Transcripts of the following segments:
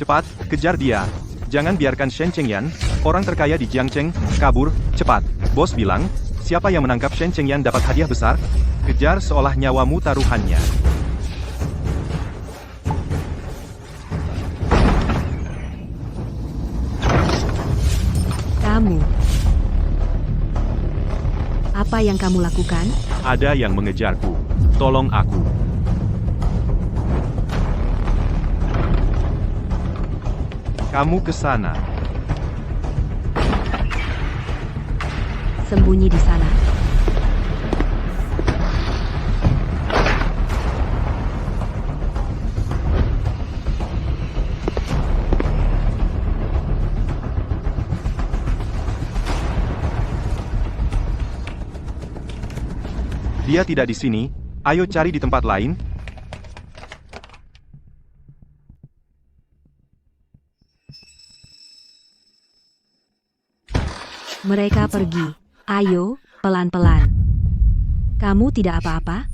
Cepat, kejar dia. Jangan biarkan Shen Chengyan, orang terkaya di Jiangcheng, kabur. Cepat. Bos bilang, siapa yang menangkap Shen Chengyan dapat hadiah besar? Kejar seolah nyawamu taruhannya. Kamu. Apa yang kamu lakukan? Ada yang mengejarku. Tolong aku. Kamu ke sana. Sembunyi di sana. Dia tidak di sini. Ayo cari di tempat lain. Mereka pergi. Ayo, pelan-pelan. Kamu tidak apa-apa?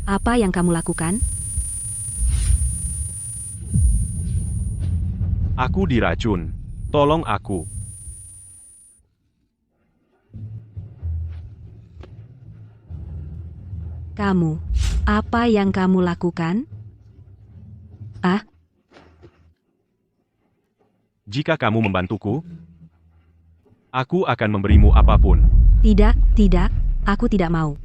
Apa yang kamu lakukan? Aku diracun. Tolong aku. Kamu. Apa yang kamu lakukan? Ah, Jika kamu membantuku, aku akan memberimu apapun. tidak, aku tidak mau.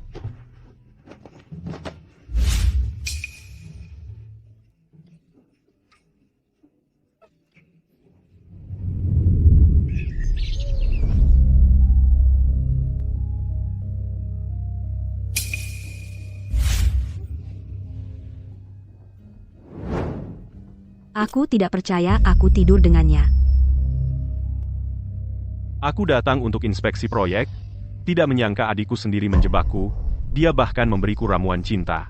Aku tidak percaya aku tidur dengannya. Aku datang untuk inspeksi proyek, tidak menyangka adikku sendiri menjebakku, dia bahkan memberiku ramuan cinta.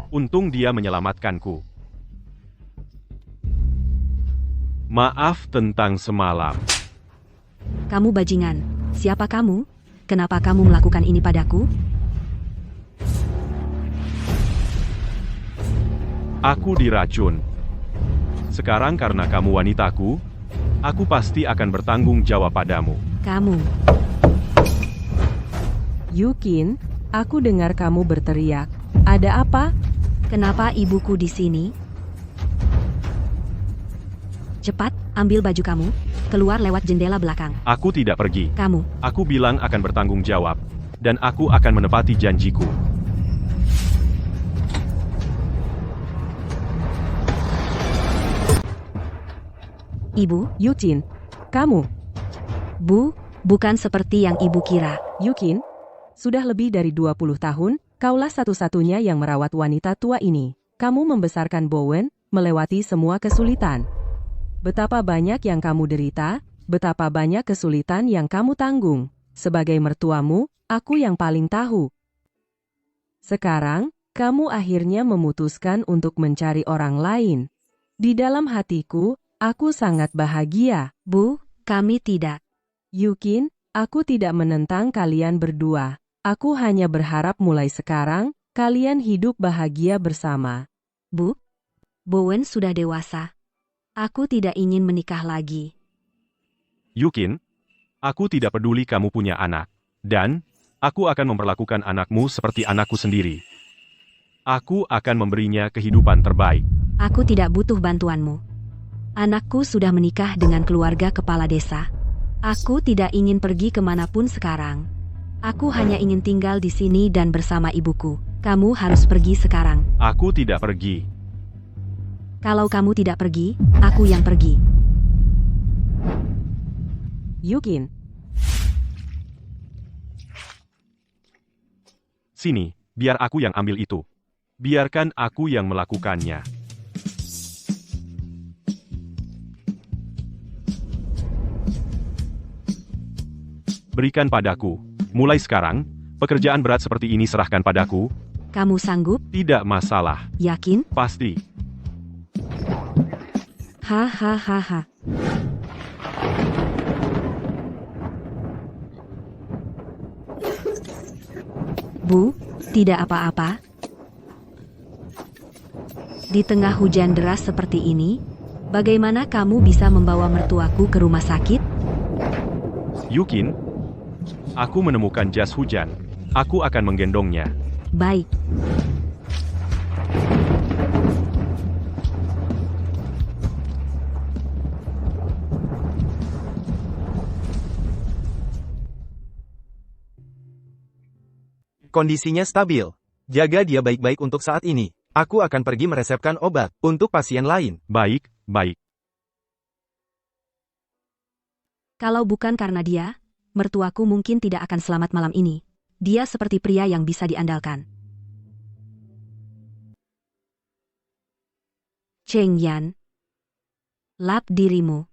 Untung dia menyelamatkanku. Maaf tentang semalam. Kamu bajingan. Siapa kamu? Kenapa kamu melakukan ini padaku? Aku diracun. Sekarang karena kamu wanitaku, aku pasti akan bertanggung jawab padamu. Kamu. Yukin, aku dengar kamu berteriak. Ada apa? Kenapa ibuku di sini? Cepat, ambil baju kamu. Keluar lewat jendela belakang. Aku tidak pergi. Kamu. Aku bilang akan bertanggung jawab. Dan aku akan menepati janjiku. Ibu, Yukin, kamu. Bu, bukan seperti yang ibu kira. Yukin, sudah lebih dari 20 tahun, kaulah satu-satunya yang merawat wanita tua ini. Kamu membesarkan Bowen, melewati semua kesulitan. Betapa banyak yang kamu derita, betapa banyak kesulitan yang kamu tanggung. Sebagai mertuamu, aku yang paling tahu. Sekarang, kamu akhirnya memutuskan untuk mencari orang lain. Di dalam hatiku, aku sangat bahagia. Bu, kami tidak. Yukin, aku tidak menentang kalian berdua. Aku hanya berharap mulai sekarang, kalian hidup bahagia bersama. Bu, Bowen sudah dewasa. Aku tidak ingin menikah lagi. Yukin, aku tidak peduli kamu punya anak. Dan, aku akan memperlakukan anakmu seperti anakku sendiri. Aku akan memberinya kehidupan terbaik. Aku tidak butuh bantuanmu. Anakku sudah menikah dengan keluarga kepala desa. Aku tidak ingin pergi kemanapun sekarang. Aku hanya ingin tinggal di sini dan bersama ibuku. Kamu harus pergi sekarang. Aku tidak pergi. Kalau kamu tidak pergi, aku yang pergi. Yukin, Sini, biar aku yang ambil itu. Biarkan aku yang melakukannya. Berikan padaku. Mulai sekarang, pekerjaan berat seperti ini serahkan padaku. Kamu sanggup? Tidak masalah. Yakin? Pasti. Hahaha. Bu, tidak apa-apa. Di tengah hujan deras seperti ini, bagaimana kamu bisa membawa mertuaku ke rumah sakit? Yukin, aku menemukan jas hujan. Aku akan menggendongnya. Baik. Kondisinya stabil. Jaga dia baik-baik untuk saat ini. Aku akan pergi meresepkan obat untuk pasien lain. Baik, baik. Kalau bukan karena dia, mertuaku mungkin tidak akan selamat malam ini. Dia seperti pria yang bisa diandalkan. Cheng Yan, lap dirimu.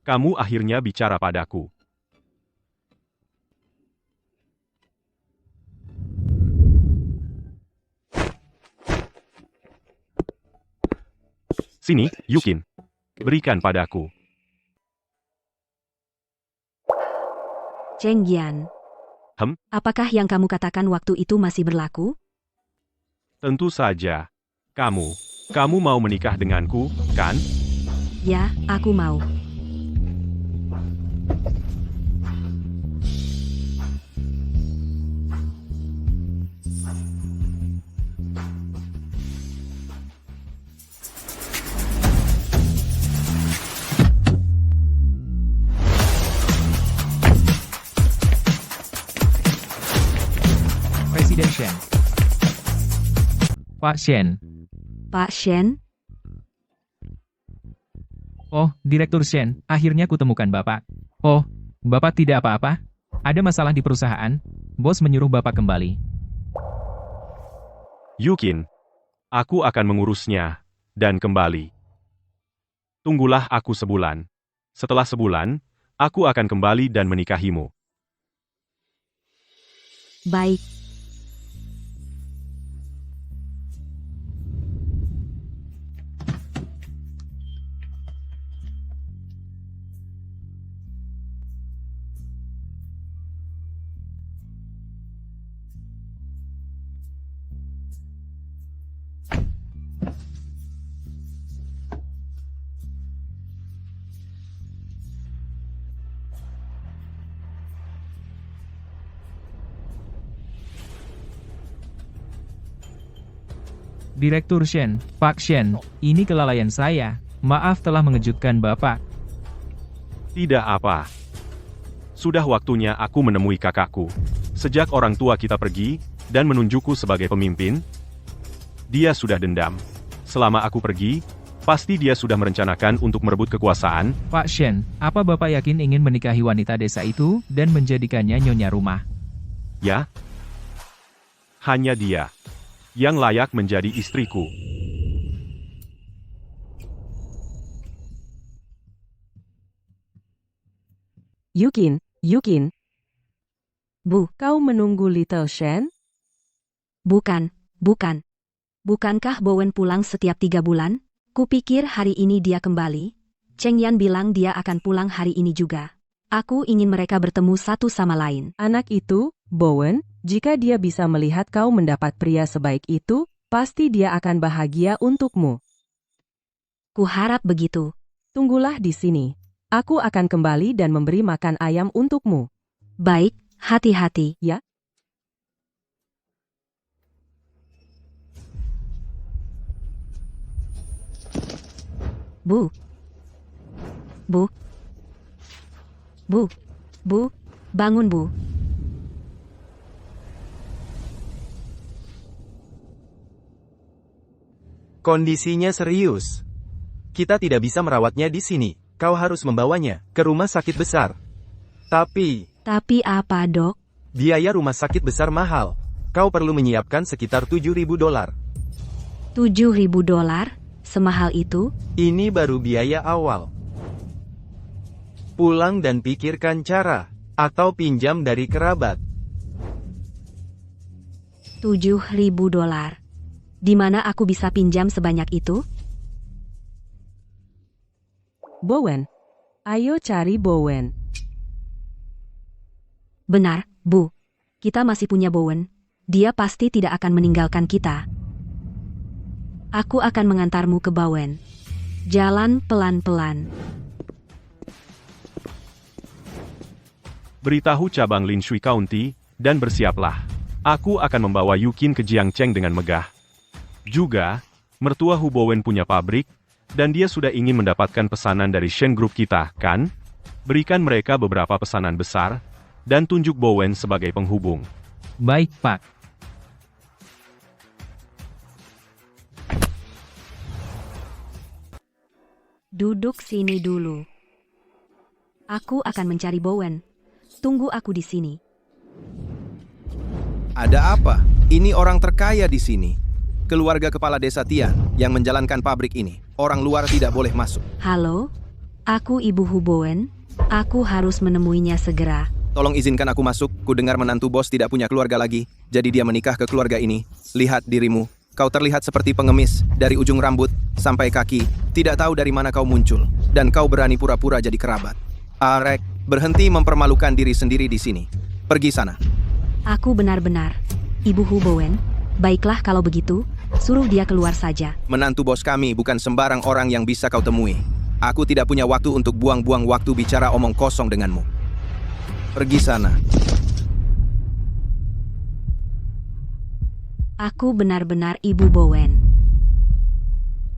Kamu akhirnya bicara padaku. Sini, Yukin. Berikan padaku. Cheng Yan. Apakah yang kamu katakan waktu itu masih berlaku? Tentu saja. Kamu mau menikah denganku, kan? Ya, aku mau. Presiden Shen. Pak Shen. Pak Shen, Oh, Direktur Shen, akhirnya kutemukan Bapak. Oh, Bapak tidak apa-apa? Ada masalah di perusahaan? Bos menyuruh Bapak kembali. Yukin, aku akan mengurusnya dan kembali. Tunggulah aku sebulan. Setelah sebulan, aku akan kembali dan menikahimu. baik. Direktur Shen, Pak Shen, ini kelalaian saya. Maaf telah mengejutkan Bapak. Tidak apa. Sudah waktunya aku menemui kakakku. Sejak orang tua kita pergi dan menunjukku sebagai pemimpin, dia sudah dendam. Selama aku pergi, pasti dia sudah merencanakan untuk merebut kekuasaan. Pak Shen, apa Bapak yakin ingin menikahi wanita desa itu dan menjadikannya nyonya rumah? Ya, hanya dia yang layak menjadi istriku. Yukin, Bu, kau menunggu Little Shen? bukan. Bukankah Bowen pulang setiap 3 bulan? Kupikir hari ini dia kembali. Cheng Yan bilang dia akan pulang hari ini juga. Aku ingin mereka bertemu satu sama lain. Anak itu, Bowen, jika dia bisa melihat kau mendapat pria sebaik itu, pasti dia akan bahagia untukmu. Kuharap begitu. Tunggulah di sini. Aku akan kembali dan memberi makan ayam untukmu. Baik, hati-hati. Ya. Bu. Bangun Bu. Kondisinya serius. Kita tidak bisa merawatnya di sini. Kau harus membawanya ke rumah sakit besar. Tapi Apa dok? biaya rumah sakit besar mahal. Kau perlu menyiapkan sekitar $7.000. $7.000? Semahal itu? Ini baru biaya awal. Pulang dan pikirkan cara, atau pinjam dari kerabat. $7.000. Di mana aku bisa pinjam sebanyak itu? Bowen. Ayo cari Bowen. Benar, Bu. Kita masih punya Bowen. dia pasti tidak akan meninggalkan kita. Aku akan mengantarmu ke Bowen. Jalan pelan-pelan. Beritahu cabang Linshui County, dan bersiaplah. Aku akan membawa Yukin ke Jiangcheng dengan megah. Juga, mertua Hu Bowen punya pabrik, dan dia sudah ingin mendapatkan pesanan dari Shen Group kita, kan? Berikan mereka beberapa pesanan besar, dan tunjuk Bowen sebagai penghubung. Baik, Pak. Duduk sini dulu. Aku akan mencari Bowen. Tunggu aku di sini. Ada apa? Ini orang terkaya di sini. Keluarga kepala desa Tian yang menjalankan pabrik ini. Orang luar tidak boleh masuk. Halo, aku Ibu Hu Bowen. Aku harus menemuinya segera. Tolong izinkan aku masuk. Ku dengar menantu bos tidak punya keluarga lagi. Jadi dia menikah ke keluarga ini. Lihat dirimu. Kau terlihat seperti pengemis. Dari ujung rambut sampai kaki. Tidak tahu dari mana kau muncul. Dan kau berani pura-pura jadi kerabat. Arek, berhenti mempermalukan diri sendiri di sini. Pergi sana. Aku benar-benar. Ibu Hu Bowen. Baiklah kalau begitu, suruh dia keluar saja. Menantu bos kami bukan sembarang orang yang bisa kau temui. Aku tidak punya waktu untuk buang-buang waktu bicara omong kosong denganmu. Pergi sana. Aku benar-benar Ibu Bowen.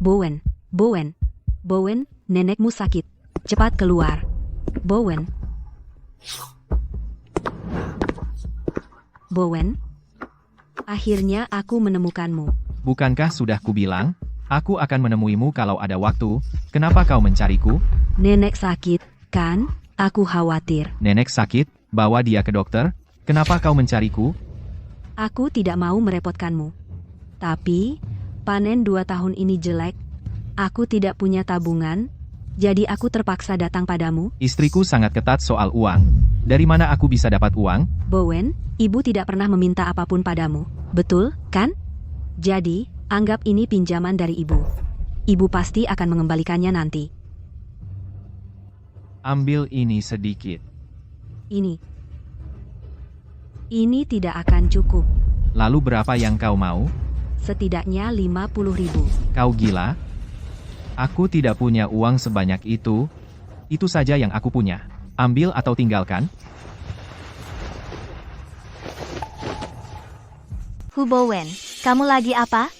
Bowen, Bowen, Bowen, nenekmu sakit. Cepat keluar. Bowen. Bowen. Akhirnya aku menemukanmu. Bukankah sudah kubilang? Aku akan menemuimu kalau ada waktu. Kenapa kau mencariku? Nenek sakit, kan? Aku khawatir. Nenek sakit? Bawa dia ke dokter. Kenapa kau mencariku? Aku tidak mau merepotkanmu. Tapi, panen 2 tahun ini jelek. Aku tidak punya tabungan. Jadi aku terpaksa datang padamu. Istriku sangat ketat soal uang. Dari mana aku bisa dapat uang? Bowen, ibu tidak pernah meminta apapun padamu. Betul, kan? Jadi, anggap ini pinjaman dari ibu. Ibu pasti akan mengembalikannya nanti. Ambil ini sedikit. Ini tidak akan cukup. Lalu berapa yang kau mau? Setidaknya 50.000. Kau gila? Aku tidak punya uang sebanyak itu. Itu saja yang aku punya. Ambil atau tinggalkan. Hu Bowen, kamu lagi apa?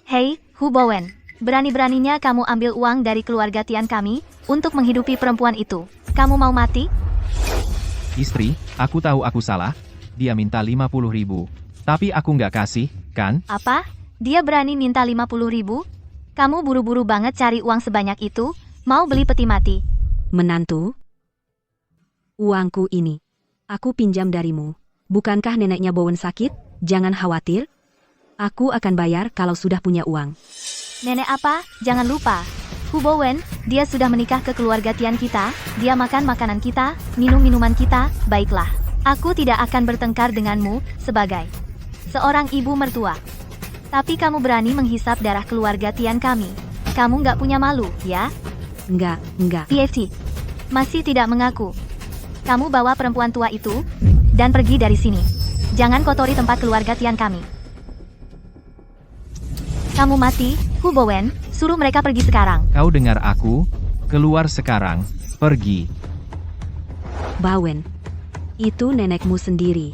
Hei, Hu Bowen, berani-beraninya kamu ambil uang dari keluarga Tian kami untuk menghidupi perempuan itu. Kamu mau mati? Istri, aku tahu aku salah. Dia minta 50.000. Tapi aku nggak kasih, kan? Apa? Dia berani minta 50.000? Kamu buru-buru banget cari uang sebanyak itu, mau beli peti mati. Menantu, uangku ini. Aku pinjam darimu. Bukankah neneknya Bowen sakit? Jangan khawatir. Aku akan bayar kalau sudah punya uang. Nenek apa? Jangan lupa. Hu Bowen, dia sudah menikah ke keluarga Tian kita, dia makan makanan kita, minum minuman kita, baiklah. Aku tidak akan bertengkar denganmu, sebagai seorang ibu mertua. Tapi kamu berani menghisap darah keluarga Tian kami. Kamu nggak punya malu, ya? Enggak. PFC. Masih tidak mengaku. Kamu bawa perempuan tua itu, dan pergi dari sini. Jangan kotori tempat keluarga Tian kami. Kamu mati, Hu Bowen, suruh mereka pergi sekarang. Kau dengar aku? Keluar sekarang. Pergi. Bowen, itu nenekmu sendiri.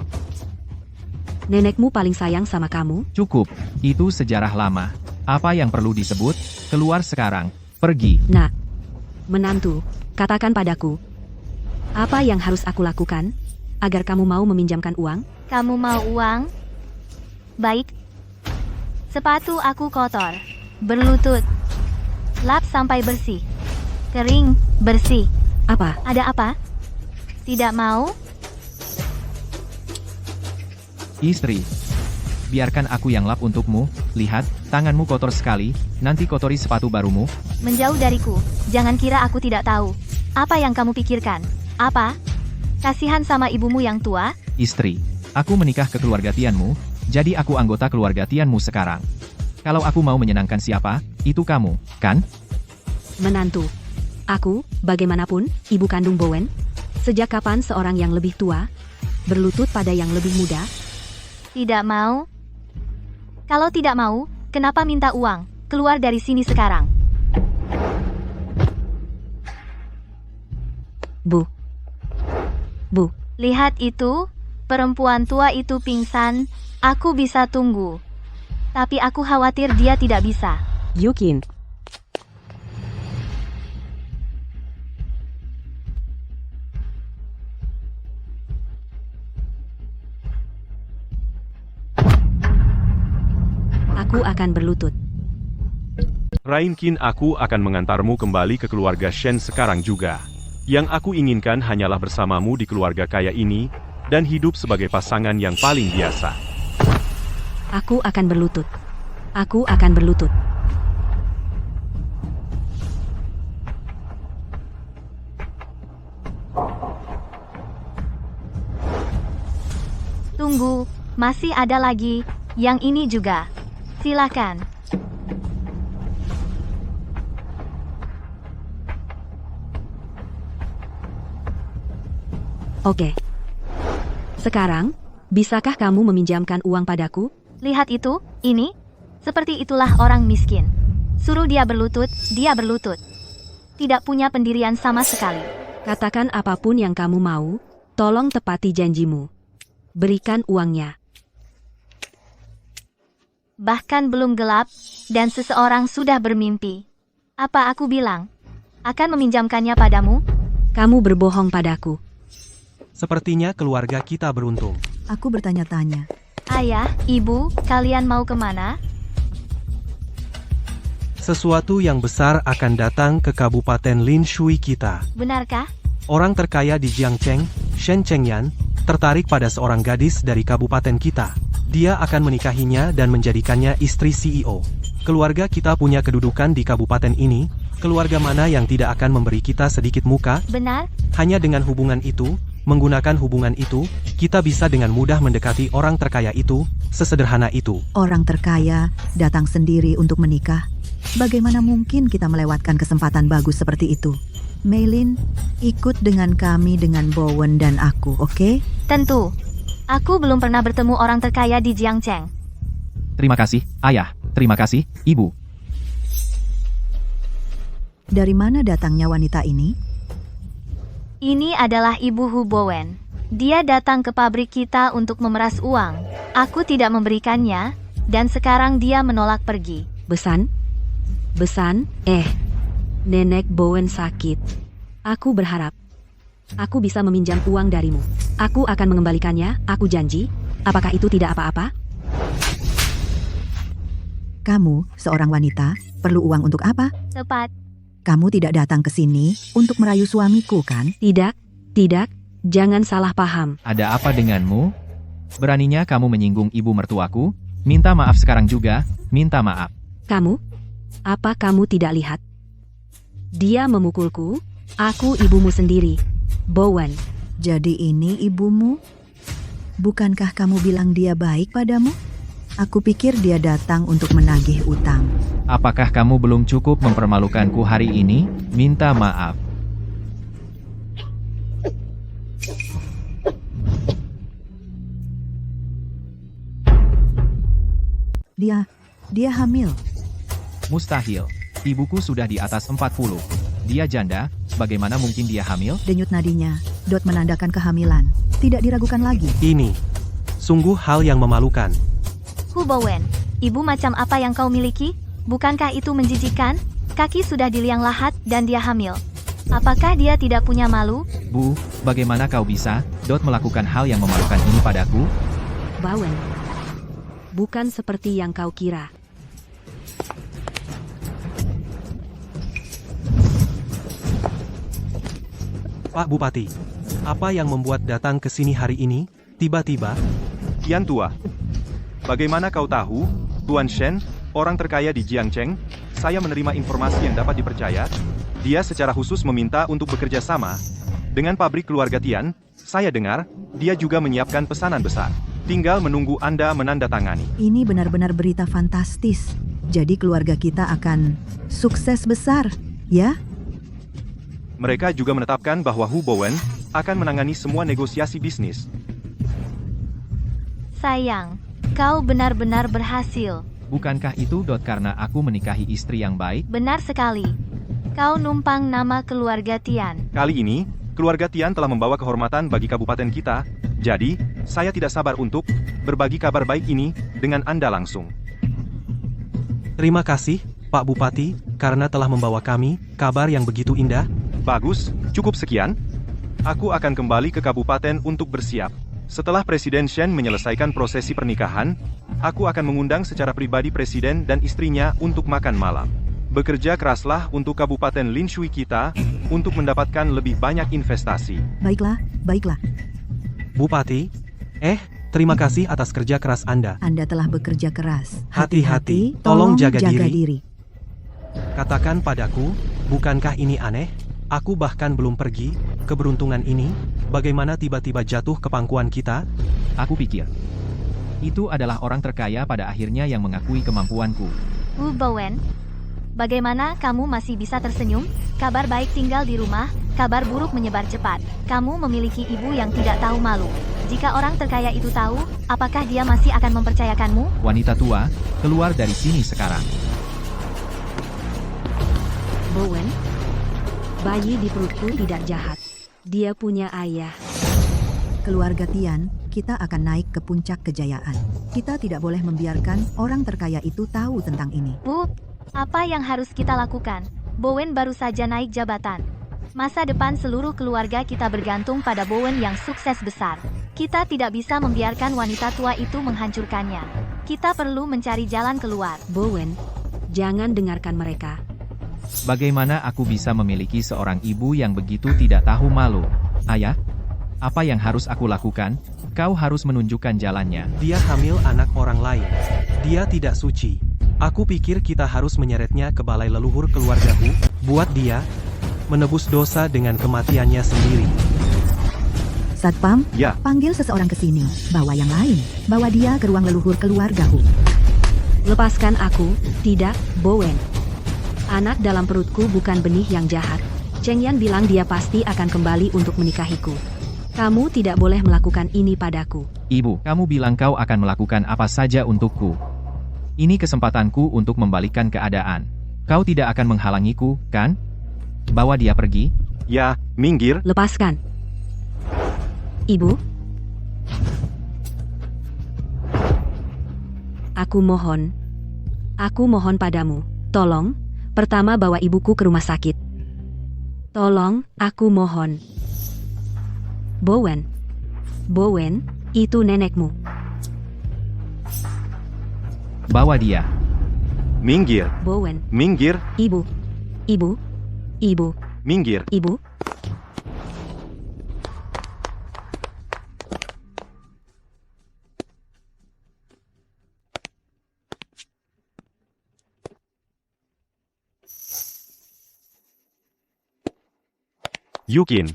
Nenekmu paling sayang sama kamu. Cukup. Itu sejarah lama. Apa yang perlu disebut? Keluar sekarang. Pergi. Nah, menantu, katakan padaku. Apa yang harus aku lakukan agar kamu mau meminjamkan uang? Kamu mau uang? Baik. Sepatu aku kotor. Berlutut. Lap sampai bersih. Kering, bersih. Apa? Ada apa? Tidak mau? Istri. Biarkan aku yang lap untukmu. Lihat, tanganmu kotor sekali. Nanti kotori sepatu barumu. Menjauh dariku. Jangan kira aku tidak tahu. Apa yang kamu pikirkan? Apa? Kasihan sama ibumu yang tua? Istri. Aku menikah ke keluarga Tianmu, jadi aku anggota keluarga Tianmu sekarang. Kalau aku mau menyenangkan siapa, itu kamu, kan? Menantu. Aku, bagaimanapun, ibu kandung Bowen. Sejak kapan seorang yang lebih tua berlutut pada yang lebih muda? Tidak mau? Kalau tidak mau, kenapa minta uang? Keluar dari sini sekarang. Bu. Lihat itu, perempuan tua itu pingsan. Aku bisa tunggu. Tapi aku khawatir dia tidak bisa. Yukin, Aku akan berlutut. Rainkin, aku akan mengantarmu kembali ke keluarga Shen sekarang juga. Yang aku inginkan hanyalah bersamamu di keluarga kaya ini, dan hidup sebagai pasangan yang paling biasa. Aku akan berlutut. Aku akan berlutut. Tunggu, masih ada lagi. Yang ini juga. Silakan. Oke. Sekarang, bisakah kamu meminjamkan uang padaku? Lihat itu, ini. Seperti itulah orang miskin. Suruh dia berlutut, dia berlutut. Tidak punya pendirian sama sekali. Katakan apapun yang kamu mau, tolong tepati janjimu. Berikan uangnya. Bahkan belum gelap, dan seseorang sudah bermimpi. Apa aku bilang? Akan meminjamkannya padamu? Kamu berbohong padaku. Sepertinya keluarga kita beruntung. Aku bertanya-tanya. Ayah, ibu, kalian mau kemana? Sesuatu yang besar akan datang ke Kabupaten Linshui kita. Benarkah? Orang terkaya di Jiangcheng, Shen Chengyan, tertarik pada seorang gadis dari kabupaten kita. Dia akan menikahinya dan menjadikannya istri CEO. Keluarga kita punya kedudukan di kabupaten ini. Keluarga mana yang tidak akan memberi kita sedikit muka? Benar? Hanya dengan hubungan itu, menggunakan hubungan itu, kita bisa dengan mudah mendekati orang terkaya itu, sesederhana itu. Orang terkaya datang sendiri untuk menikah. Bagaimana mungkin kita melewatkan kesempatan bagus seperti itu? Meilin, ikut dengan kami dengan Bowen dan aku, oke? Tentu. Aku belum pernah bertemu orang terkaya di Jiangcheng. Terima kasih, Ayah. Terima kasih, Ibu. Dari mana datangnya wanita ini? Ini adalah Ibu Hu Bowen. Dia datang ke pabrik kita untuk memeras uang. Aku tidak memberikannya, dan sekarang dia menolak pergi. Besan? Nenek Bowen sakit. Aku berharap aku bisa meminjam uang darimu. Aku akan mengembalikannya, aku janji. Apakah itu tidak apa-apa? Kamu, seorang wanita, perlu uang untuk apa? Tepat. Kamu tidak datang ke sini untuk merayu suamiku, kan? Tidak, jangan salah paham. Ada apa denganmu? Beraninya kamu menyinggung ibu mertuaku? Minta maaf sekarang juga, minta maaf. Kamu? Apa kamu tidak lihat? Dia memukulku, aku ibumu sendiri. Bowen. Jadi ini ibumu? Bukankah kamu bilang dia baik padamu? Aku pikir dia datang untuk menagih utang. Apakah kamu belum cukup mempermalukanku hari ini? Minta maaf. Dia hamil. Mustahil. Ibuku sudah di atas 40. Dia janda, bagaimana mungkin dia hamil? Denyut nadinya, dot menandakan kehamilan. Tidak diragukan lagi. Ini sungguh hal yang memalukan. Hu Bowen, ibu macam apa yang kau miliki? Bukankah itu menjijikan? Kaki sudah di liang lahat dan dia hamil. Apakah dia tidak punya malu? Bu, bagaimana kau bisa, Dot melakukan hal yang memalukan ini padaku? Bowen. Bukan seperti yang kau kira. Pak Bupati, apa yang membuat datang ke sini hari ini, tiba-tiba? Yan Tua, bagaimana kau tahu, Tuan Shen, orang terkaya di Jiangcheng? Saya menerima informasi yang dapat dipercaya. Dia secara khusus meminta untuk bekerja sama dengan pabrik keluarga Tian. Saya dengar, dia juga menyiapkan pesanan besar. Tinggal menunggu Anda menandatangani. Ini benar-benar berita fantastis. Jadi keluarga kita akan sukses besar, ya? Mereka juga menetapkan bahwa Hu Bowen akan menangani semua negosiasi bisnis. Sayang, kau benar-benar berhasil. Bukankah itu karena aku menikahi istri yang baik? Benar sekali. Kau numpang nama keluarga Tian. Kali ini, keluarga Tian telah membawa kehormatan bagi kabupaten kita, jadi, saya tidak sabar untuk berbagi kabar baik ini dengan Anda langsung. Terima kasih, Pak Bupati, karena telah membawa kami kabar yang begitu indah. Bagus, cukup sekian. Aku akan kembali ke kabupaten untuk bersiap. Setelah Presiden Shen menyelesaikan prosesi pernikahan, aku akan mengundang secara pribadi Presiden dan istrinya untuk makan malam. Bekerja keraslah untuk Kabupaten Linshui kita, untuk mendapatkan lebih banyak investasi. Baiklah, baiklah. Bupati, terima kasih atas kerja keras Anda. Anda telah bekerja keras. Hati-hati, tolong jaga diri. diri. Katakan padaku, bukankah ini aneh? Aku bahkan belum pergi, keberuntungan ini, bagaimana tiba-tiba jatuh ke pangkuan kita? Aku pikir. Itu adalah orang terkaya pada akhirnya yang mengakui kemampuanku. Wu Bowen, bagaimana kamu masih bisa tersenyum? Kabar baik tinggal di rumah, kabar buruk menyebar cepat. Kamu memiliki ibu yang tidak tahu malu. Jika orang terkaya itu tahu, apakah dia masih akan mempercayakanmu? Wanita tua, keluar dari sini sekarang. Bowen, bayi di perutku tidak jahat. Dia punya ayah. Keluarga Tian, kita akan naik ke puncak kejayaan. Kita tidak boleh membiarkan orang terkaya itu tahu tentang ini. Bu, apa yang harus kita lakukan? Bowen baru saja naik jabatan. Masa depan seluruh keluarga kita bergantung pada Bowen yang sukses besar. Kita tidak bisa membiarkan wanita tua itu menghancurkannya. Kita perlu mencari jalan keluar. Bowen, jangan dengarkan mereka. Bagaimana aku bisa memiliki seorang ibu yang begitu tidak tahu malu? Ayah, apa yang harus aku lakukan? Kau harus menunjukkan jalannya. Dia hamil anak orang lain. Dia tidak suci. Aku pikir kita harus menyeretnya ke balai leluhur keluarga Hu, buat dia menebus dosa dengan kematiannya sendiri. Satpam, Ya. panggil seseorang ke sini. Bawa yang lain. Bawa dia ke ruang leluhur keluarga Hu. Lepaskan aku, tidak, Bowen. Anak dalam perutku bukan benih yang jahat. Cheng Yan bilang dia pasti akan kembali untuk menikahiku. Kamu tidak boleh melakukan ini padaku. Ibu, kamu bilang kau akan melakukan apa saja untukku. Ini kesempatanku untuk membalikkan keadaan. Kau tidak akan menghalangiku, kan? Bawa dia pergi. Ya, minggir. Lepaskan. Ibu? Aku mohon padamu. Tolong, pertama bawa ibuku ke rumah sakit. Tolong, aku mohon. Bowen, itu nenekmu. Bawa dia. Minggir. Bowen, Minggir. ibu. Minggir. Ibu. Yukin.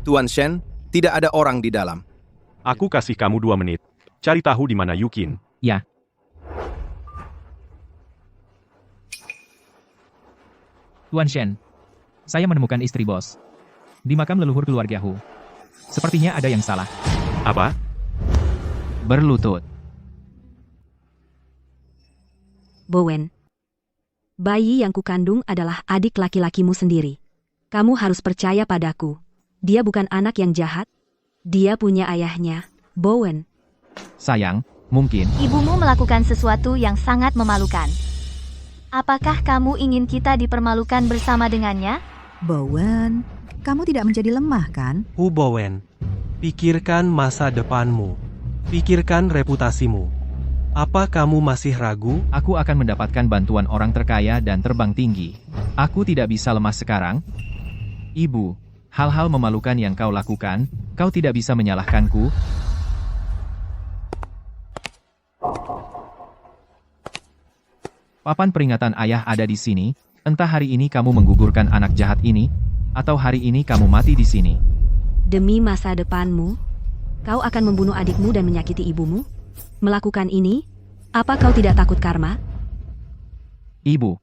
Tuan Shen, tidak ada orang di dalam. Aku kasih kamu 2 menit. Cari tahu di mana Yukin. Ya. Tuan Shen, saya menemukan istri bos. Di makam leluhur keluarga Hu. Sepertinya ada yang salah. Apa? Berlutut. Bowen. Bayi yang kukandung adalah adik laki-lakimu sendiri. Kamu harus percaya padaku. Dia bukan anak yang jahat. Dia punya ayahnya, Bowen. Sayang, mungkin. Ibumu melakukan sesuatu yang sangat memalukan. Apakah kamu ingin kita dipermalukan bersama dengannya? Bowen, kamu tidak menjadi lemah, kan? Hu Bowen, pikirkan masa depanmu. Pikirkan reputasimu. Apa kamu masih ragu? Aku akan mendapatkan bantuan orang terkaya dan terbang tinggi. Aku tidak bisa lemah sekarang. Ibu, hal-hal memalukan yang kau lakukan, kau tidak bisa menyalahkanku. Papan peringatan ayah ada di sini. Entah hari ini kamu menggugurkan anak jahat ini, atau hari ini kamu mati di sini. Demi masa depanmu, kau akan membunuh adikmu dan menyakiti ibumu? Melakukan ini? Apa kau tidak takut karma? Ibu,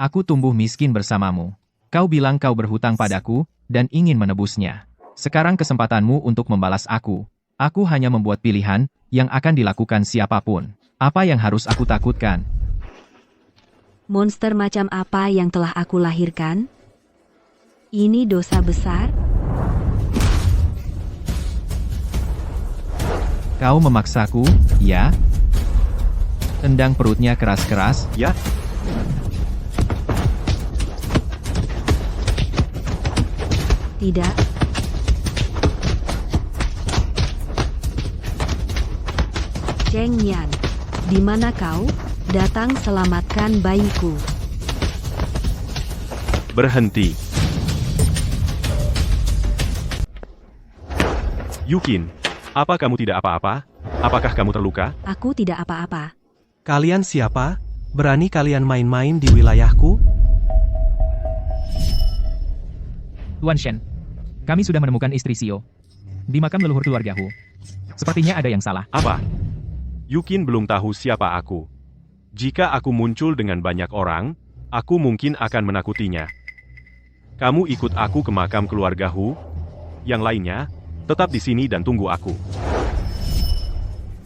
Aku tumbuh miskin bersamamu. Kau bilang kau berhutang padaku, dan ingin menebusnya. Sekarang kesempatanmu untuk membalas aku. Aku hanya membuat pilihan, yang akan dilakukan siapapun. Apa yang harus aku takutkan? Monster macam apa yang telah aku lahirkan? Ini dosa besar? Kau memaksaku, ya? Tendang perutnya keras-keras. Ya, Tidak. Cheng Yan, di mana kau? Datang selamatkan bayiku. berhenti. Yukin, apa kamu tidak apa-apa? Apakah kamu terluka? Aku tidak apa-apa. Kalian siapa? Berani kalian main-main di wilayahku? Tuan Shen, kami sudah menemukan istri Xio. Di makam leluhur keluarga Hu. Sepertinya ada yang salah. Apa? Yukin belum tahu siapa aku. Jika aku muncul dengan banyak orang, aku mungkin akan menakutinya. Kamu ikut aku ke makam keluarga Hu. Yang lainnya, tetap di sini dan tunggu aku.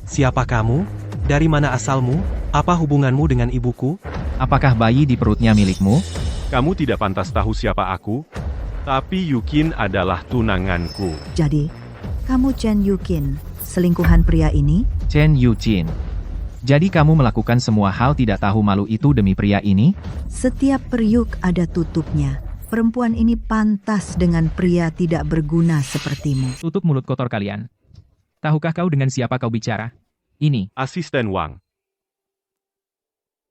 Siapa kamu? Dari mana asalmu? Apa hubunganmu dengan ibuku? Apakah bayi di perutnya milikmu? Kamu tidak pantas tahu siapa aku, tapi Yukin adalah tunanganku. Jadi, kamu Chen Yukin, selingkuhan pria ini? Chen Yuqin. Jadi kamu melakukan semua hal tidak tahu malu itu demi pria ini? Setiap periuk ada tutupnya. Perempuan ini pantas dengan pria tidak berguna sepertimu. Tutup mulut kotor kalian. Tahukah kau dengan siapa kau bicara? Ini. Asisten Wang.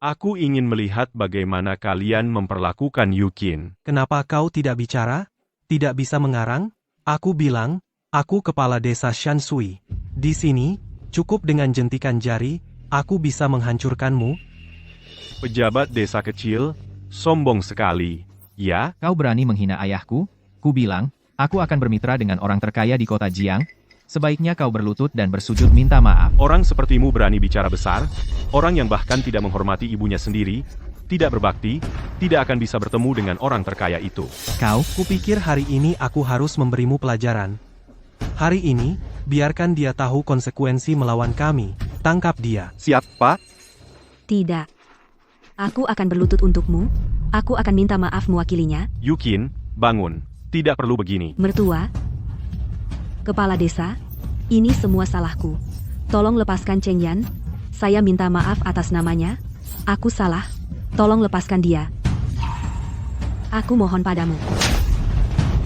Aku ingin melihat bagaimana kalian memperlakukan Yukin. Kenapa kau tidak bicara? Tidak bisa mengarang? Aku bilang, aku kepala desa Shanshui. Di sini, cukup dengan jentikan jari, aku bisa menghancurkanmu. Pejabat desa kecil, sombong sekali. Ya, Kau berani menghina ayahku? Ku bilang, aku akan bermitra dengan orang terkaya di kota Jiang. Sebaiknya kau berlutut dan bersujud minta maaf. orang sepertimu berani bicara besar, orang yang bahkan tidak menghormati ibunya sendiri, tidak berbakti, tidak akan bisa bertemu dengan orang terkaya itu. Kau, Kupikir hari ini aku harus memberimu pelajaran. Hari ini, biarkan dia tahu konsekuensi melawan kami. Tangkap dia. Siapa? Tidak. Aku akan berlutut untukmu. Aku akan minta maaf mewakilinya. Yukin, bangun. Tidak perlu begini. Mertua, kepala desa, ini semua salahku. Tolong lepaskan Cheng Yan. Saya minta maaf atas namanya. Aku salah. Tolong lepaskan dia. Aku mohon padamu.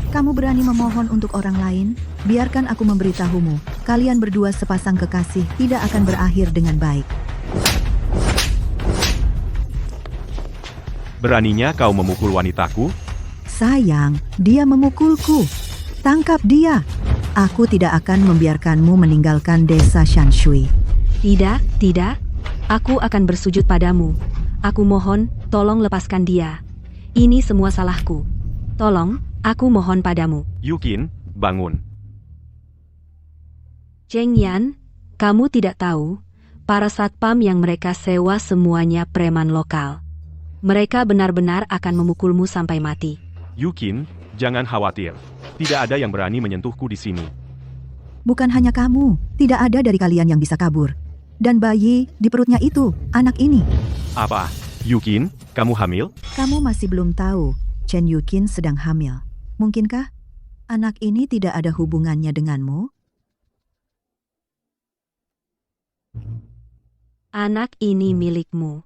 Kamu berani memohon untuk orang lain? Biarkan aku memberitahumu. Kalian berdua sepasang kekasih tidak akan berakhir dengan baik. Beraninya kau memukul wanitaku? Sayang, dia memukulku. Tangkap dia. Aku tidak akan membiarkanmu meninggalkan desa Shanshui. Tidak, tidak. Aku akan bersujud padamu. Aku mohon, tolong lepaskan dia. Ini semua salahku. Tolong, aku mohon padamu. Yukin, bangun. Cheng Yan, kamu tidak tahu, para satpam yang mereka sewa semuanya preman lokal. Mereka benar-benar akan memukulmu sampai mati. Yukin, jangan khawatir. Tidak ada yang berani menyentuhku di sini. Bukan hanya kamu, tidak ada dari kalian yang bisa kabur. Dan bayi di perutnya itu, anak ini. Apa? Yukin, kamu hamil? Kamu masih belum tahu, Chen Yukin sedang hamil. Mungkinkah anak ini tidak ada hubungannya denganmu? Anak ini milikmu.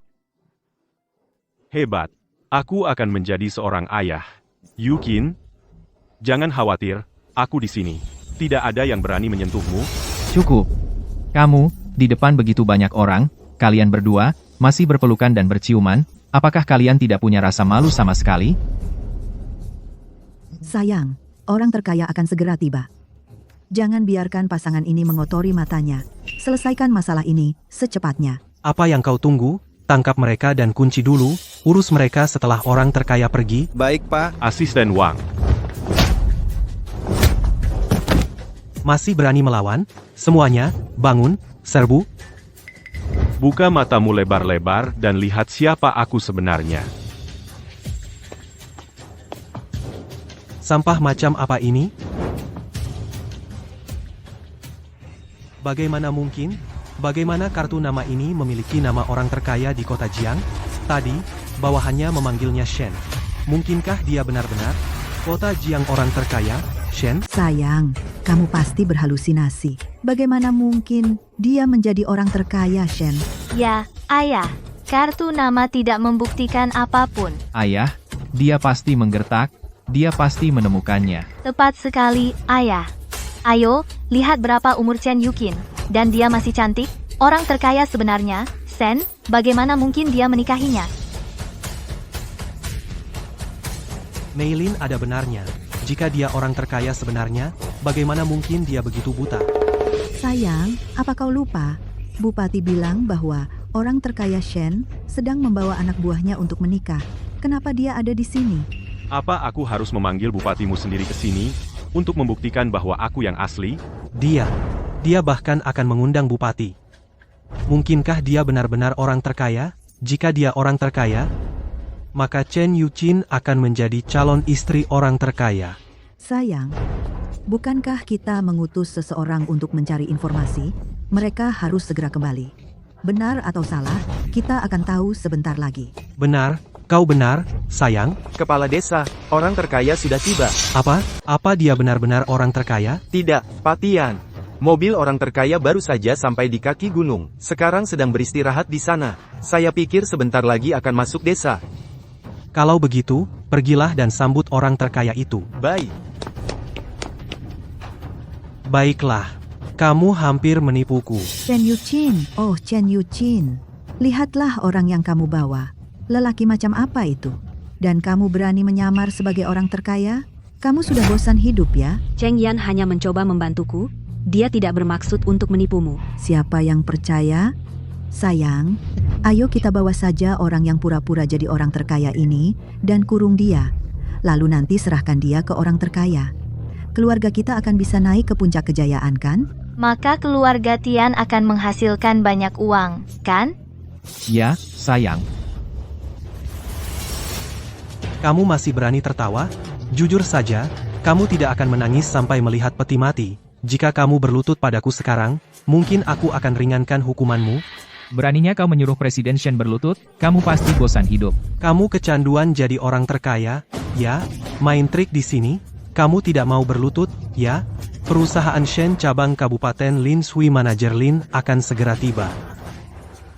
Hebat. Aku akan menjadi seorang ayah. Yukin, jangan khawatir. Aku di sini. Tidak ada yang berani menyentuhmu. cukup. Kamu, di depan begitu banyak orang, kalian berdua, masih berpelukan dan berciuman, apakah kalian tidak punya rasa malu sama sekali? Sayang, orang terkaya akan segera tiba. Jangan biarkan pasangan ini mengotori matanya. Selesaikan masalah ini secepatnya. Apa yang kau tunggu? Tangkap mereka dan kunci dulu, urus mereka setelah orang terkaya pergi. Baik, Pak. Asisten Wang. Masih berani melawan? Semuanya, bangun, serbu. Buka matamu lebar-lebar dan lihat siapa aku sebenarnya. Sampah macam apa ini? Bagaimana mungkin? Bagaimana kartu nama ini memiliki nama orang terkaya di kota Jiang? Tadi, bawahannya memanggilnya Shen. Mungkinkah dia benar-benar kota Jiang orang terkaya, Shen? Sayang, kamu pasti berhalusinasi. Bagaimana mungkin dia menjadi orang terkaya, Shen? Ya, ayah. Kartu nama tidak membuktikan apapun. Ayah, dia pasti menggertak, dia pasti menemukannya. Tepat sekali, ayah. Ayo, lihat berapa umur Chen Yuqin. Dan dia masih cantik, orang terkaya sebenarnya. Shen, bagaimana mungkin dia menikahinya? Meilin ada benarnya. Jika dia orang terkaya sebenarnya, bagaimana mungkin dia begitu buta? Sayang, apa kau lupa? Bupati bilang bahwa orang terkaya Shen sedang membawa anak buahnya untuk menikah. Kenapa dia ada di sini? Apa aku harus memanggil bupatimu sendiri ke sini untuk membuktikan bahwa aku yang asli? Dia bahkan akan mengundang bupati. Mungkinkah dia benar-benar orang terkaya? Jika dia orang terkaya, maka Chen Yuqin akan menjadi calon istri orang terkaya. Sayang, bukankah kita mengutus seseorang untuk mencari informasi? Mereka harus segera kembali. Benar atau salah, kita akan tahu sebentar lagi. Benar, kau benar, sayang. Kepala desa, orang terkaya sudah tiba. Apa? Apa dia benar-benar orang terkaya? Tidak, Pak Tian. Mobil orang terkaya baru saja sampai di kaki gunung. Sekarang sedang beristirahat di sana. Saya pikir sebentar lagi akan masuk desa. Kalau begitu, pergilah dan sambut orang terkaya itu. Baik. Baiklah, kamu hampir menipuku. Chen Yuqin, oh Chen Yuqin. Lihatlah orang yang kamu bawa. Lelaki macam apa itu? Dan kamu berani menyamar sebagai orang terkaya? Kamu sudah bosan hidup ya? Cheng Yan hanya mencoba membantuku. Dia tidak bermaksud untuk menipumu. Siapa yang percaya? Sayang, ayo kita bawa saja orang yang pura-pura jadi orang terkaya ini dan kurung dia. Lalu nanti serahkan dia ke orang terkaya. Keluarga kita akan bisa naik ke puncak kejayaan, kan? Maka keluarga Tian akan menghasilkan banyak uang, kan? Ya, sayang. Kamu masih berani tertawa? Jujur saja, kamu tidak akan menangis sampai melihat peti mati. Jika kamu berlutut padaku sekarang, mungkin aku akan ringankan hukumanmu. Beraninya kau menyuruh Presiden Shen berlutut? Kamu pasti bosan hidup. Kamu kecanduan jadi orang terkaya, ya? Main trik di sini? Kamu tidak mau berlutut, ya? Perusahaan Shen cabang Kabupaten Lin Shui Manajer Lin akan segera tiba.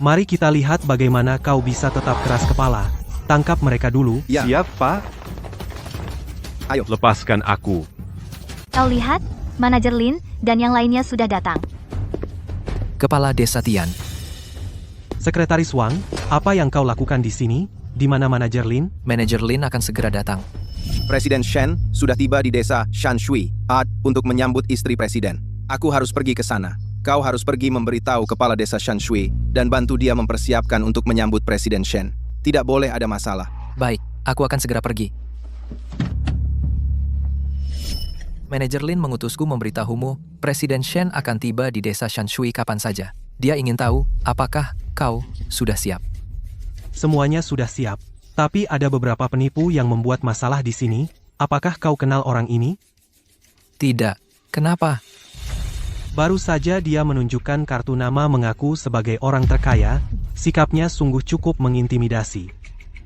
Mari kita lihat bagaimana kau bisa tetap keras kepala. Tangkap mereka dulu. Ya, Siap, Pak. ayo. Lepaskan aku. Kau lihat, manajer Lin dan yang lainnya sudah datang. Kepala Desa Tian. Sekretaris Wang, apa yang kau lakukan di sini? Di mana manajer Lin? Manajer Lin akan segera datang. Presiden Shen sudah tiba di desa Shanshui untuk menyambut istri presiden. Aku harus pergi ke sana. Kau harus pergi memberitahu kepala desa Shanshui dan bantu dia mempersiapkan untuk menyambut Presiden Shen. Tidak boleh ada masalah. Baik, aku akan segera pergi. Manajer Lin mengutusku memberitahumu, Presiden Shen akan tiba di desa Shanshui kapan saja. Dia ingin tahu, apakah kau sudah siap? Semuanya sudah siap. Tapi ada beberapa penipu yang membuat masalah di sini. Apakah kau kenal orang ini? Tidak. Kenapa? Baru saja dia menunjukkan kartu nama mengaku sebagai orang terkaya. Sikapnya sungguh cukup mengintimidasi.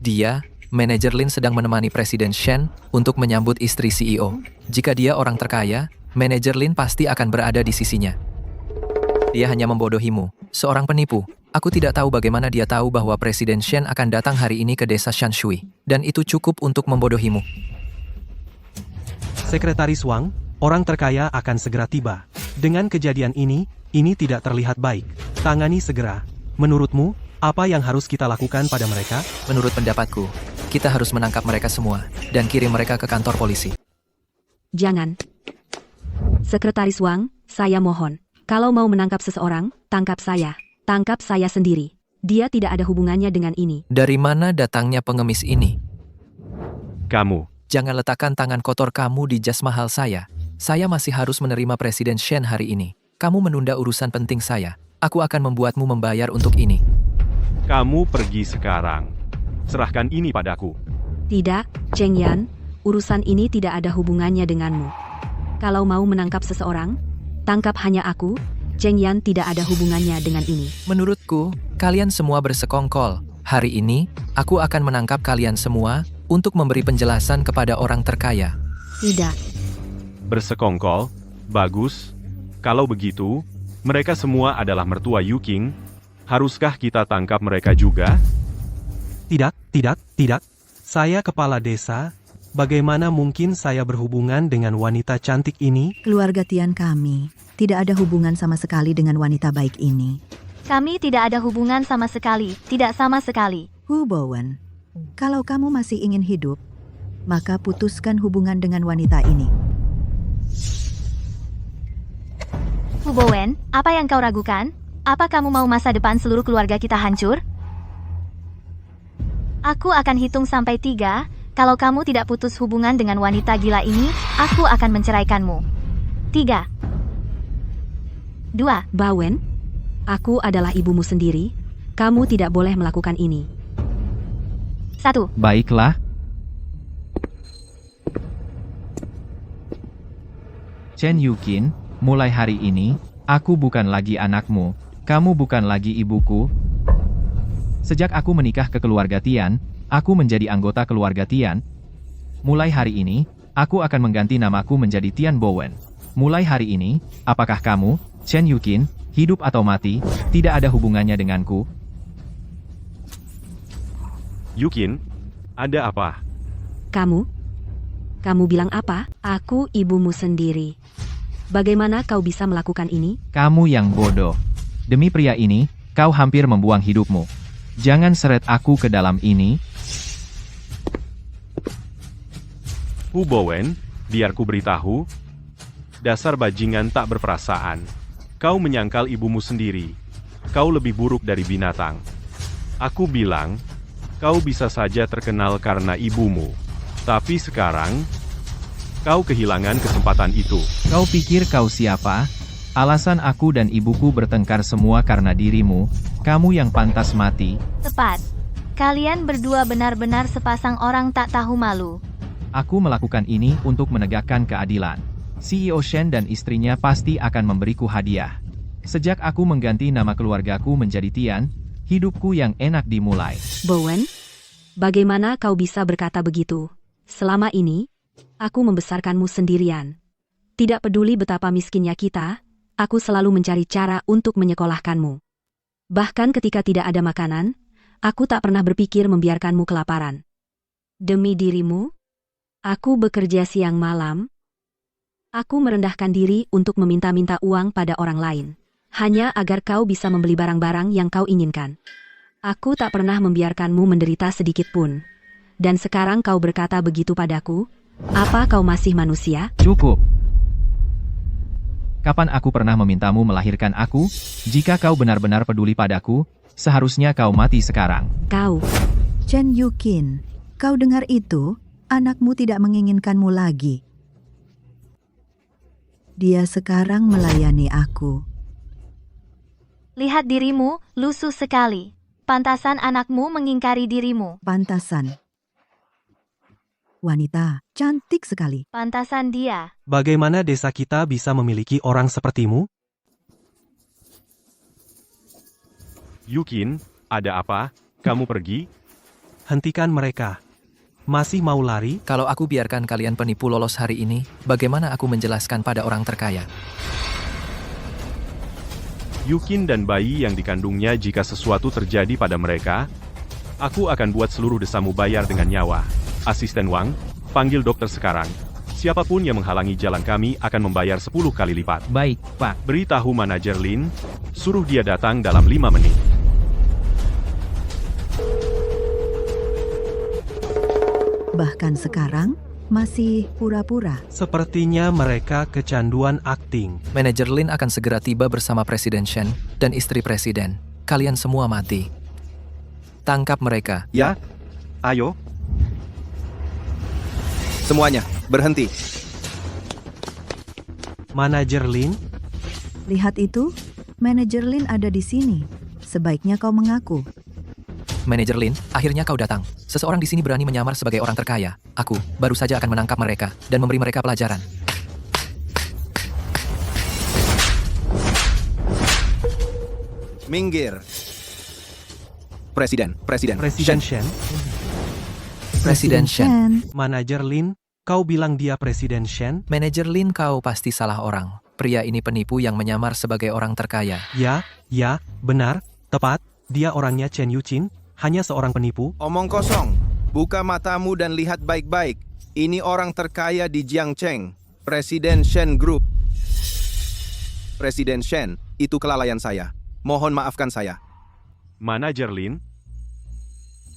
Dia, Manajer Lin sedang menemani Presiden Shen untuk menyambut istri CEO. Jika dia orang terkaya, Manajer Lin pasti akan berada di sisinya. Dia hanya membodohimu, seorang penipu. Aku tidak tahu bagaimana dia tahu bahwa Presiden Shen akan datang hari ini ke desa Shanshui, dan itu cukup untuk membodohimu. Sekretaris Wang, orang terkaya akan segera tiba. Dengan kejadian ini tidak terlihat baik. Tangani segera. Menurutmu, apa yang harus kita lakukan pada mereka? Menurut pendapatku, kita harus menangkap mereka semua dan kirim mereka ke kantor polisi. Jangan. Sekretaris Wang, saya mohon. Kalau mau menangkap seseorang, tangkap saya. Tangkap saya sendiri. Dia tidak ada hubungannya dengan ini. Dari mana datangnya pengemis ini? Kamu. Jangan letakkan tangan kotor kamu di jas mahal saya. Saya masih harus menerima Presiden Shen hari ini. Kamu menunda urusan penting saya. Aku akan membuatmu membayar untuk ini. Kamu pergi sekarang. Serahkan ini padaku. Tidak, Cheng Yan. urusan ini tidak ada hubungannya denganmu. Kalau mau menangkap seseorang, tangkap hanya aku. Cheng Yan tidak ada hubungannya dengan ini. Menurutku, kalian semua bersekongkol. Hari ini, aku akan menangkap kalian semua untuk memberi penjelasan kepada orang terkaya. Tidak. Bersekongkol? Bagus. Kalau begitu, mereka semua adalah mertua Yu Qing. Haruskah kita tangkap mereka juga? Tidak. Saya kepala desa. Bagaimana mungkin saya berhubungan dengan wanita cantik ini? Keluarga Tian kami tidak ada hubungan sama sekali dengan wanita baik ini. Kami tidak ada hubungan sama sekali, tidak sama sekali. Hu Bowen, kalau kamu masih ingin hidup, maka putuskan hubungan dengan wanita ini. Hu Bowen, apa yang kau ragukan? Apa kamu mau masa depan seluruh keluarga kita hancur? Aku akan hitung sampai 3. Kalau kamu tidak putus hubungan dengan wanita gila ini, aku akan menceraikanmu. 3. 2. Bowen, aku adalah ibumu sendiri. Kamu tidak boleh melakukan ini. 1. Baiklah. Chen Yuqin, mulai hari ini, aku bukan lagi anakmu. Kamu bukan lagi ibuku. Sejak aku menikah ke keluarga Tian, aku menjadi anggota keluarga Tian. Mulai hari ini, aku akan mengganti namaku menjadi Tian Bowen. Mulai hari ini, apakah kamu, Chen Yuqin, hidup atau mati, tidak ada hubungannya denganku? Yu Qin, ada apa? Kamu bilang apa? Aku ibumu sendiri. Bagaimana kau bisa melakukan ini? Kamu yang bodoh. Demi pria ini, kau hampir membuang hidupmu. Jangan seret aku ke dalam ini. Hu Bowen, biar ku beritahu. Dasar bajingan tak berperasaan. Kau menyangkal ibumu sendiri. Kau lebih buruk dari binatang. Aku bilang, kau bisa saja terkenal karena ibumu. Tapi sekarang, kau kehilangan kesempatan itu. Kau pikir kau siapa? Alasan aku dan ibuku bertengkar semua karena dirimu. Kamu yang pantas mati. Tepat. Kalian berdua benar-benar sepasang orang tak tahu malu. Aku melakukan ini untuk menegakkan keadilan. CEO Shen dan istrinya pasti akan memberiku hadiah. Sejak aku mengganti nama keluargaku menjadi Tian, hidupku yang enak dimulai. Bowen, bagaimana kau bisa berkata begitu? Selama ini, aku membesarkanmu sendirian. Tidak peduli betapa miskinnya kita, aku selalu mencari cara untuk menyekolahkanmu. Bahkan ketika tidak ada makanan, aku tak pernah berpikir membiarkanmu kelaparan. Demi dirimu, aku bekerja siang malam. Aku merendahkan diri untuk meminta-minta uang pada orang lain, hanya agar kau bisa membeli barang-barang yang kau inginkan. Aku tak pernah membiarkanmu menderita sedikit pun. Dan sekarang kau berkata begitu padaku? Apa kau masih manusia? Cukup. Kapan aku pernah memintamu melahirkan aku? Jika kau benar-benar peduli padaku, seharusnya kau mati sekarang. Kau. Chen Yuqin, kau dengar itu? Anakmu tidak menginginkanmu lagi. Dia sekarang melayani aku. Lihat dirimu, lusuh sekali. Pantasan anakmu mengingkari dirimu. Pantasan. Wanita, cantik sekali. Pantasan dia. Bagaimana desa kita bisa memiliki orang sepertimu? Yu Qin, ada apa? Kamu pergi? Hentikan mereka. Masih mau lari? Kalau aku biarkan kalian penipu lolos hari ini, bagaimana aku menjelaskan pada orang terkaya? Yu Qin dan bayi yang dikandungnya jika sesuatu terjadi pada mereka, aku akan buat seluruh desamu bayar dengan nyawa. Asisten Wang, panggil dokter sekarang. Siapapun yang menghalangi jalan kami akan membayar 10 kali lipat. Baik, Pak. Beritahu manajer Lin, suruh dia datang dalam 5 menit. Bahkan sekarang, masih pura-pura. Sepertinya mereka kecanduan akting. Manajer Lin akan segera tiba bersama Presiden Shen dan istri Presiden. Kalian semua mati. Tangkap mereka. Ya, ayo. Semuanya, berhenti. Manajer Lin, Lihat itu, manajer Lin ada di sini. Sebaiknya kau mengaku. Manajer Lin, akhirnya kau datang. Seseorang di sini berani menyamar sebagai orang terkaya. Aku baru saja akan menangkap mereka dan memberi mereka pelajaran. Minggir. Presiden. Presiden Shen, Presiden Shen. Manajer Lin, kau bilang dia Presiden Shen? Manajer Lin, kau pasti salah orang. Pria ini penipu yang menyamar sebagai orang terkaya. Ya, benar, tepat. Dia orangnya Chen Yuqin, hanya seorang penipu. Omong kosong. Buka matamu dan lihat baik-baik. Ini orang terkaya di Jiangcheng. Presiden Shen Group. Presiden Shen, itu kelalaian saya. Mohon maafkan saya. Manajer Lin,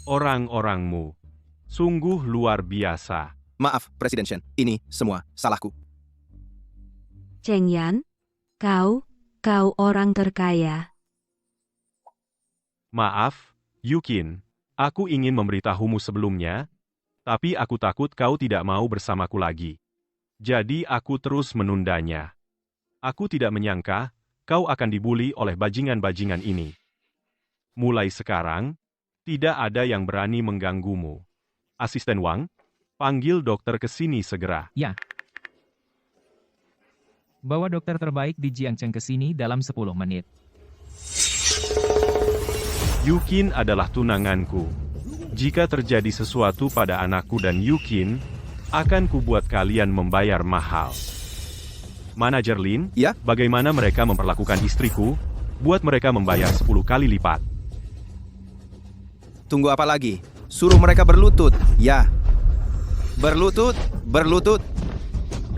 orang-orangmu sungguh luar biasa. Maaf, Presiden Shen. Ini semua salahku. Cheng Yan, kau orang terkaya. Maaf, Yukin. Aku ingin memberitahumu sebelumnya, tapi aku takut kau tidak mau bersamaku lagi. Jadi aku terus menundanya. Aku tidak menyangka kau akan dibuli oleh bajingan-bajingan ini. Mulai sekarang, tidak ada yang berani mengganggumu. Asisten Wang, panggil dokter ke sini segera. Ya. Bawa dokter terbaik di Jiangcheng ke sini dalam 10 menit. Yukin adalah tunanganku. Jika terjadi sesuatu pada anakku dan Yukin, akan kubuat kalian membayar mahal. Manajer Lin, Ya? bagaimana mereka memperlakukan istriku? Buat mereka membayar 10 kali lipat. Tunggu apa lagi? Suruh mereka berlutut. Ya. Berlutut.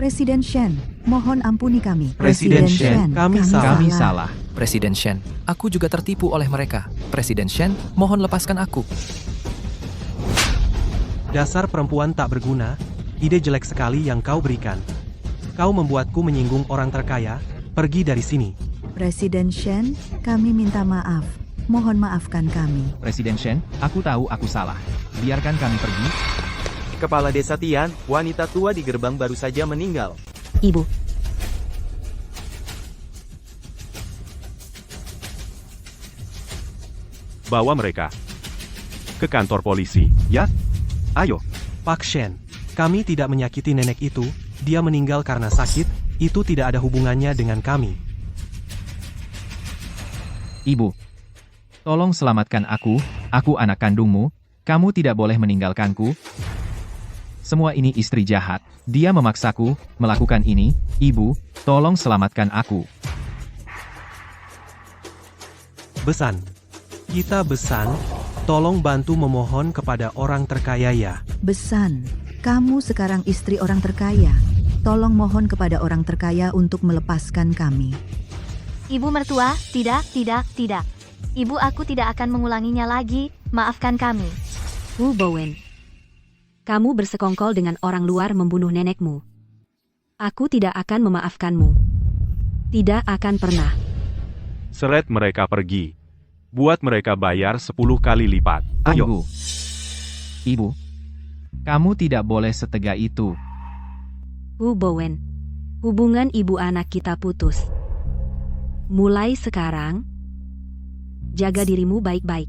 Presiden Shen, mohon ampuni kami. Presiden Shen, kami salah. Presiden Shen, aku juga tertipu oleh mereka. Presiden Shen, mohon lepaskan aku. Dasar perempuan tak berguna, ide jelek sekali yang kau berikan. Kau membuatku menyinggung orang terkaya, pergi dari sini. Presiden Shen, kami minta maaf. Mohon maafkan kami. Presiden Shen, aku tahu aku salah. Biarkan kami pergi. Kepala Desa Tian, wanita tua di gerbang baru saja meninggal. Ibu, Bawa mereka ke kantor polisi, ya? Ayo. Pak Shen, kami tidak menyakiti nenek itu, dia meninggal karena sakit, itu tidak ada hubungannya dengan kami. Ibu, tolong selamatkan aku anak kandungmu, kamu tidak boleh meninggalkanku. Semua ini istri jahat, dia memaksaku melakukan ini, ibu, tolong selamatkan aku. Besan. Kita besan, tolong bantu memohon kepada orang terkaya ya. Besan, kamu sekarang istri orang terkaya. Tolong mohon kepada orang terkaya untuk melepaskan kami. Ibu mertua, tidak. Ibu, aku tidak akan mengulanginya lagi, maafkan kami. Wu Bowen. Kamu bersekongkol dengan orang luar membunuh nenekmu. Aku tidak akan memaafkanmu. Tidak akan pernah. Seret mereka pergi. Buat mereka bayar 10 kali lipat. Ayo. Tunggu. Ibu, kamu tidak boleh setega itu. Wu Bowen. Hubungan ibu anak kita putus. Mulai sekarang, jaga dirimu baik-baik.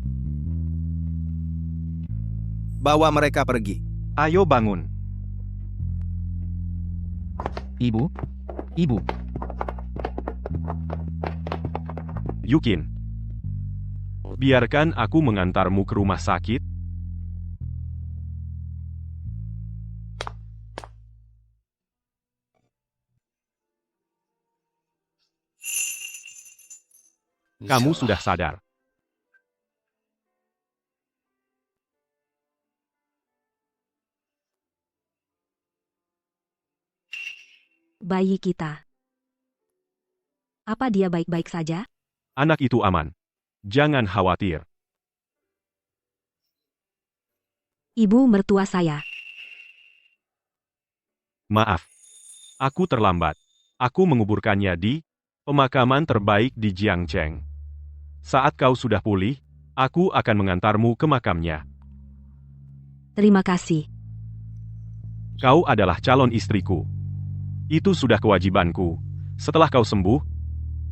Bawa mereka pergi. Ayo bangun. Ibu, Yukin. Biarkan aku mengantarmu ke rumah sakit. Kamu sudah sadar. Bayi kita. Apa dia baik-baik saja? Anak itu aman. Jangan khawatir. Ibu mertua saya. Maaf. Aku terlambat. Aku menguburkannya di pemakaman terbaik di Jiangcheng. Saat kau sudah pulih, aku akan mengantarmu ke makamnya. Terima kasih. Kau adalah calon istriku. Itu sudah kewajibanku. Setelah kau sembuh,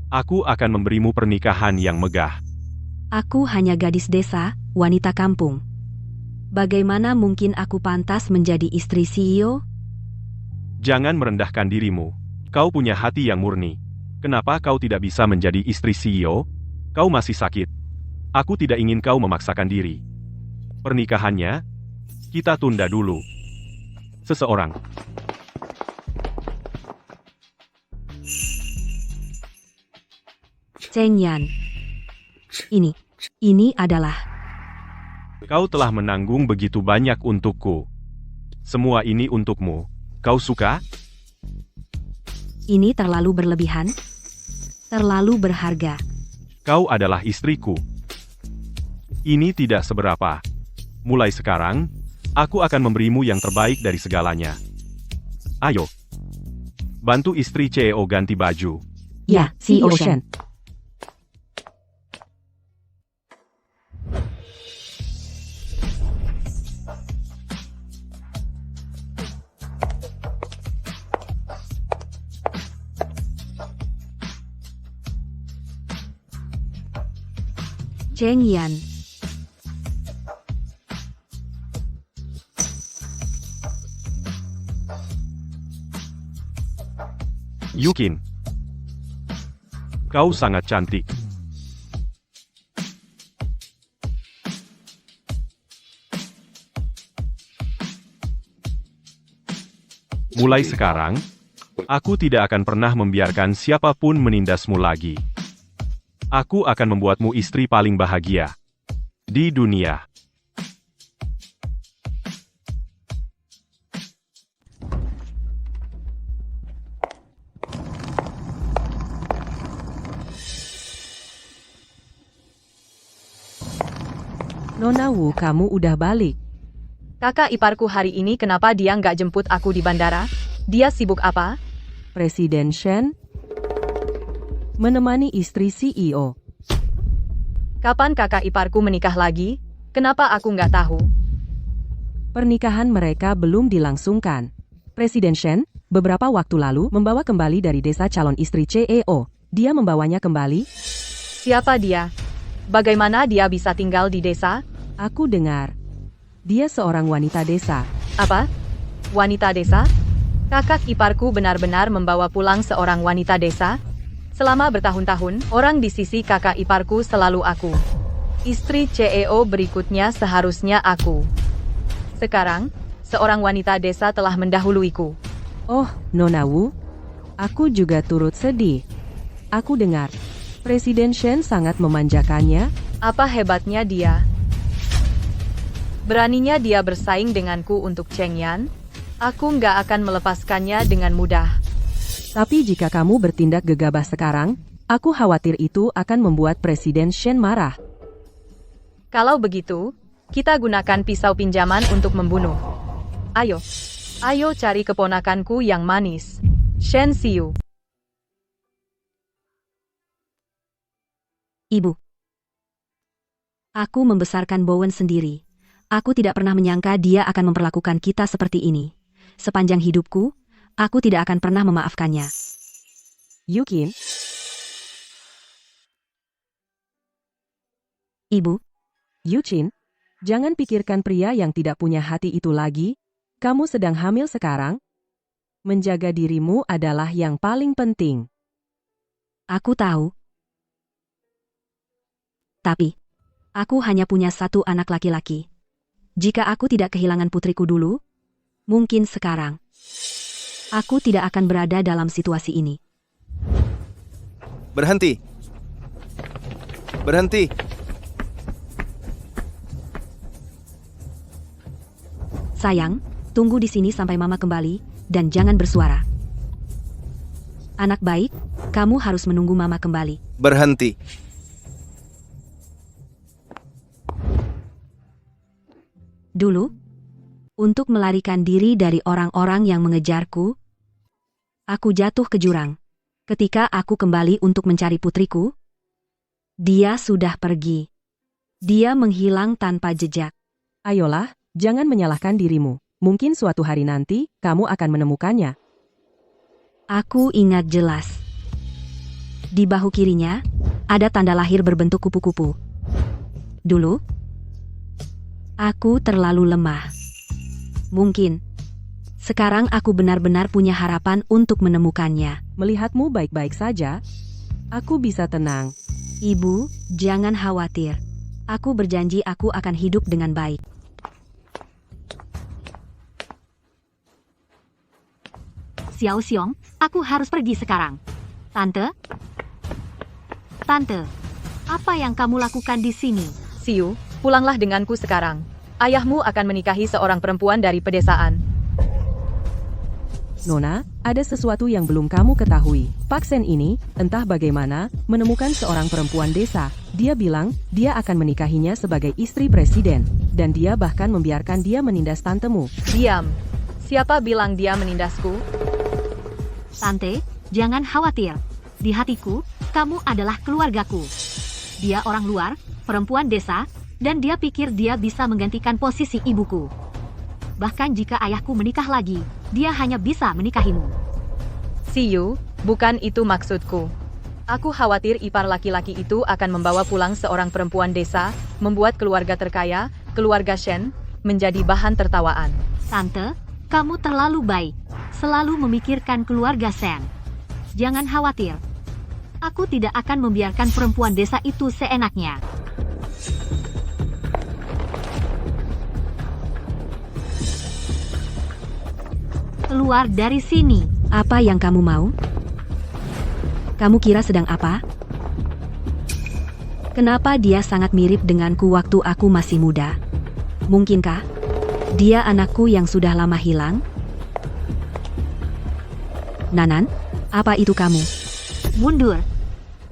aku akan memberimu pernikahan yang megah. Aku hanya gadis desa, wanita kampung. Bagaimana mungkin aku pantas menjadi istri CEO? Jangan merendahkan dirimu. Kau punya hati yang murni. Kenapa kau tidak bisa menjadi istri CEO? Kau masih sakit. Aku tidak ingin kau memaksakan diri. Pernikahannya, kita tunda dulu. Seseorang. Cheng Yan. Ini adalah... Kau telah menanggung begitu banyak untukku. Semua ini untukmu. Kau suka? Ini terlalu berlebihan. Terlalu berharga. Kau adalah istriku. Ini tidak seberapa. Mulai sekarang, aku akan memberimu yang terbaik dari segalanya. Ayo. Bantu istri CEO ganti baju. Ya, CEO Shen. Cheng Yan. Yukin. Kau sangat cantik. Mulai sekarang, aku tidak akan pernah membiarkan siapapun menindasmu lagi. Aku akan membuatmu istri paling bahagia di dunia. Nona Wu, kamu udah balik. Kakak iparku hari ini kenapa dia nggak jemput aku di bandara? Dia sibuk apa? Presiden Shen menemani istri CEO. Kapan kakak iparku menikah lagi? Kenapa aku nggak tahu? Pernikahan mereka belum dilangsungkan. Presiden Shen beberapa waktu lalu membawa kembali dari desa calon istri CEO. Dia membawanya kembali. Siapa dia? Bagaimana dia bisa tinggal di desa? Aku dengar. Dia seorang wanita desa. Apa? Wanita desa? Kakak iparku benar-benar membawa pulang seorang wanita desa? Selama bertahun-tahun, orang di sisi kakak iparku selalu aku. Istri CEO berikutnya seharusnya aku. Sekarang, seorang wanita desa telah mendahuluiku. Oh, Nona Wu. Aku juga turut sedih. Aku dengar. Presiden Shen sangat memanjakannya. Apa hebatnya dia? Beraninya dia bersaing denganku untuk Cheng Yan? Aku nggak akan melepaskannya dengan mudah. Tapi jika kamu bertindak gegabah sekarang, aku khawatir itu akan membuat Presiden Shen marah. Kalau begitu, kita gunakan pisau pinjaman untuk membunuh. Ayo cari keponakanku yang manis. Shen Xiu. Ibu. Aku membesarkan Bowen sendiri. Aku tidak pernah menyangka dia akan memperlakukan kita seperti ini. Sepanjang hidupku, aku tidak akan pernah memaafkannya. Yukin. Ibu. Yuchin, jangan pikirkan pria yang tidak punya hati itu lagi. Kamu sedang hamil sekarang. Menjaga dirimu adalah yang paling penting. Aku tahu. Tapi, aku hanya punya satu anak laki-laki. Jika aku tidak kehilangan putriku dulu, mungkin sekarang aku tidak akan berada dalam situasi ini. Berhenti. Berhenti. Sayang, tunggu di sini sampai Mama kembali, dan jangan bersuara. Anak baik, kamu harus menunggu Mama kembali. Berhenti. Dulu, untuk melarikan diri dari orang-orang yang mengejarku, aku jatuh ke jurang. Ketika aku kembali untuk mencari putriku, dia sudah pergi. Dia menghilang tanpa jejak. Ayolah, jangan menyalahkan dirimu. Mungkin suatu hari nanti, kamu akan menemukannya. Aku ingat jelas. Di bahu kirinya, ada tanda lahir berbentuk kupu-kupu. dulu? Aku terlalu lemah. Mungkin. Sekarang aku benar-benar punya harapan untuk menemukannya. Melihatmu baik-baik saja, aku bisa tenang. Ibu, jangan khawatir. Aku berjanji aku akan hidup dengan baik. Xiao Xiong, aku harus pergi sekarang. Tante? Tante, apa yang kamu lakukan di sini? Siu, pulanglah denganku sekarang. Ayahmu akan menikahi seorang perempuan dari pedesaan. Nona, ada sesuatu yang belum kamu ketahui. Pak Sen ini, entah bagaimana, menemukan seorang perempuan desa. Dia bilang, dia akan menikahinya sebagai istri presiden. Dan dia bahkan membiarkan dia menindas tantemu. Diam. Siapa bilang dia menindasku? Tante, jangan khawatir. Di hatiku, kamu adalah keluargaku. Dia orang luar, perempuan desa, dan dia pikir dia bisa menggantikan posisi ibuku. Bahkan jika ayahku menikah lagi, dia hanya bisa menikahimu. Siu, bukan itu maksudku. Aku khawatir ipar laki-laki itu akan membawa pulang seorang perempuan desa, membuat keluarga terkaya, keluarga Shen, menjadi bahan tertawaan. Tante, kamu terlalu baik. Selalu memikirkan keluarga Shen. Jangan khawatir. Aku tidak akan membiarkan perempuan desa itu seenaknya. Keluar dari sini. Apa yang kamu mau? Kamu kira sedang apa? Kenapa dia sangat mirip denganku waktu aku masih muda? Mungkinkah dia anakku yang sudah lama hilang? Nanan, apa itu kamu? Mundur.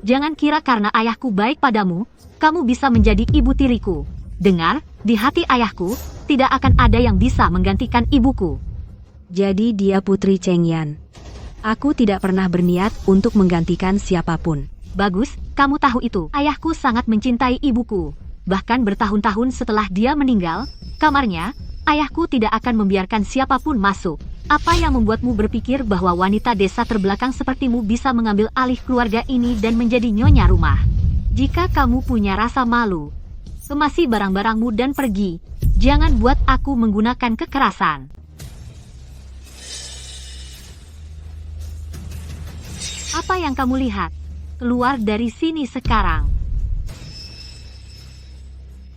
Jangan kira karena ayahku baik padamu, kamu bisa menjadi ibu tiriku. Dengar, di hati ayahku, tidak akan ada yang bisa menggantikan ibuku. Jadi dia putri Cheng Yan. Aku tidak pernah berniat untuk menggantikan siapapun. Bagus, kamu tahu itu. Ayahku sangat mencintai ibuku. Bahkan bertahun-tahun setelah dia meninggal, kamarnya, ayahku tidak akan membiarkan siapapun masuk. Apa yang membuatmu berpikir bahwa wanita desa terbelakang sepertimu bisa mengambil alih keluarga ini dan menjadi nyonya rumah? Jika kamu punya rasa malu, kemasi barang-barangmu dan pergi. Jangan buat aku menggunakan kekerasan. Apa yang kamu lihat? Keluar dari sini sekarang.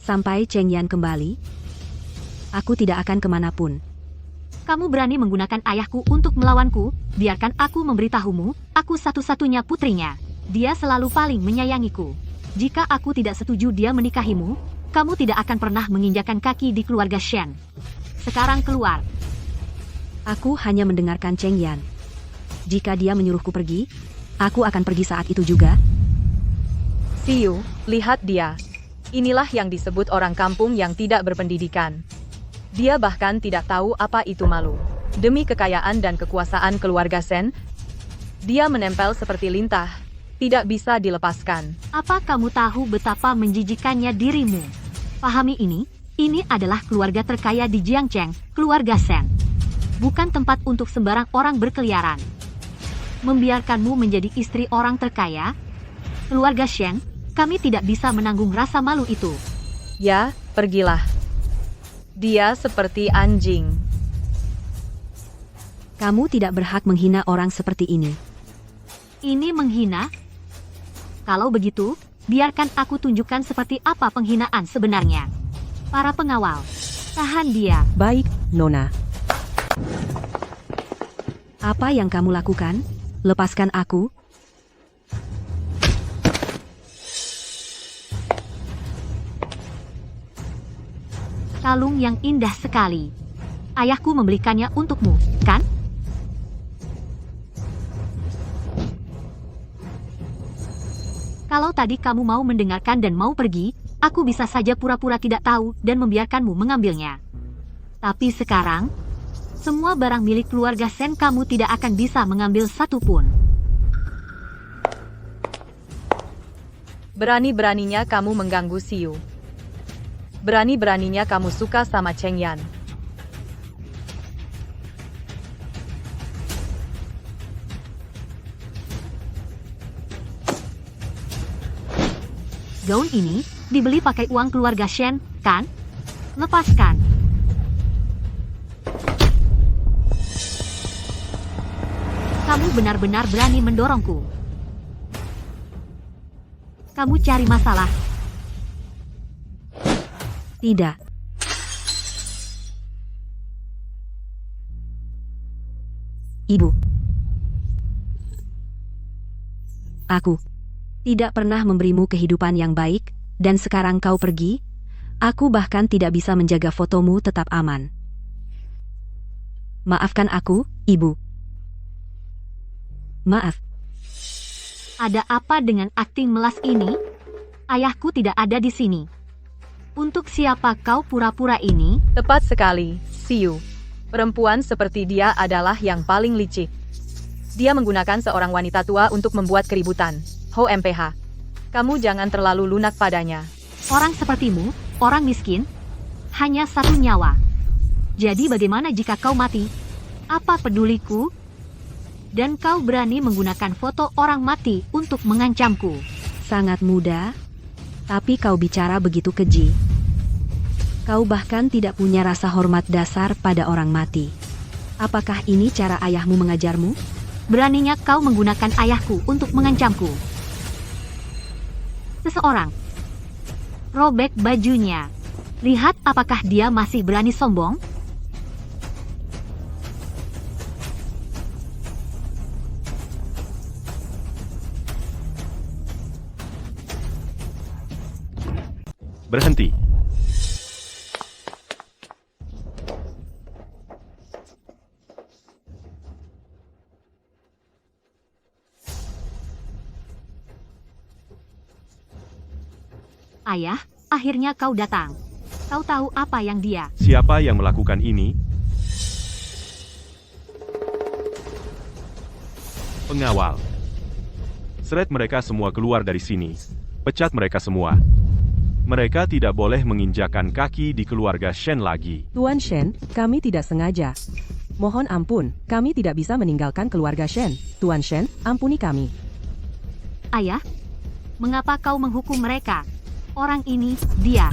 Sampai Cheng Yan kembali, aku tidak akan kemanapun. Kamu berani menggunakan ayahku untuk melawanku? Biarkan aku memberitahumu, aku satu-satunya putrinya. Dia selalu paling menyayangiku. Jika aku tidak setuju dia menikahimu, kamu tidak akan pernah menginjakan kaki di keluarga Shen. Sekarang keluar. Aku hanya mendengarkan Cheng Yan. Jika dia menyuruhku pergi, aku akan pergi saat itu juga. Siu, lihat dia. Inilah yang disebut orang kampung yang tidak berpendidikan. Dia bahkan tidak tahu apa itu malu. Demi kekayaan dan kekuasaan keluarga Shen, dia menempel seperti lintah. Tidak bisa dilepaskan. Apa kamu tahu betapa menjijikannya dirimu? Pahami ini adalah keluarga terkaya di Jiangcheng, keluarga Shen. Bukan tempat untuk sembarang orang berkeliaran. Membiarkanmu menjadi istri orang terkaya? Keluarga Shen, kami tidak bisa menanggung rasa malu itu. Ya, pergilah. Dia seperti anjing. Kamu tidak berhak menghina orang seperti ini. Ini menghina? Kalau begitu, biarkan aku tunjukkan seperti apa penghinaan sebenarnya. Para pengawal, tahan dia. Baik, Nona. Apa yang kamu lakukan? Lepaskan aku. Kalung yang indah sekali. Ayahku membelikannya untukmu, kan? Kalau tadi kamu mau mendengarkan dan mau pergi, aku bisa saja pura-pura tidak tahu dan membiarkanmu mengambilnya. Tapi sekarang, semua barang milik keluarga Shen kamu tidak akan bisa mengambil satu pun. Berani-beraninya kamu mengganggu Siu. Berani-beraninya kamu suka sama Cheng Yan. Gaun ini Dibeli pakai uang keluarga Shen, kan? Lepaskan. Kamu benar-benar berani mendorongku. Kamu cari masalah. Tidak. Ibu. Aku tidak pernah memberimu kehidupan yang baik, dan sekarang kau pergi, aku bahkan tidak bisa menjaga fotomu tetap aman. Maafkan aku, Ibu. Maaf. Ada apa dengan akting melas ini? Ayahku tidak ada di sini. Untuk siapa kau pura-pura ini? Tepat sekali, Siu. Perempuan seperti dia adalah yang paling licik. Dia menggunakan seorang wanita tua untuk membuat keributan. Ho MPH. Kamu jangan terlalu lunak padanya. Orang sepertimu, orang miskin, hanya satu nyawa. Jadi bagaimana jika kau mati? Apa peduliku? Dan kau berani menggunakan foto orang mati untuk mengancamku. Sangat mudah, tapi kau bicara begitu keji. Kau bahkan tidak punya rasa hormat dasar pada orang mati. Apakah ini cara ayahmu mengajarmu? Beraninya kau menggunakan ayahku untuk mengancamku. Seseorang robek bajunya. Lihat apakah dia masih berani sombong? Berhenti. Ayah, akhirnya kau datang. Kau tahu apa yang dia? Siapa yang melakukan ini? Pengawal. Seret mereka semua keluar dari sini. Pecat mereka semua. Mereka tidak boleh menginjakan kaki di keluarga Shen lagi. Tuan Shen, kami tidak sengaja. Mohon ampun, kami tidak bisa meninggalkan keluarga Shen. Tuan Shen, ampuni kami. Ayah, mengapa kau menghukum mereka? Orang ini, dia.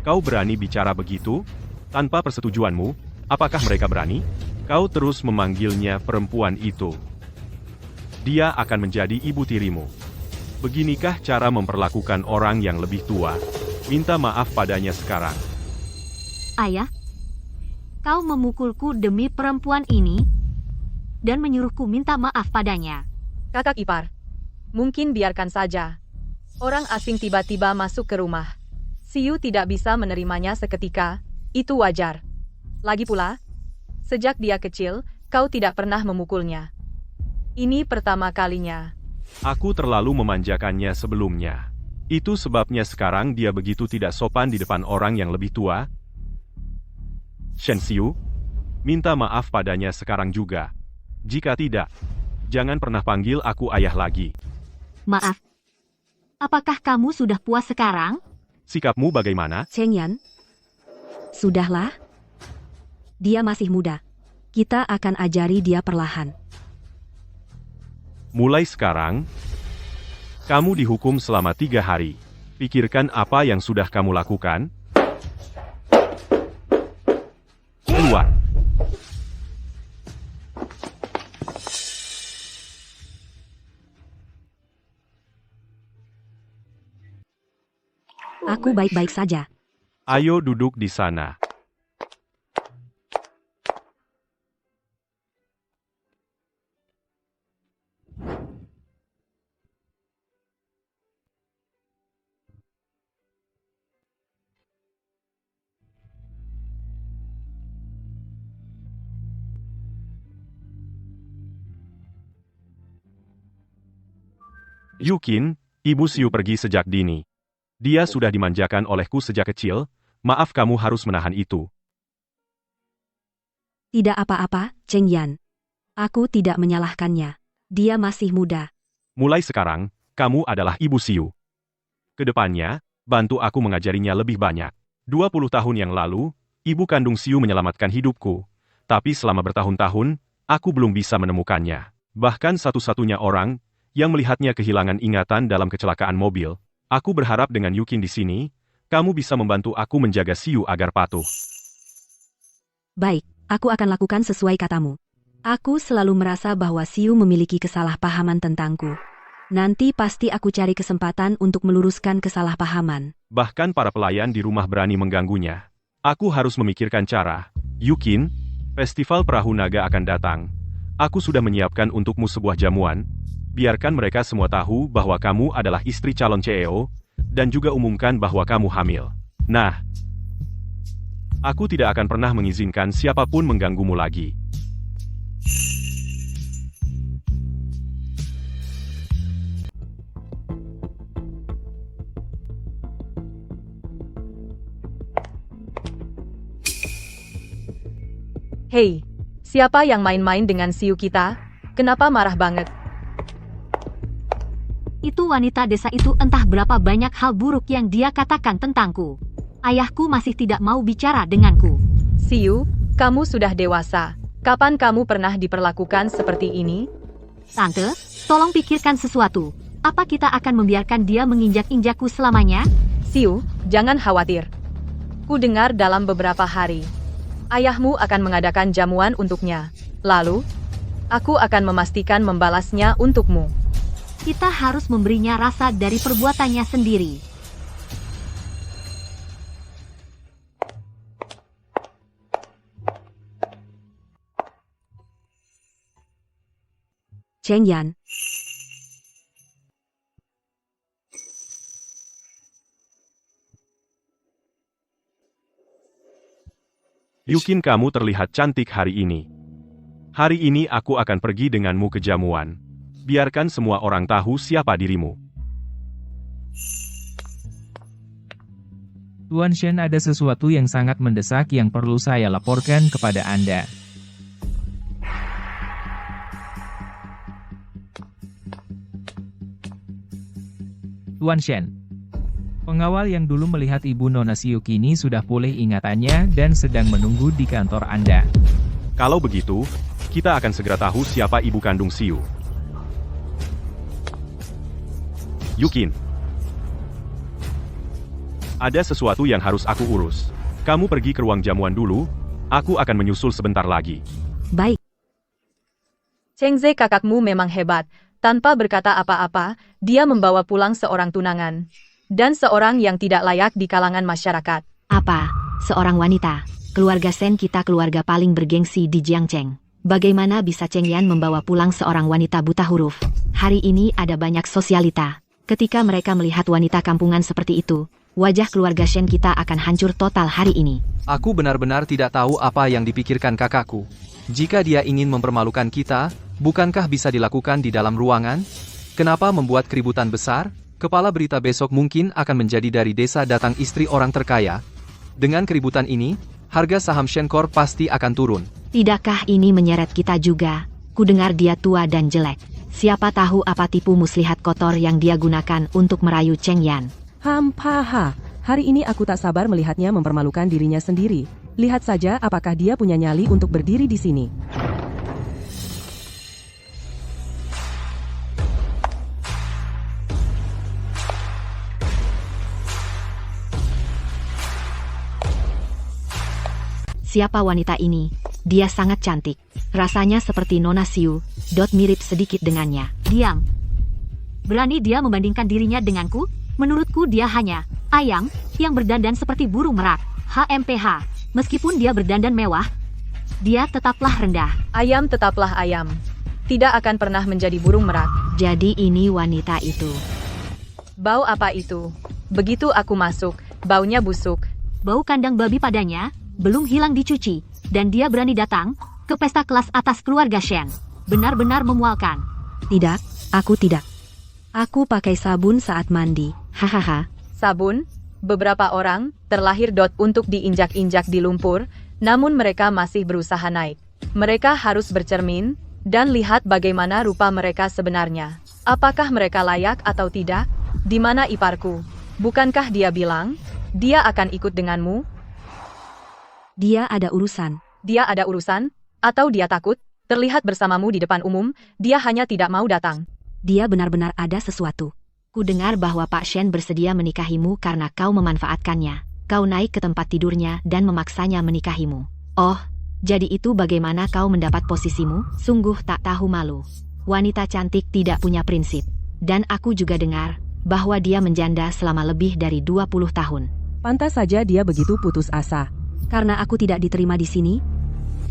Kau berani bicara begitu? Tanpa persetujuanmu, apakah mereka berani? Kau terus memanggilnya perempuan itu. Dia akan menjadi ibu tirimu. Beginikah cara memperlakukan orang yang lebih tua? Minta maaf padanya sekarang. Ayah, kau memukulku demi perempuan ini, dan menyuruhku minta maaf padanya. Kakak ipar. Mungkin biarkan saja. Orang asing tiba-tiba masuk ke rumah. Siu tidak bisa menerimanya seketika, itu wajar. Lagi pula, sejak dia kecil, kau tidak pernah memukulnya. Ini pertama kalinya. Aku terlalu memanjakannya sebelumnya. Itu sebabnya sekarang dia begitu tidak sopan di depan orang yang lebih tua. Shen Xiu, minta maaf padanya sekarang juga. Jika tidak, jangan pernah panggil aku ayah lagi. Maaf. Apakah kamu sudah puas sekarang? Sikapmu bagaimana? Cheng Yan? Sudahlah. Dia masih muda. Kita akan ajari dia perlahan. Mulai sekarang, kamu dihukum selama 3 hari. Pikirkan apa yang sudah kamu lakukan. Keluar. Aku baik-baik saja. Ayo duduk di sana. Yukin, Ibu Siu pergi sejak dini. Dia sudah dimanjakan olehku sejak kecil, maaf kamu harus menahan itu. Tidak apa-apa, Cheng Yan. Aku tidak menyalahkannya. Dia masih muda. Mulai sekarang, kamu adalah Ibu Siu. Kedepannya, bantu aku mengajarinya lebih banyak. 20 tahun yang lalu, ibu kandung Siu menyelamatkan hidupku. Tapi selama bertahun-tahun, aku belum bisa menemukannya. Bahkan satu-satunya orang yang melihatnya kehilangan ingatan dalam kecelakaan mobil. Aku berharap dengan Yukin di sini, kamu bisa membantu aku menjaga Siu agar patuh. Baik, aku akan lakukan sesuai katamu. Aku selalu merasa bahwa Siu memiliki kesalahpahaman tentangku. Nanti pasti aku cari kesempatan untuk meluruskan kesalahpahaman. Bahkan para pelayan di rumah berani mengganggunya. Aku harus memikirkan cara. Yukin, festival perahu naga akan datang. Aku sudah menyiapkan untukmu sebuah jamuan. Biarkan mereka semua tahu bahwa kamu adalah istri calon CEO, dan juga umumkan bahwa kamu hamil. Nah, aku tidak akan pernah mengizinkan siapapun mengganggumu lagi. Hei, siapa yang main-main dengan Siu kita? Kenapa marah banget? Itu wanita desa itu entah berapa banyak hal buruk yang dia katakan tentangku. Ayahku masih tidak mau bicara denganku. Siu, kamu sudah dewasa. Kapan kamu pernah diperlakukan seperti ini? Tante, tolong pikirkan sesuatu. Apa kita akan membiarkan dia menginjak-injakku selamanya? Siu, jangan khawatir. Ku dengar dalam beberapa hari, ayahmu akan mengadakan jamuan untuknya. Lalu, aku akan memastikan membalasnya untukmu. Kita harus memberinya rasa dari perbuatannya sendiri. Cheng Yan, Yukin, kamu terlihat cantik hari ini. Hari ini aku akan pergi denganmu ke jamuan. Biarkan semua orang tahu siapa dirimu. Tuan Shen, ada sesuatu yang sangat mendesak yang perlu saya laporkan kepada Anda. Tuan Shen, pengawal yang dulu melihat Ibu Nona Siu kini sudah pulih ingatannya dan sedang menunggu di kantor Anda. Kalau begitu, kita akan segera tahu siapa ibu kandung Siu. Yukin, ada sesuatu yang harus aku urus. Kamu pergi ke ruang jamuan dulu, aku akan menyusul sebentar lagi. baik. Cheng Ze, kakakmu memang hebat. Tanpa berkata apa-apa, dia membawa pulang seorang tunangan. Dan seorang yang tidak layak di kalangan masyarakat. Apa? Seorang wanita. Keluarga Shen kita keluarga paling bergengsi di Jiangcheng. Bagaimana bisa Cheng Yan membawa pulang seorang wanita buta huruf? Hari ini ada banyak sosialita. Ketika mereka melihat wanita kampungan seperti itu, wajah keluarga Shen kita akan hancur total hari ini. Aku benar-benar tidak tahu apa yang dipikirkan kakakku. Jika dia ingin mempermalukan kita, bukankah bisa dilakukan di dalam ruangan? Kenapa membuat keributan besar? Kepala berita besok mungkin akan menjadi dari desa datang istri orang terkaya. Dengan keributan ini, harga saham Shenkor pasti akan turun. Tidakkah ini menyeret kita juga? Kudengar dia tua dan jelek. Siapa tahu apa tipu muslihat kotor yang dia gunakan untuk merayu Cheng Yan. Hampaha, hari ini aku tak sabar melihatnya mempermalukan dirinya sendiri. Lihat saja apakah dia punya nyali untuk berdiri di sini. Siapa wanita ini? Dia sangat cantik. Rasanya seperti Nona Siu, mirip sedikit dengannya. Diam. Berani dia membandingkan dirinya denganku? Menurutku dia hanya ayam yang berdandan seperti burung merak. HMPH. Meskipun dia berdandan mewah, dia tetaplah rendah. Ayam tetaplah ayam. Tidak akan pernah menjadi burung merak. Jadi ini wanita itu. Bau apa itu? Begitu aku masuk, baunya busuk. Bau kandang babi padanya belum hilang dicuci, dan dia berani datang ke pesta kelas atas keluarga Shen. Benar-benar memualkan. Tidak, aku tidak. Aku pakai sabun saat mandi. Hahaha. Sabun? Beberapa orang terlahir untuk diinjak-injak di lumpur, namun mereka masih berusaha naik. Mereka harus bercermin dan lihat bagaimana rupa mereka sebenarnya. Apakah mereka layak atau tidak? Di mana iparku? Bukankah dia bilang dia akan ikut denganmu? Dia ada urusan. Dia ada urusan? Atau dia takut terlihat bersamamu di depan umum? Dia hanya tidak mau datang. Dia benar-benar ada sesuatu. Ku dengar bahwa Pak Shen bersedia menikahimu karena kau memanfaatkannya. Kau naik ke tempat tidurnya dan memaksanya menikahimu. Oh, jadi itu bagaimana kau mendapat posisimu? Sungguh tak tahu malu. Wanita cantik tidak punya prinsip. Dan aku juga dengar bahwa dia menjanda selama lebih dari 20 tahun. Pantas saja dia begitu putus asa. Karena aku tidak diterima di sini,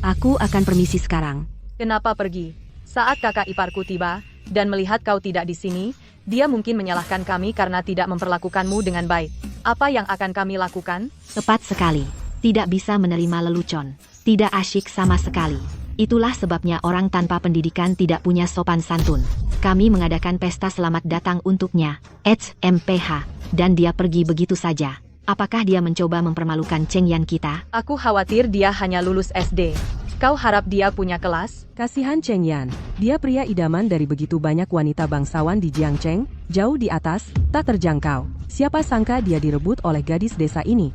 aku akan permisi sekarang. Kenapa pergi? Saat kakak iparku tiba dan melihat kau tidak di sini, dia mungkin menyalahkan kami karena tidak memperlakukanmu dengan baik. Apa yang akan kami lakukan? Tepat sekali. Tidak bisa menerima lelucon. Tidak asyik sama sekali. Itulah sebabnya orang tanpa pendidikan tidak punya sopan santun. Kami mengadakan pesta selamat datang untuknya, HMPH, dan dia pergi begitu saja. Apakah dia mencoba mempermalukan Cheng Yan kita? Aku khawatir dia hanya lulus SD. Kau harap dia punya kelas? Kasihan Cheng Yan. Dia pria idaman dari begitu banyak wanita bangsawan di Jiangcheng, jauh di atas, tak terjangkau. Siapa sangka dia direbut oleh gadis desa ini?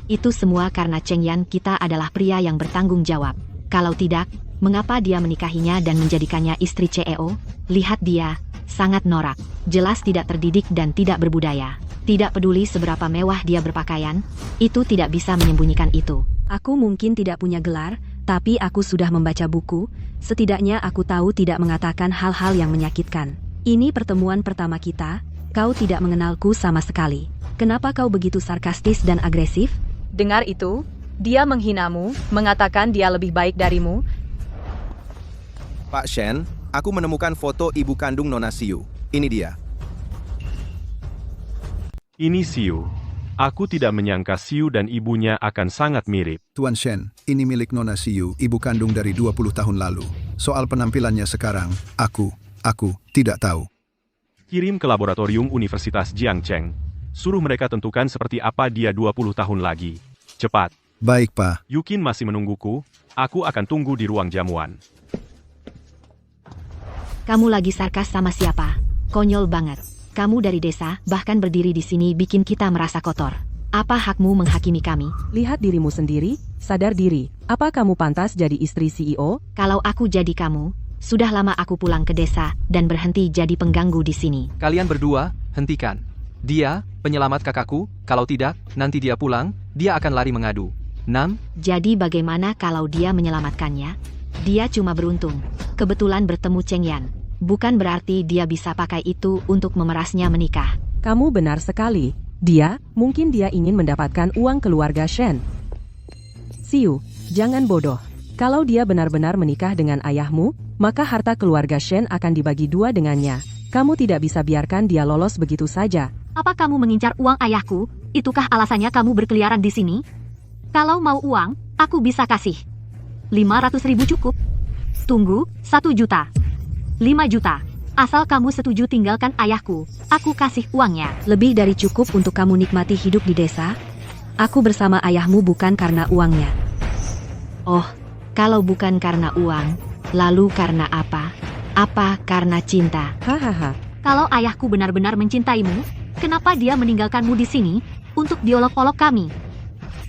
Itu semua karena Cheng Yan kita adalah pria yang bertanggung jawab. Kalau tidak, mengapa dia menikahinya dan menjadikannya istri CEO? Lihat dia, sangat norak. Jelas tidak terdidik dan tidak berbudaya. Tidak peduli seberapa mewah dia berpakaian, itu tidak bisa menyembunyikan itu. Aku mungkin tidak punya gelar, tapi aku sudah membaca buku, setidaknya aku tahu tidak mengatakan hal-hal yang menyakitkan. Ini pertemuan pertama kita, kau tidak mengenalku sama sekali. Kenapa kau begitu sarkastis dan agresif? Dengar itu, dia menghinamu, mengatakan dia lebih baik darimu. Pak Shen, aku menemukan foto ibu kandung Nona Siu. Ini dia. Ini Siu. Aku tidak menyangka Siu dan ibunya akan sangat mirip. Tuan Shen, ini milik Nona Siu, ibu kandung dari 20 tahun lalu. Soal penampilannya sekarang, aku tidak tahu. Kirim ke laboratorium Universitas Jiangcheng. Suruh mereka tentukan seperti apa dia 20 tahun lagi. Cepat. Baik, Pak. Yukin masih menungguku. Aku akan tunggu di ruang jamuan. Kamu lagi sarkas sama siapa? Konyol banget. Kamu dari desa, bahkan berdiri di sini bikin kita merasa kotor. Apa hakmu menghakimi kami? Lihat dirimu sendiri, sadar diri. Apa kamu pantas jadi istri CEO? Kalau aku jadi kamu, sudah lama aku pulang ke desa dan berhenti jadi pengganggu di sini. Kalian berdua, hentikan. Dia, penyelamat kakakku, kalau tidak, nanti dia pulang, dia akan lari mengadu. 6. Jadi bagaimana kalau dia menyelamatkannya? Dia cuma beruntung. Kebetulan bertemu Cheng Yan. Bukan berarti dia bisa pakai itu untuk memerasnya menikah. Kamu benar sekali. Mungkin dia ingin mendapatkan uang keluarga Shen. Siu, jangan bodoh. Kalau dia benar-benar menikah dengan ayahmu, maka harta keluarga Shen akan dibagi dua dengannya. Kamu tidak bisa biarkan dia lolos begitu saja. Apa kamu mengincar uang ayahku? Itukah alasannya kamu berkeliaran di sini? Kalau mau uang, aku bisa kasih. 500.000 cukup. Tunggu, 1 juta. 5 juta. Asal kamu setuju tinggalkan ayahku, aku kasih uangnya. Lebih dari cukup untuk kamu nikmati hidup di desa. Aku bersama ayahmu bukan karena uangnya. Oh, kalau bukan karena uang, lalu karena apa? Apa karena cinta? Hahaha. Kalau ayahku benar-benar mencintaimu, kenapa dia meninggalkanmu di sini untuk diolok-olok kami?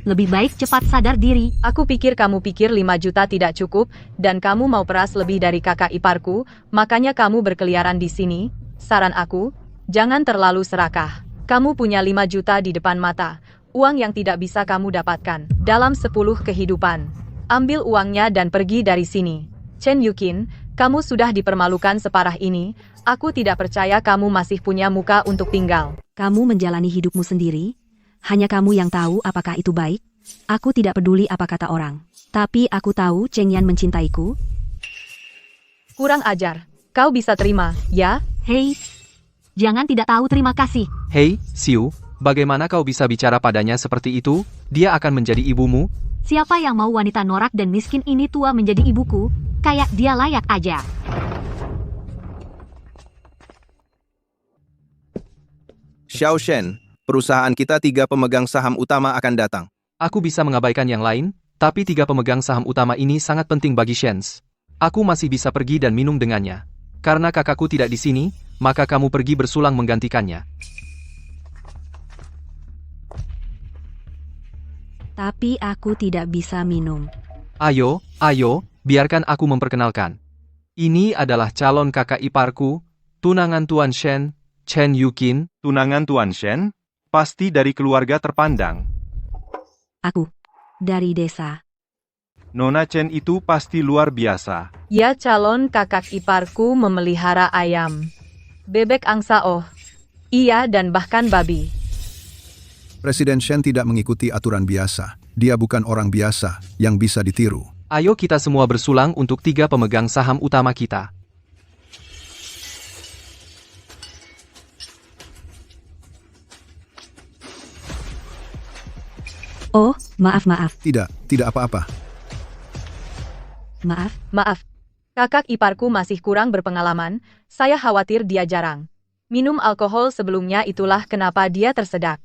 Lebih baik cepat sadar diri. Aku pikir kamu pikir 5 juta tidak cukup, dan kamu mau peras lebih dari kakak iparku, makanya kamu berkeliaran di sini. Saran aku, jangan terlalu serakah. Kamu punya 5 juta di depan mata, uang yang tidak bisa kamu dapatkan dalam 10 kehidupan. Ambil uangnya dan pergi dari sini. Chen Yukin, kamu sudah dipermalukan separah ini, aku tidak percaya kamu masih punya muka untuk tinggal. Kamu menjalani hidupmu sendiri. Hanya kamu yang tahu apakah itu baik. Aku tidak peduli apa kata orang. Tapi aku tahu Cheng Yan mencintaiku. Kurang ajar. Kau bisa terima, ya? Hei, jangan tidak tahu terima kasih. Hei, Siu, bagaimana kau bisa bicara padanya seperti itu? Dia akan menjadi ibumu? Siapa yang mau wanita norak dan miskin ini tua menjadi ibuku? Kayak dia layak aja. Xiao Shen, perusahaan kita 3 pemegang saham utama akan datang. Aku bisa mengabaikan yang lain, tapi 3 pemegang saham utama ini sangat penting bagi Shens. Aku masih bisa pergi dan minum dengannya. Karena kakakku tidak di sini, maka kamu pergi bersulang menggantikannya. Tapi aku tidak bisa minum. Ayo, biarkan aku memperkenalkan. Ini adalah calon kakak iparku, tunangan Tuan Shen, Chen Yukin, Tunangan Tuan Shen, pasti dari keluarga terpandang. Aku. Dari desa. Nona Chen itu pasti luar biasa. Ya, calon kakak iparku memelihara ayam, bebek angsa iya dan bahkan babi. Presiden Shen tidak mengikuti aturan biasa. Dia bukan orang biasa yang bisa ditiru. Ayo kita semua bersulang untuk 3 pemegang saham utama kita. Oh, maaf. Tidak apa-apa. Maaf, kakak iparku masih kurang berpengalaman, saya khawatir dia jarang minum alkohol sebelumnya, itulah kenapa dia tersedak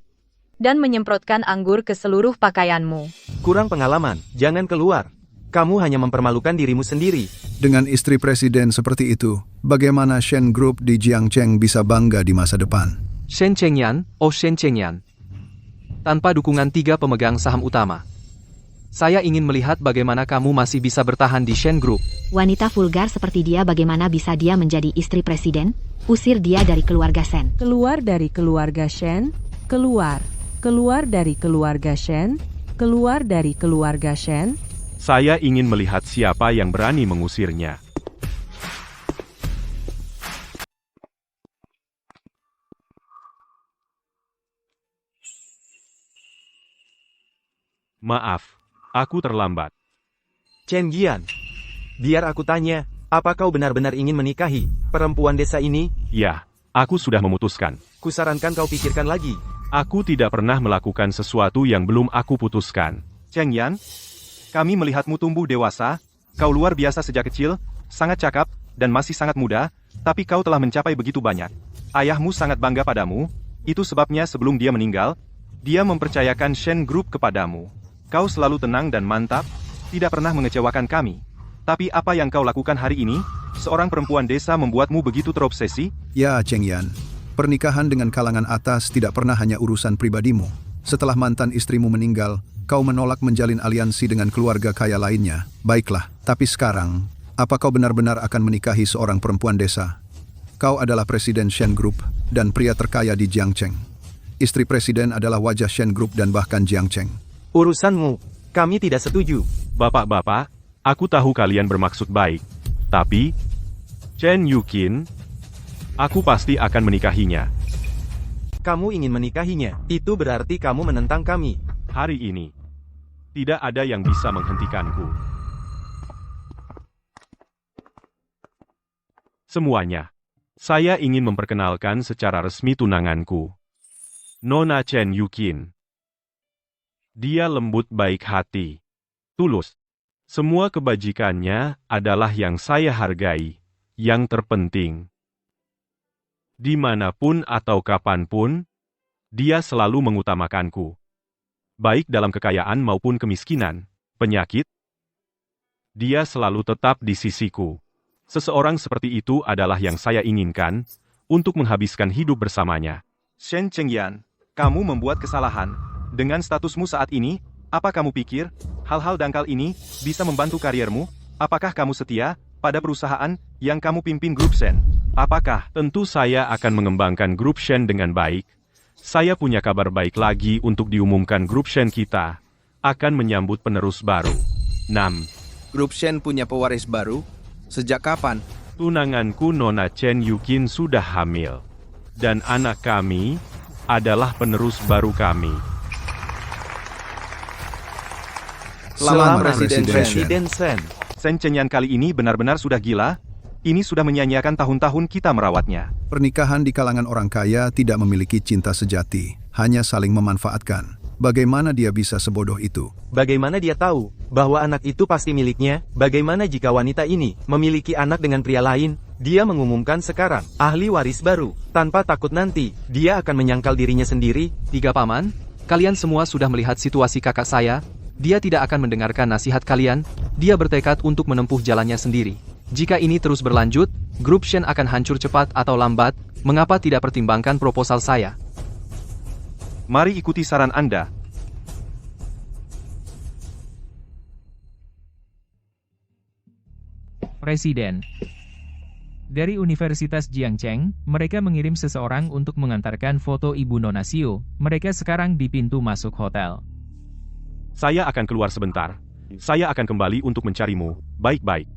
dan menyemprotkan anggur ke seluruh pakaianmu. kurang pengalaman, jangan keluar. Kamu hanya mempermalukan dirimu sendiri. Dengan istri presiden seperti itu, bagaimana Shen Group di Jiangcheng bisa bangga di masa depan? Shen Chengyan, Shen Chengyan. Tanpa dukungan 3 pemegang saham utama, saya ingin melihat bagaimana kamu masih bisa bertahan di Shen Group. Wanita vulgar seperti dia bagaimana bisa dia menjadi istri presiden? Usir dia dari keluarga Shen. Keluar dari keluarga Shen, keluar. Keluar dari keluarga Shen, keluar dari keluarga Shen. Saya ingin melihat siapa yang berani mengusirnya. Maaf, aku terlambat. Chen Gian, biar aku tanya, apa kau benar-benar ingin menikahi perempuan desa ini? Ya, aku sudah memutuskan. Kusarankan kau pikirkan lagi. Aku tidak pernah melakukan sesuatu yang belum aku putuskan. Cheng Yan, kami melihatmu tumbuh dewasa, kau luar biasa sejak kecil, sangat cakap, dan masih sangat muda, tapi kau telah mencapai begitu banyak. Ayahmu sangat bangga padamu, itu sebabnya sebelum dia meninggal, dia mempercayakan Shen Group kepadamu. Kau selalu tenang dan mantap, tidak pernah mengecewakan kami. Tapi apa yang kau lakukan hari ini? Seorang perempuan desa membuatmu begitu terobsesi? Ya, Cheng Yan. Pernikahan dengan kalangan atas tidak pernah hanya urusan pribadimu. Setelah mantan istrimu meninggal, kau menolak menjalin aliansi dengan keluarga kaya lainnya. Baiklah, tapi sekarang, apa kau benar-benar akan menikahi seorang perempuan desa? Kau adalah presiden Shen Group dan pria terkaya di Jiangcheng. Istri presiden adalah wajah Shen Group dan bahkan Jiangcheng. Urusanmu, kami tidak setuju. Bapak-bapak, aku tahu kalian bermaksud baik. Tapi, Chen Yukin, aku pasti akan menikahinya. Kamu ingin menikahinya, itu berarti kamu menentang kami. Hari ini, tidak ada yang bisa menghentikanku. Semuanya, saya ingin memperkenalkan secara resmi tunanganku. Nona Chen Yukin. Dia lembut baik hati. Tulus. Semua kebajikannya adalah yang saya hargai. Yang terpenting. Dimanapun atau kapanpun, dia selalu mengutamakanku. Baik dalam kekayaan maupun kemiskinan, penyakit, dia selalu tetap di sisiku. Seseorang seperti itu adalah yang saya inginkan, untuk menghabiskan hidup bersamanya. Shen Chengyan, kamu membuat kesalahan. Dengan statusmu saat ini, apa kamu pikir, hal-hal dangkal ini bisa membantu kariermu? Apakah kamu setia pada perusahaan yang kamu pimpin Grup Shen? Apakah? Tentu saya akan mengembangkan Grup Shen dengan baik. Saya punya kabar baik lagi untuk diumumkan Grup Shen kita akan menyambut penerus baru. 6. Grup Shen punya pewaris baru? Sejak kapan? Tunanganku Nona Chen Yukin sudah hamil. Dan anak kami adalah penerus baru kami. Selamat Presiden Shen. Shen Chengyan kali ini benar-benar sudah gila. Ini sudah menyia-nyiakan tahun-tahun kita merawatnya. Pernikahan di kalangan orang kaya tidak memiliki cinta sejati, hanya saling memanfaatkan. Bagaimana dia bisa sebodoh itu? Bagaimana dia tahu bahwa anak itu pasti miliknya? Bagaimana jika wanita ini memiliki anak dengan pria lain? Dia mengumumkan sekarang, ahli waris baru. Tanpa takut nanti, dia akan menyangkal dirinya sendiri. 3 paman, kalian semua sudah melihat situasi kakak saya. Dia tidak akan mendengarkan nasihat kalian. Dia bertekad untuk menempuh jalannya sendiri. Jika ini terus berlanjut, Grup Shen akan hancur cepat atau lambat. Mengapa tidak pertimbangkan proposal saya? Mari ikuti saran Anda. Presiden. Dari Universitas Jiangcheng, mereka mengirim seseorang untuk mengantarkan foto Ibu Nona Xiu. Mereka sekarang di pintu masuk hotel. Saya akan keluar sebentar. Saya akan kembali untuk mencarimu, baik-baik.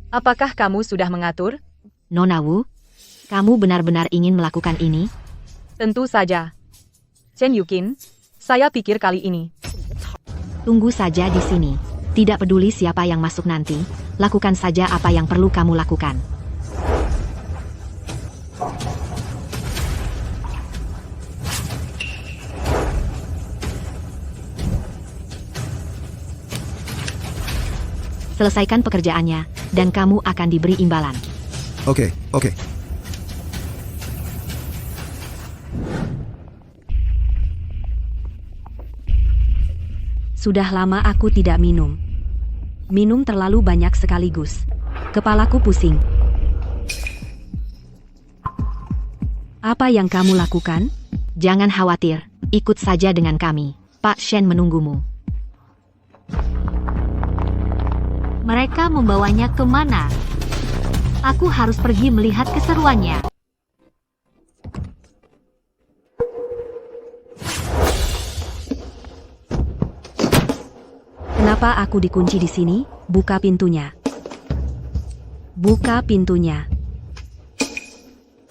Apakah kamu sudah mengatur? Nona Wu, kamu benar-benar ingin melakukan ini? Tentu saja. Chen Yukin, saya pikir kali ini. Tunggu saja di sini. Tidak peduli siapa yang masuk nanti, lakukan saja apa yang perlu kamu lakukan. Selesaikan pekerjaannya, dan kamu akan diberi imbalan. Oke. Sudah lama aku tidak minum. Minum terlalu banyak sekaligus. Kepalaku pusing. Apa yang kamu lakukan? Jangan khawatir, ikut saja dengan kami. Pak Shen menunggumu. Mereka membawanya kemana? Aku harus pergi melihat keseruannya. Kenapa aku dikunci di sini? Buka pintunya. Buka pintunya.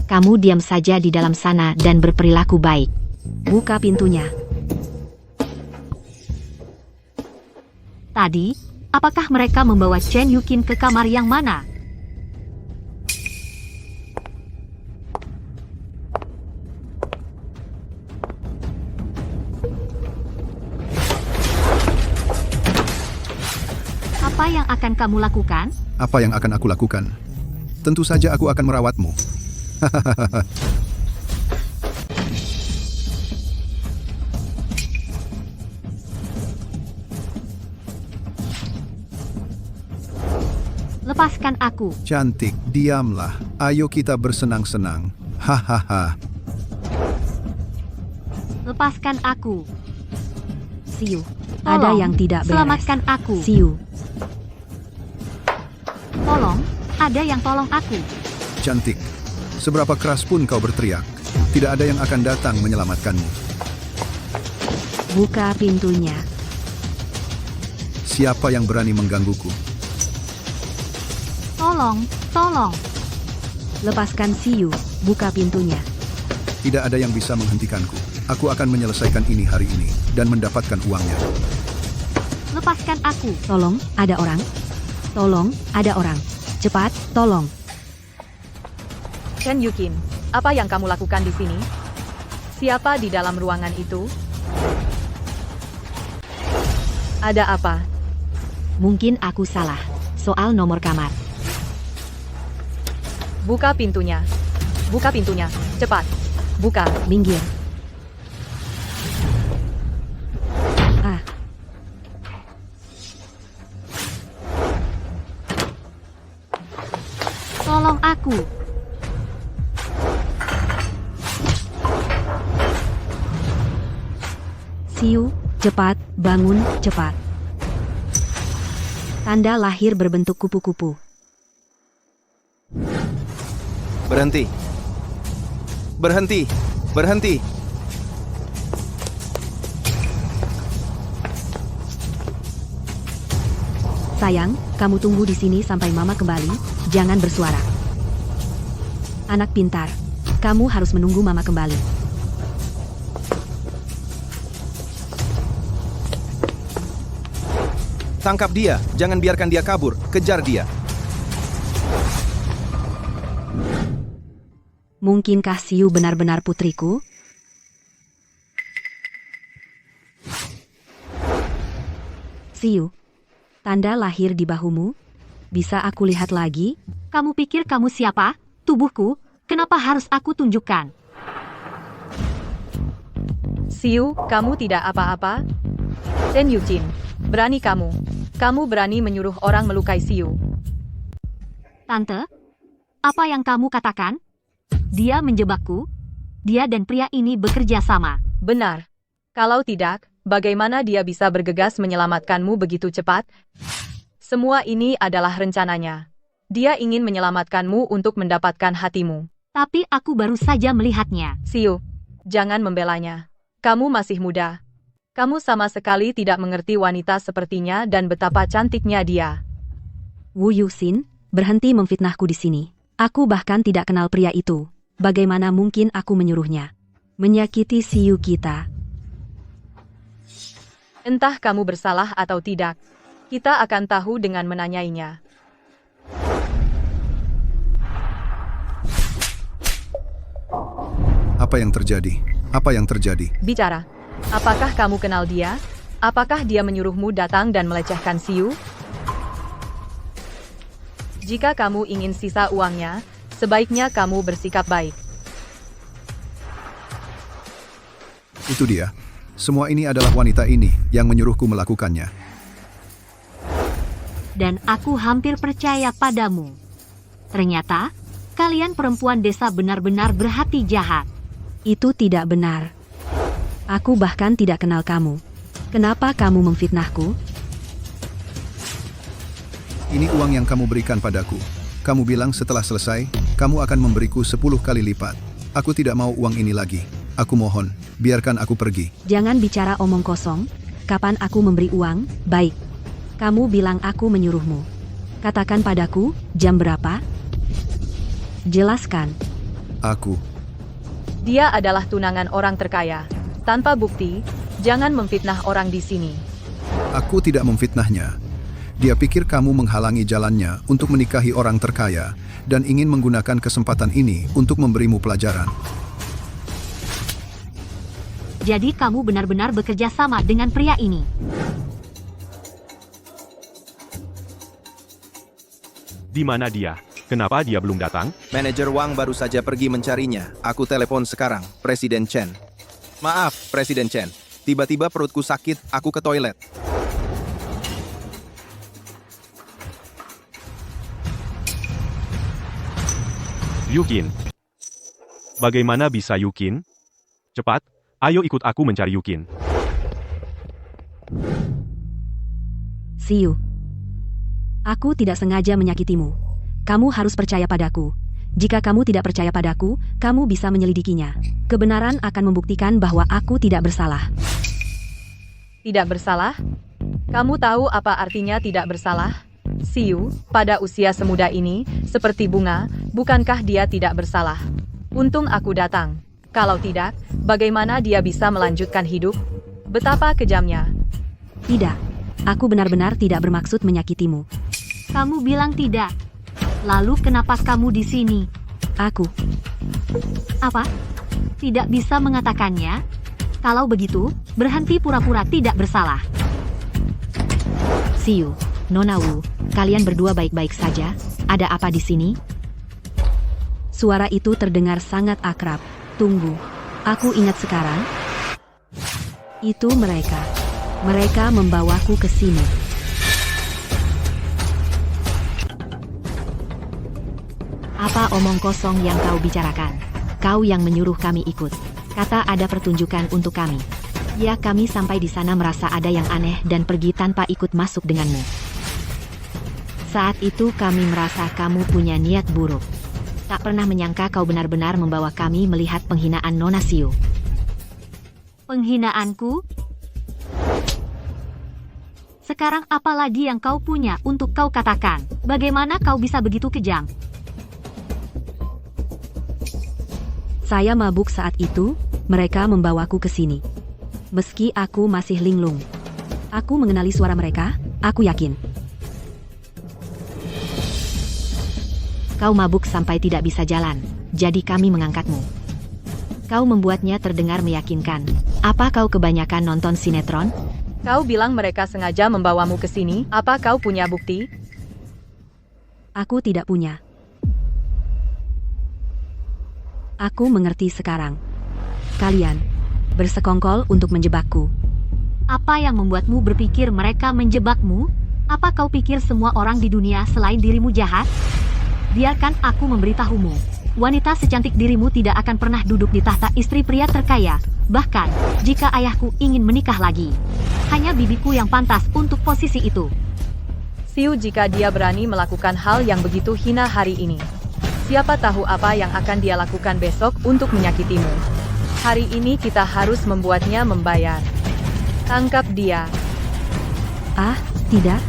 Kamu diam saja di dalam sana dan berperilaku baik. Buka pintunya. Tadi, apakah mereka membawa Chen Yukin ke kamar yang mana? Apa yang akan kamu lakukan? Apa yang akan aku lakukan? Tentu saja aku akan merawatmu. Lepaskan aku. Cantik, diamlah. Ayo kita bersenang-senang. Hahaha. Lepaskan aku. Siu, ada Tolong, yang tidak beres. selamatkan aku. Siu, Tolong, ada yang tolong aku. Cantik. Seberapa keras pun kau berteriak, tidak ada yang akan datang menyelamatkanmu. buka pintunya. Siapa yang berani menggangguku? Tolong, tolong. Lepaskan Siu, buka pintunya. Tidak ada yang bisa menghentikanku. Aku akan menyelesaikan ini hari ini dan mendapatkan uangnya. Lepaskan aku. Tolong, ada orang. Tolong, ada orang. Cepat, tolong. Chen Yukin, apa yang kamu lakukan di sini? Siapa di dalam ruangan itu? Ada apa? Mungkin aku salah. Soal nomor kamar. Buka pintunya. Buka pintunya. Cepat. Buka. Minggir. Ah, Tolong aku. Siu, cepat, bangun, cepat. Tanda lahir berbentuk kupu-kupu. Berhenti. Berhenti. Berhenti. Sayang, kamu tunggu di sini sampai Mama kembali. Jangan bersuara. Anak pintar, kamu harus menunggu Mama kembali. Tangkap dia. Jangan biarkan dia kabur. Kejar dia. Mungkinkah Siu benar-benar putriku? Siu, tanda lahir di bahumu? Bisa aku lihat lagi? Kamu pikir kamu siapa? Tubuhku, kenapa harus aku tunjukkan? Siu, kamu tidak apa-apa? Chen Yukin, berani kamu. Kamu berani menyuruh orang melukai Siu. Tante, apa yang kamu katakan? Dia menjebakku. Dia dan pria ini bekerja sama. Benar. Kalau tidak, Bagaimana dia bisa bergegas menyelamatkanmu begitu cepat? Semua ini adalah rencananya. Dia ingin menyelamatkanmu untuk mendapatkan hatimu. Tapi aku baru saja melihatnya. Siu, jangan membelanya. Kamu masih muda. Kamu sama sekali tidak mengerti wanita sepertinya dan betapa cantiknya dia. Wu Yuxin, berhenti memfitnahku di sini. Aku bahkan tidak kenal pria itu. Bagaimana mungkin aku menyuruhnya menyakiti Siu kita? Entah kamu bersalah atau tidak. Kita akan tahu dengan menanyainya. Apa yang terjadi? Apa yang terjadi? Bicara. Apakah kamu kenal dia? Apakah dia menyuruhmu datang dan melecehkan Siu? Jika kamu ingin sisa uangnya, sebaiknya kamu bersikap baik. Itu dia. Semua ini adalah wanita ini yang menyuruhku melakukannya. Dan aku hampir percaya padamu. Ternyata, kalian perempuan desa benar-benar berhati jahat. Itu tidak benar. Aku bahkan tidak kenal kamu. Kenapa kamu memfitnahku? Ini uang yang kamu berikan padaku. Kamu bilang setelah selesai, kamu akan memberiku 10 kali lipat. Aku tidak mau uang ini lagi. Aku mohon, biarkan aku pergi. Jangan bicara omong kosong. Kapan aku memberi uang? Baik. Kamu bilang aku menyuruhmu. Katakan padaku, jam berapa? Jelaskan. Aku. Dia adalah tunangan orang terkaya. Tanpa bukti, jangan memfitnah orang di sini. Aku tidak memfitnahnya. Dia pikir kamu menghalangi jalannya untuk menikahi orang terkaya dan ingin menggunakan kesempatan ini untuk memberimu pelajaran. Jadi kamu benar-benar bekerja sama dengan pria ini. Di mana dia? Kenapa dia belum datang? Manajer Wang baru saja pergi mencarinya. Aku telepon sekarang, Presiden Chen. Maaf, Presiden Chen. Tiba-tiba perutku sakit, aku ke toilet. Yukin. Bagaimana bisa Yukin? Cepat, ayo ikut aku mencari Yukin. Siu. Aku tidak sengaja menyakitimu. Kamu harus percaya padaku. Jika kamu tidak percaya padaku, kamu bisa menyelidikinya. Kebenaran akan membuktikan bahwa aku tidak bersalah. Tidak bersalah? Kamu tahu apa artinya tidak bersalah? Siu, pada usia semuda ini, seperti bunga, bukankah dia tidak bersalah? Untung aku datang. Kalau tidak, bagaimana dia bisa melanjutkan hidup? Betapa kejamnya. Tidak. Aku benar-benar tidak bermaksud menyakitimu. Kamu bilang tidak. Lalu kenapa kamu di sini? Aku. Apa? Tidak bisa mengatakannya? Kalau begitu, berhenti pura-pura tidak bersalah. Siu, Nona Wu, kalian berdua baik-baik saja? Ada apa di sini? Suara itu terdengar sangat akrab. Tunggu, aku ingat sekarang. Itu mereka. Mereka membawaku ke sini. Apa omong kosong yang kau bicarakan? Kau yang menyuruh kami ikut. Kata ada pertunjukan untuk kami. Ya, kami sampai di sana merasa ada yang aneh dan pergi tanpa ikut masuk denganmu. Saat itu kami merasa kamu punya niat buruk. Tak pernah menyangka kau benar-benar membawa kami melihat penghinaan Nona Siu. Penghinaanku? Sekarang apa lagi yang kau punya untuk kau katakan? Bagaimana kau bisa begitu kejam? Saya mabuk saat itu, mereka membawaku ke sini. Meski aku masih linglung. Aku mengenali suara mereka, aku yakin. Kau mabuk sampai tidak bisa jalan, jadi kami mengangkatmu. Kau membuatnya terdengar meyakinkan. Apa kau kebanyakan nonton sinetron? Kau bilang mereka sengaja membawamu ke sini, apa kau punya bukti? Aku tidak punya. Aku mengerti sekarang. Kalian bersekongkol untuk menjebakku. Apa yang membuatmu berpikir mereka menjebakmu? Apa kau pikir semua orang di dunia selain dirimu jahat? Biarkan aku memberitahumu. wanita secantik dirimu tidak akan pernah duduk di tahta istri pria terkaya. Bahkan, jika ayahku ingin menikah lagi, hanya bibiku yang pantas untuk posisi itu. Siu, jika dia berani melakukan hal yang begitu hina hari ini, siapa tahu apa yang akan dia lakukan besok untuk menyakitimu. Hari ini kita harus membuatnya membayar. Tangkap dia. Ah, tidak.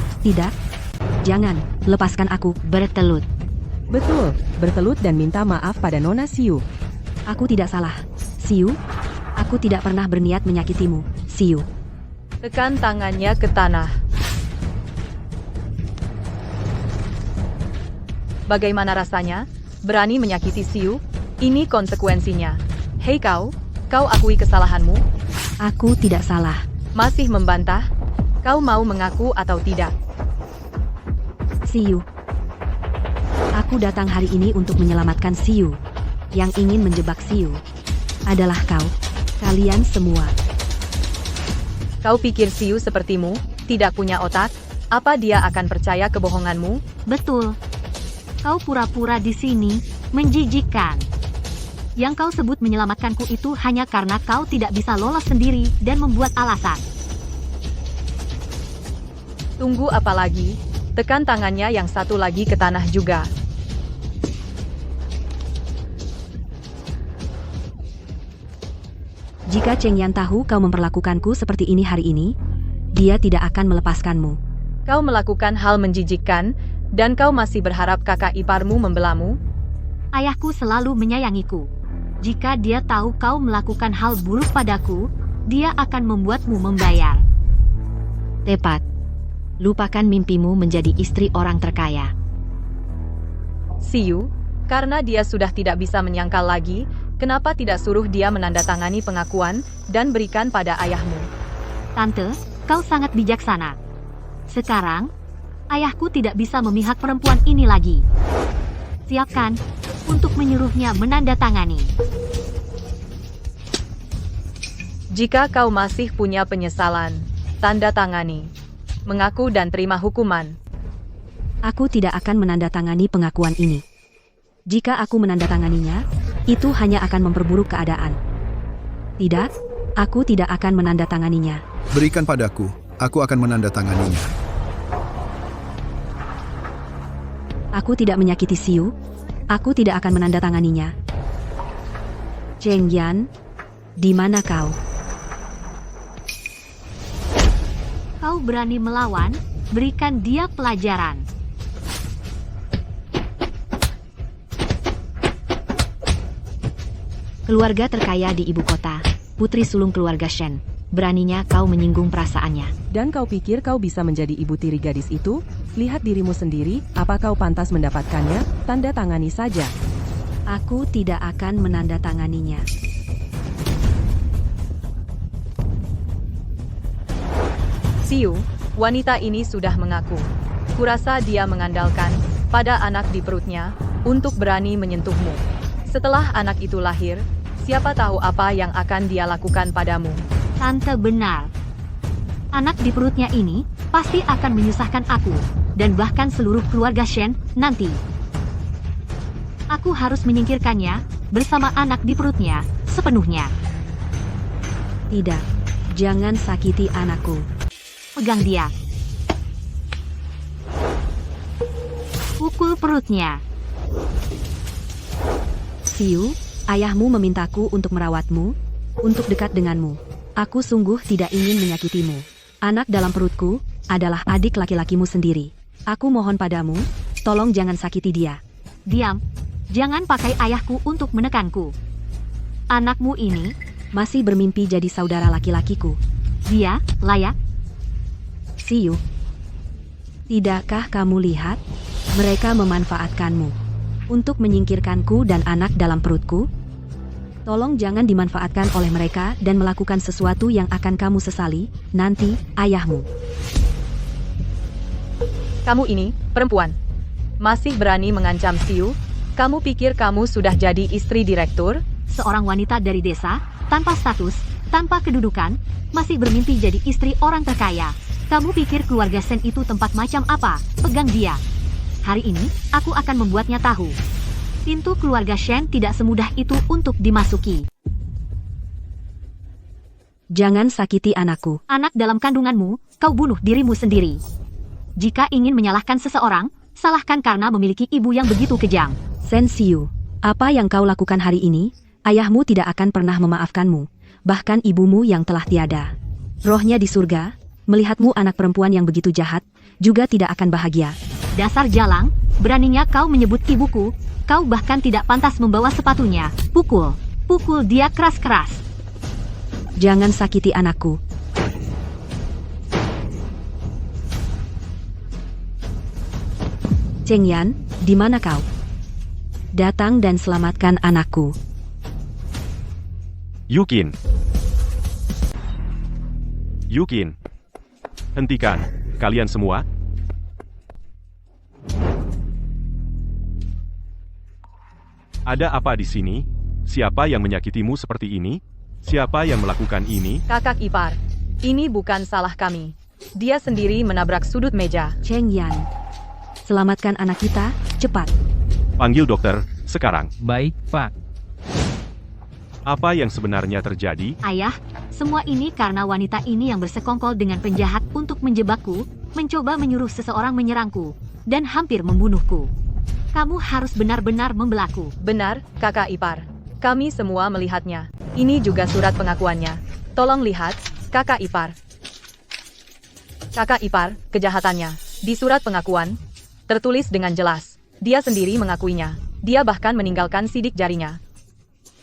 Jangan, lepaskan aku, bertelut. Betul, bertelut dan minta maaf pada Nona Siu. Aku tidak salah. Siu, aku tidak pernah berniat menyakitimu, Siu. Tekan tangannya ke tanah. Bagaimana rasanya? Berani menyakiti Siu? Ini konsekuensinya. Hei kau akui kesalahanmu? Aku tidak salah. Masih membantah? Kau mau mengaku atau tidak? Siu. Aku datang hari ini untuk menyelamatkan Siu. Yang ingin menjebak Siu adalah kau. Kalian semua. Kau pikir Siu sepertimu, tidak punya otak? Apa dia akan percaya kebohonganmu? Betul. Kau pura-pura di sini, menjijikkan. Yang kau sebut menyelamatkanku itu hanya karena kau tidak bisa lolos sendiri dan membuat alasan. Tunggu apa lagi? Tekan tangannya yang satu lagi ke tanah juga. Jika Cheng Yan tahu kau memperlakukanku seperti ini hari ini, dia tidak akan melepaskanmu. Kau melakukan hal menjijikkan, dan kau masih berharap kakak iparmu membelamu? Ayahku selalu menyayangiku. Jika dia tahu kau melakukan hal buruk padaku, dia akan membuatmu membayar. Tepat. Lupakan mimpimu menjadi istri orang terkaya. Siu, karena dia sudah tidak bisa menyangkal lagi, kenapa tidak suruh dia menandatangani pengakuan dan berikan pada ayahmu? Tante, kau sangat bijaksana. Sekarang, ayahku tidak bisa memihak perempuan ini lagi. Siapkan untuk menyuruhnya menandatangani. Jika kau masih punya penyesalan, tanda tangani. Mengaku dan terima hukuman. Aku tidak akan menandatangani pengakuan ini. Jika aku menandatanganinya, itu hanya akan memperburuk keadaan. Tidak, aku tidak akan menandatanganinya. Berikan padaku, aku akan menandatanganinya. Aku tidak menyakiti Siu. Aku tidak akan menandatanganinya. Cheng Yan, di mana kau? Kau berani melawan, berikan dia pelajaran. Keluarga terkaya di ibu kota, putri sulung keluarga Shen. Beraninya kau menyinggung perasaannya. Dan kau pikir kau bisa menjadi ibu tiri gadis itu? Lihat dirimu sendiri, apa kau pantas mendapatkannya? Tanda tangani saja. Aku tidak akan menandatanganinya. Siu, wanita ini sudah mengaku. Kurasa dia mengandalkan pada anak di perutnya untuk berani menyentuhmu. Setelah anak itu lahir, siapa tahu apa yang akan dia lakukan padamu. Tante benar. Anak di perutnya ini pasti akan menyusahkan aku dan bahkan seluruh keluarga Shen nanti. Aku harus menyingkirkannya bersama anak di perutnya sepenuhnya. Tidak, jangan sakiti anakku. Pegang dia. Pukul perutnya. Siu, ayahmu memintaku untuk merawatmu, untuk dekat denganmu. Aku sungguh tidak ingin menyakitimu. Anak dalam perutku adalah adik laki-lakimu sendiri. Aku mohon padamu, tolong jangan sakiti dia. Diam, jangan pakai ayahku untuk menekanku. Anakmu ini masih bermimpi jadi saudara laki-lakiku. Dia layak. Siu, tidakkah kamu lihat? Mereka memanfaatkanmu untuk menyingkirkanku dan anak dalam perutku. Tolong jangan dimanfaatkan oleh mereka dan melakukan sesuatu yang akan kamu sesali nanti, ayahmu. Kamu ini, perempuan, masih berani mengancam Siu? Kamu pikir kamu sudah jadi istri direktur? Seorang wanita dari desa, tanpa status, tanpa kedudukan, masih bermimpi jadi istri orang terkaya. Kamu pikir keluarga Shen itu tempat macam apa? Pegang dia. Hari ini, aku akan membuatnya tahu. Pintu keluarga Shen tidak semudah itu untuk dimasuki. Jangan sakiti anakku. Anak dalam kandunganmu, kau bunuh dirimu sendiri. Jika ingin menyalahkan seseorang, salahkan karena memiliki ibu yang begitu kejam. Shen Xiu, apa yang kau lakukan hari ini, ayahmu tidak akan pernah memaafkanmu, bahkan ibumu yang telah tiada. Rohnya di surga, melihatmu anak perempuan yang begitu jahat, juga tidak akan bahagia. Dasar jalang, beraninya kau menyebut ibuku, kau bahkan tidak pantas membawa sepatunya. Pukul, pukul dia keras-keras. Jangan sakiti anakku. Cheng Yan, di mana kau? Datang dan selamatkan anakku. Yukin. Yukin. Hentikan, kalian semua. Ada apa di sini? Siapa yang menyakitimu seperti ini? Siapa yang melakukan ini? Kakak ipar, ini bukan salah kami. Dia sendiri menabrak sudut meja. Cheng Yan, selamatkan anak kita, cepat. Panggil dokter, sekarang. Baik, Pak. Apa yang sebenarnya terjadi? Ayah, semua ini karena wanita ini yang bersekongkol dengan penjahat untuk menjebakku, mencoba menyuruh seseorang menyerangku, dan hampir membunuhku. Kamu harus benar-benar membelaku. Benar, kakak ipar. Kami semua melihatnya. Ini juga surat pengakuannya. Tolong lihat, kakak ipar. Kakak ipar, kejahatannya. Di surat pengakuan, tertulis dengan jelas. Dia sendiri mengakuinya. Dia bahkan meninggalkan sidik jarinya.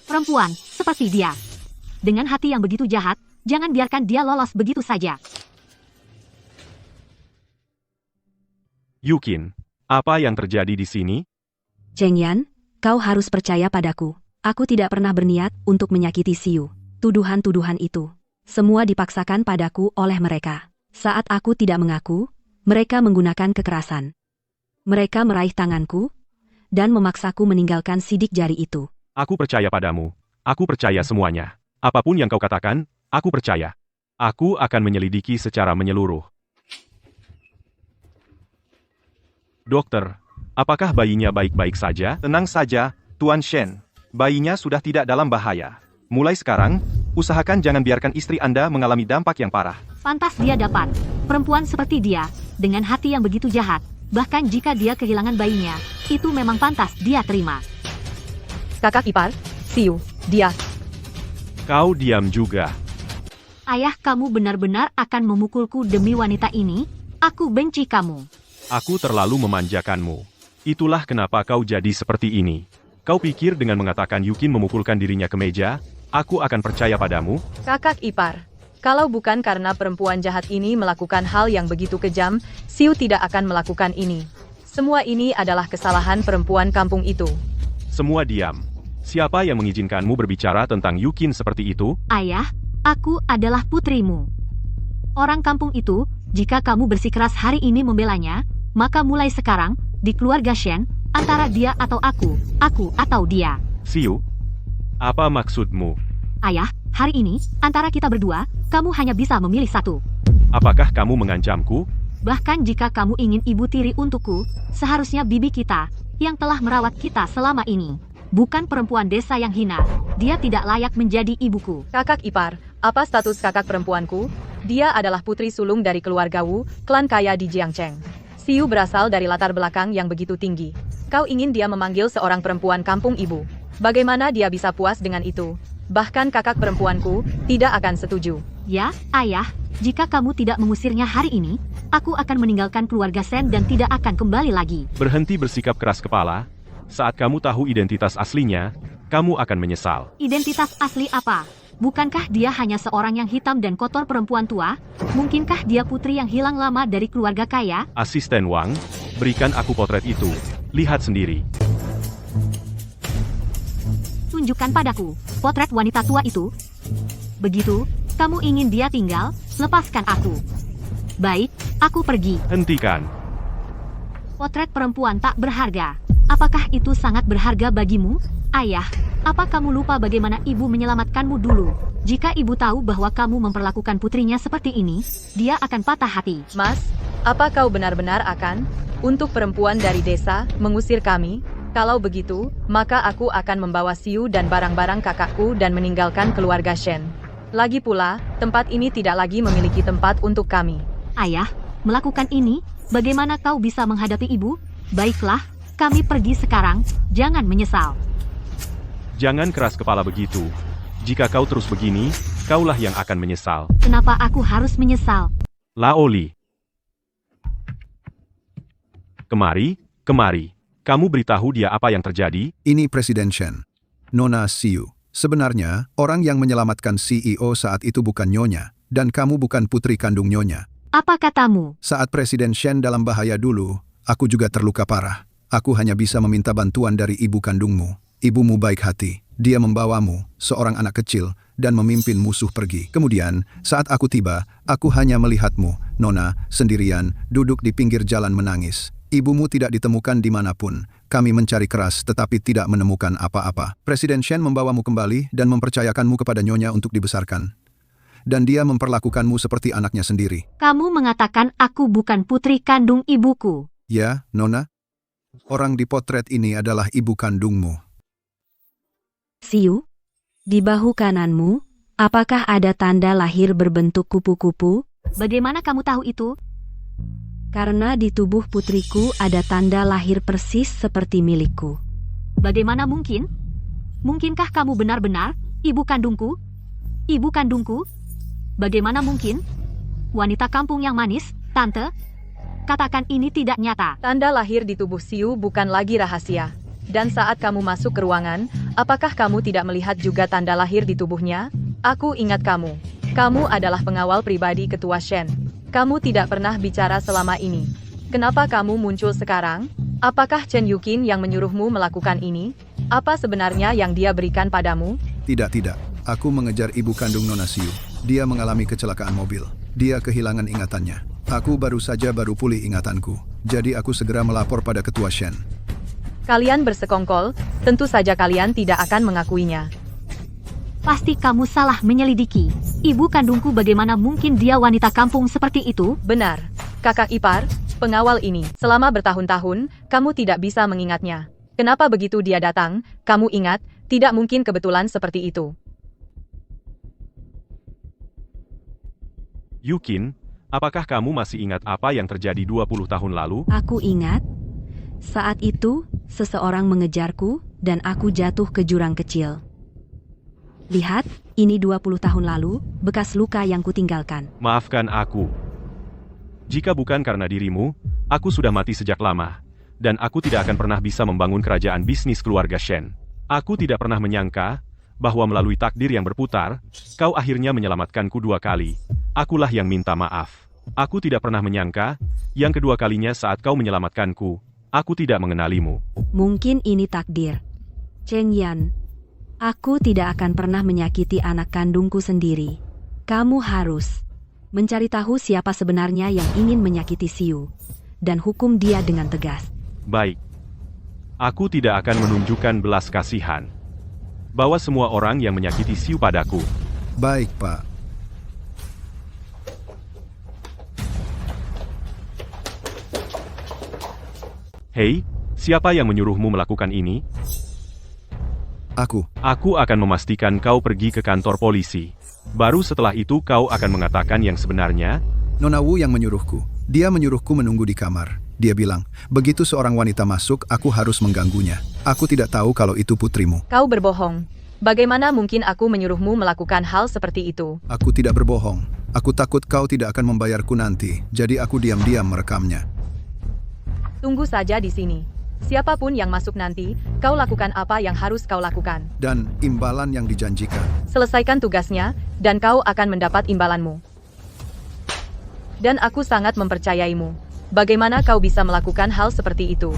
Perempuan, seperti dia. Dengan hati yang begitu jahat, jangan biarkan dia lolos begitu saja. Yukin, apa yang terjadi di sini? Cheng Yan, kau harus percaya padaku. Aku tidak pernah berniat untuk menyakiti Xiu. Tuduhan-tuduhan itu, semua dipaksakan padaku oleh mereka. Saat aku tidak mengaku, mereka menggunakan kekerasan. Mereka meraih tanganku, dan memaksaku meninggalkan sidik jari itu. Aku percaya padamu. Aku percaya semuanya. Apapun yang kau katakan, aku percaya. Aku akan menyelidiki secara menyeluruh. Dokter, apakah bayinya baik-baik saja? Tenang saja, Tuan Shen. Bayinya sudah tidak dalam bahaya. Mulai sekarang, usahakan jangan biarkan istri Anda mengalami dampak yang parah. Pantas dia dapat. Perempuan seperti dia, dengan hati yang begitu jahat, bahkan jika dia kehilangan bayinya, itu memang pantas dia terima. Kakak ipar, Xiu, dia. Kau diam juga. Ayah, kamu benar-benar akan memukulku demi wanita ini? Aku benci kamu. Aku terlalu memanjakanmu. Itulah kenapa kau jadi seperti ini. Kau pikir dengan mengatakan Yukin memukulkan dirinya ke meja, aku akan percaya padamu? Kakak ipar, kalau bukan karena perempuan jahat ini melakukan hal yang begitu kejam, Xiu tidak akan melakukan ini. Semua ini adalah kesalahan perempuan kampung itu. Semua diam. Siapa yang mengizinkanmu berbicara tentang Yukin seperti itu? Ayah, aku adalah putrimu. Orang kampung itu, jika kamu bersikeras hari ini membelanya, maka mulai sekarang, di keluarga Shen, antara dia atau aku atau dia. Xiu, apa maksudmu? Ayah, hari ini, antara kita berdua, kamu hanya bisa memilih satu. Apakah kamu mengancamku? Bahkan jika kamu ingin ibu tiri untukku, seharusnya bibi kita, yang telah merawat kita selama ini. Bukan perempuan desa yang hina, dia tidak layak menjadi ibuku. Kakak ipar, apa status kakak perempuanku? Dia adalah putri sulung dari keluarga Wu, klan kaya di Jiangcheng. Xiu berasal dari latar belakang yang begitu tinggi. Kau ingin dia memanggil seorang perempuan kampung ibu. Bagaimana dia bisa puas dengan itu? Bahkan kakak perempuanku tidak akan setuju. Ya, ayah, jika kamu tidak mengusirnya hari ini, aku akan meninggalkan keluarga Shen dan tidak akan kembali lagi. Berhenti bersikap keras kepala. Saat kamu tahu identitas aslinya, kamu akan menyesal. Identitas asli apa? Bukankah dia hanya seorang yang hitam dan kotor perempuan tua? Mungkinkah dia putri yang hilang lama dari keluarga kaya? Asisten Wang, berikan aku potret itu. Lihat sendiri. Tunjukkan padaku, potret wanita tua itu. Begitu, kamu ingin dia tinggal, lepaskan aku. Baik, aku pergi. Hentikan. Potret perempuan tak berharga. Apakah itu sangat berharga bagimu? Ayah, apa kamu lupa bagaimana ibu menyelamatkanmu dulu? Jika ibu tahu bahwa kamu memperlakukan putrinya seperti ini, dia akan patah hati. Mas, apa kau benar-benar akan, untuk perempuan dari desa, mengusir kami? Kalau begitu, maka aku akan membawa Siu dan barang-barang kakakku dan meninggalkan keluarga Shen. Lagi pula, tempat ini tidak lagi memiliki tempat untuk kami. Ayah, melakukan ini, bagaimana kau bisa menghadapi ibu? Baiklah, kami pergi sekarang, jangan menyesal. Jangan keras kepala begitu. Jika kau terus begini, kaulah yang akan menyesal. Kenapa aku harus menyesal? Laoli. Kemari. Kamu beritahu dia apa yang terjadi? Ini Presiden Shen. Nona Siu. Sebenarnya, orang yang menyelamatkan CEO saat itu bukan Nyonya, dan kamu bukan putri kandung Nyonya. Apa katamu? Saat Presiden Shen dalam bahaya dulu, aku juga terluka parah. Aku hanya bisa meminta bantuan dari ibu kandungmu. Ibumu baik hati. Dia membawamu, seorang anak kecil, dan memimpin musuh pergi. Kemudian, saat aku tiba, aku hanya melihatmu, Nona, sendirian, duduk di pinggir jalan menangis. Ibumu tidak ditemukan dimanapun. Kami mencari keras tetapi tidak menemukan apa-apa. Presiden Shen membawamu kembali dan mempercayakanmu kepada Nyonya untuk dibesarkan. Dan dia memperlakukanmu seperti anaknya sendiri. Kamu mengatakan aku bukan putri kandung ibuku. Ya, Nona? Orang di potret ini adalah ibu kandungmu. Siu, di bahu kananmu, apakah ada tanda lahir berbentuk kupu-kupu? Bagaimana kamu tahu itu? Karena di tubuh putriku ada tanda lahir persis seperti milikku. Bagaimana mungkin? Mungkinkah kamu benar-benar ibu kandungku? Ibu kandungku? Bagaimana mungkin? Wanita kampung yang manis, Tante? Katakan ini tidak nyata. Tanda lahir di tubuh Siu bukan lagi rahasia. Dan saat kamu masuk ke ruangan, apakah kamu tidak melihat juga tanda lahir di tubuhnya? Aku ingat kamu. Kamu adalah pengawal pribadi Ketua Shen. Kamu tidak pernah bicara selama ini. Kenapa kamu muncul sekarang? Apakah Chen Yuqin yang menyuruhmu melakukan ini? Apa sebenarnya yang dia berikan padamu? Tidak. Aku mengejar ibu kandung Nona Siu. Dia mengalami kecelakaan mobil. Dia kehilangan ingatannya. Aku baru pulih ingatanku. Jadi aku segera melapor pada Ketua Shen. Kalian bersekongkol, tentu saja kalian tidak akan mengakuinya. Pasti kamu salah menyelidiki. Ibu kandungku bagaimana mungkin dia wanita kampung seperti itu? Benar. Kakak ipar, pengawal ini, selama bertahun-tahun, kamu tidak bisa mengingatnya. Kenapa begitu dia datang, kamu ingat, tidak mungkin kebetulan seperti itu. Yuqin, apakah kamu masih ingat apa yang terjadi 20 tahun lalu? Aku ingat. Saat itu, seseorang mengejarku, dan aku jatuh ke jurang kecil. Lihat, ini 20 tahun lalu, bekas luka yang kutinggalkan. Maafkan aku. Jika bukan karena dirimu, aku sudah mati sejak lama. Dan aku tidak akan pernah bisa membangun kerajaan bisnis keluarga Shen. Aku tidak pernah menyangka, bahwa melalui takdir yang berputar, kau akhirnya menyelamatkanku 2 kali. Akulah yang minta maaf. Aku tidak pernah menyangka, yang kedua kalinya saat kau menyelamatkanku, aku tidak mengenalimu. Mungkin ini takdir. Cheng Yan. Aku tidak akan pernah menyakiti anak kandungku sendiri. Kamu harus mencari tahu siapa sebenarnya yang ingin menyakiti Siu, dan hukum dia dengan tegas. Baik. Aku tidak akan menunjukkan belas kasihan. Bawa semua orang yang menyakiti Siu padaku. Baik, Pak. Hei, siapa yang menyuruhmu melakukan ini? Aku. Aku akan memastikan kau pergi ke kantor polisi. Baru setelah itu kau akan mengatakan yang sebenarnya. Nona Wu yang menyuruhku. Dia menyuruhku menunggu di kamar. Dia bilang, begitu seorang wanita masuk, aku harus mengganggunya. Aku tidak tahu kalau itu putrimu. Kau berbohong. Bagaimana mungkin aku menyuruhmu melakukan hal seperti itu? Aku tidak berbohong. Aku takut kau tidak akan membayarku nanti, jadi aku diam-diam merekamnya. Tunggu saja di sini. Siapapun yang masuk nanti, kau lakukan apa yang harus kau lakukan. Dan imbalan yang dijanjikan. Selesaikan tugasnya, dan kau akan mendapat imbalanmu. Dan aku sangat mempercayaimu. Bagaimana kau bisa melakukan hal seperti itu?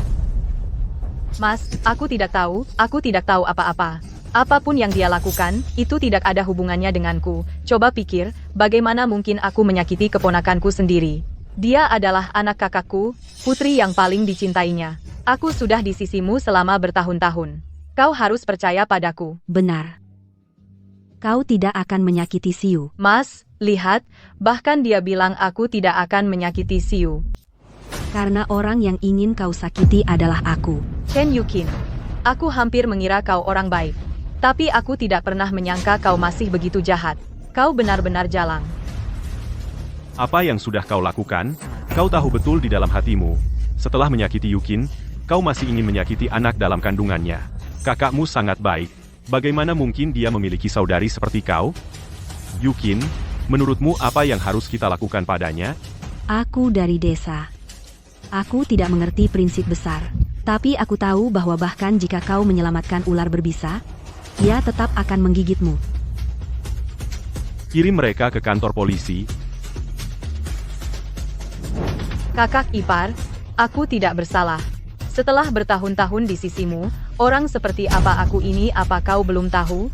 Mas, aku tidak tahu apa-apa. Apapun yang dia lakukan, itu tidak ada hubungannya denganku. Coba pikir, bagaimana mungkin aku menyakiti keponakanku sendiri? Dia adalah anak kakakku, putri yang paling dicintainya. Aku sudah di sisimu selama bertahun-tahun. Kau harus percaya padaku. Benar. Kau tidak akan menyakiti Siu. Mas, lihat, bahkan dia bilang aku tidak akan menyakiti Siu. Karena orang yang ingin kau sakiti adalah aku. Chen Yuqin. Aku hampir mengira kau orang baik. Tapi aku tidak pernah menyangka kau masih begitu jahat. Kau benar-benar jalang. Apa yang sudah kau lakukan? Kau tahu betul di dalam hatimu. Setelah menyakiti Yukin, kau masih ingin menyakiti anak dalam kandungannya. Kakakmu sangat baik. Bagaimana mungkin dia memiliki saudari seperti kau? Yukin, menurutmu apa yang harus kita lakukan padanya? Aku dari desa. Aku tidak mengerti prinsip besar. Tapi aku tahu bahwa bahkan jika kau menyelamatkan ular berbisa, dia tetap akan menggigitmu. Kirim mereka ke kantor polisi. Kakak ipar, aku tidak bersalah. Setelah bertahun-tahun di sisimu, orang seperti apa aku ini apa kau belum tahu?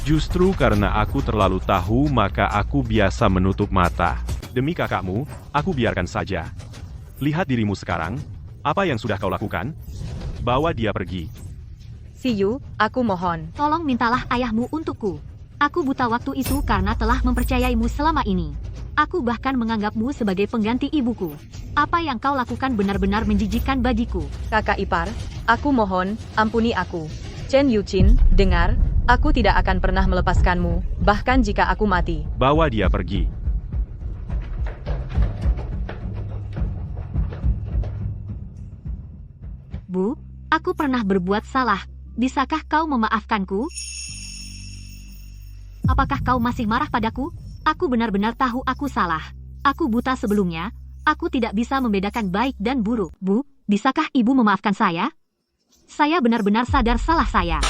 Justru karena aku terlalu tahu maka aku biasa menutup mata. Demi kakakmu, aku biarkan saja. Lihat dirimu sekarang. Apa yang sudah kau lakukan? Bawa dia pergi. Siyu, aku mohon. Tolong mintalah ayahmu untukku. Aku buta waktu itu karena telah mempercayaimu selama ini. Aku bahkan menganggapmu sebagai pengganti ibuku. Apa yang kau lakukan benar-benar menjijikkan bagiku. Kakak ipar, aku mohon, ampuni aku. Chen Yuqin, dengar, aku tidak akan pernah melepaskanmu, bahkan jika aku mati. Bawa dia pergi. Bu, aku pernah berbuat salah. Bisakah kau memaafkanku? Apakah kau masih marah padaku? Aku benar-benar tahu aku salah. Aku buta sebelumnya. Aku tidak bisa membedakan baik dan buruk. Bu, bisakah ibu memaafkan saya? Saya benar-benar sadar salah saya.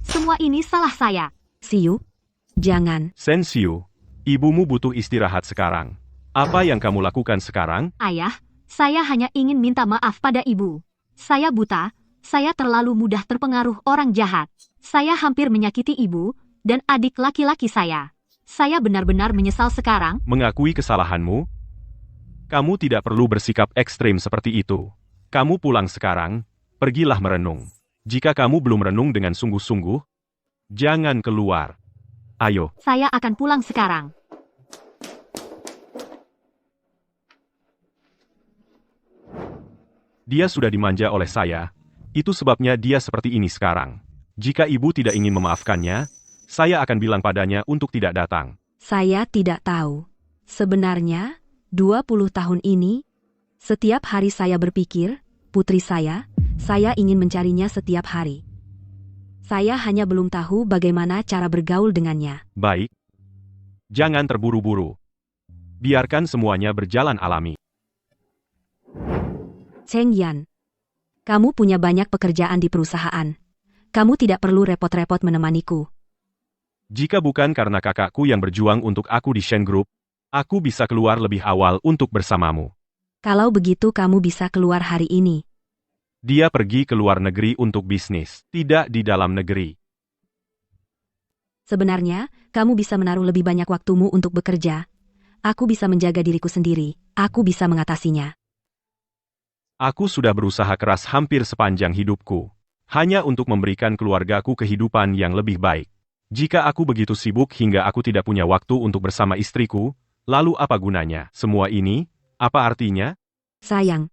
Semua ini salah saya. Siyu, jangan. Sensiu, ibumu butuh istirahat sekarang. Apa yang kamu lakukan sekarang? Ayah, saya hanya ingin minta maaf pada ibu. Saya buta, saya terlalu mudah terpengaruh orang jahat. Saya hampir menyakiti ibu dan adik laki-laki saya. Saya benar-benar menyesal sekarang. Mengakui kesalahanmu? Kamu tidak perlu bersikap ekstrim seperti itu. Kamu pulang sekarang, pergilah merenung. Jika kamu belum merenung dengan sungguh-sungguh, jangan keluar. Ayo. Saya akan pulang sekarang. Dia sudah dimanja oleh saya. Itu sebabnya dia seperti ini sekarang. Jika ibu tidak ingin memaafkannya, saya akan bilang padanya untuk tidak datang. Saya tidak tahu. Sebenarnya, 20 tahun ini, setiap hari saya berpikir, putri saya ingin mencarinya setiap hari. Saya hanya belum tahu bagaimana cara bergaul dengannya. Baik. Jangan terburu-buru. Biarkan semuanya berjalan alami. Cheng Yan, kamu punya banyak pekerjaan di perusahaan. Kamu tidak perlu repot-repot menemaniku. Jika bukan karena kakakku yang berjuang untuk aku di Shen Group, aku bisa keluar lebih awal untuk bersamamu. Kalau begitu kamu bisa keluar hari ini. Dia pergi ke luar negeri untuk bisnis, tidak di dalam negeri. Sebenarnya, kamu bisa menaruh lebih banyak waktumu untuk bekerja. Aku bisa menjaga diriku sendiri, aku bisa mengatasinya. Aku sudah berusaha keras hampir sepanjang hidupku, hanya untuk memberikan keluargaku kehidupan yang lebih baik. Jika aku begitu sibuk hingga aku tidak punya waktu untuk bersama istriku, lalu apa gunanya? Semua ini, apa artinya? Sayang,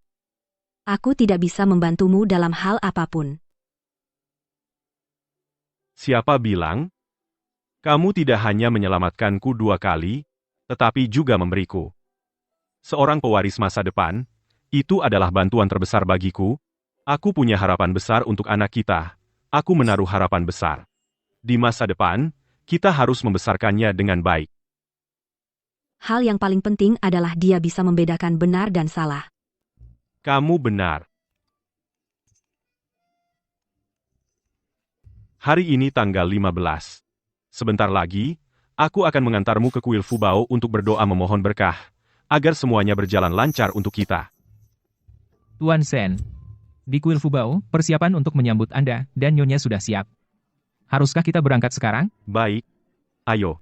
aku tidak bisa membantumu dalam hal apapun. Siapa bilang? Kamu tidak hanya menyelamatkanku 2 kali, tetapi juga memberiku seorang pewaris masa depan. Itu adalah bantuan terbesar bagiku. Aku punya harapan besar untuk anak kita. Aku menaruh harapan besar. Di masa depan, kita harus membesarkannya dengan baik. Hal yang paling penting adalah dia bisa membedakan benar dan salah. Kamu benar. Hari ini tanggal 15. Sebentar lagi, aku akan mengantarmu ke kuil Fubao untuk berdoa memohon berkah, agar semuanya berjalan lancar untuk kita. Tuan Shen, di kuil Fubao, persiapan untuk menyambut Anda dan Nyonya sudah siap. Haruskah kita berangkat sekarang? Baik. Ayo.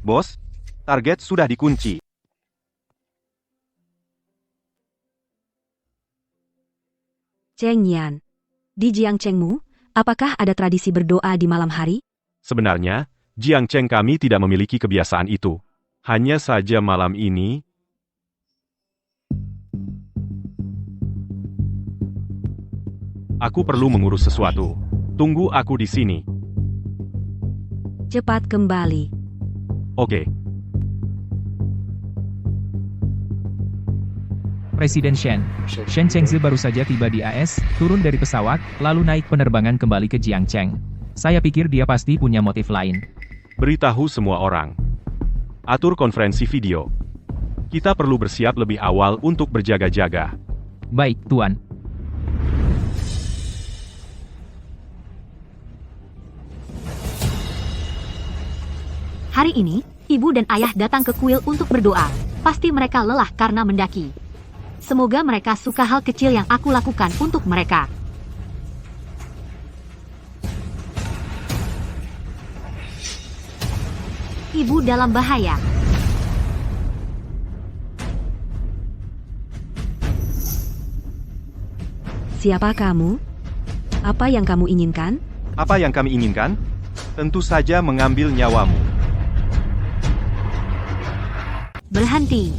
Bos, target sudah dikunci. Cheng Yan, di Jiangchengmu, apakah ada tradisi berdoa di malam hari? Sebenarnya, Jiangcheng kami tidak memiliki kebiasaan itu. Hanya saja malam ini, Aku perlu mengurus sesuatu. Tunggu aku di sini. Cepat kembali. Oke. Presiden Shen. Shen Chengzi baru saja tiba di AS, turun dari pesawat, lalu naik penerbangan kembali ke Jiangcheng. Saya pikir dia pasti punya motif lain. Beritahu semua orang. Atur konferensi video. Kita perlu bersiap lebih awal untuk berjaga-jaga. Baik, Tuan. Hari ini, ibu dan ayah datang ke kuil untuk berdoa. Pasti mereka lelah karena mendaki. Semoga mereka suka hal kecil yang aku lakukan untuk mereka. Ibu dalam bahaya. Siapa kamu? Apa yang kamu inginkan? Apa yang kami inginkan? Tentu saja mengambil nyawamu. Berhenti.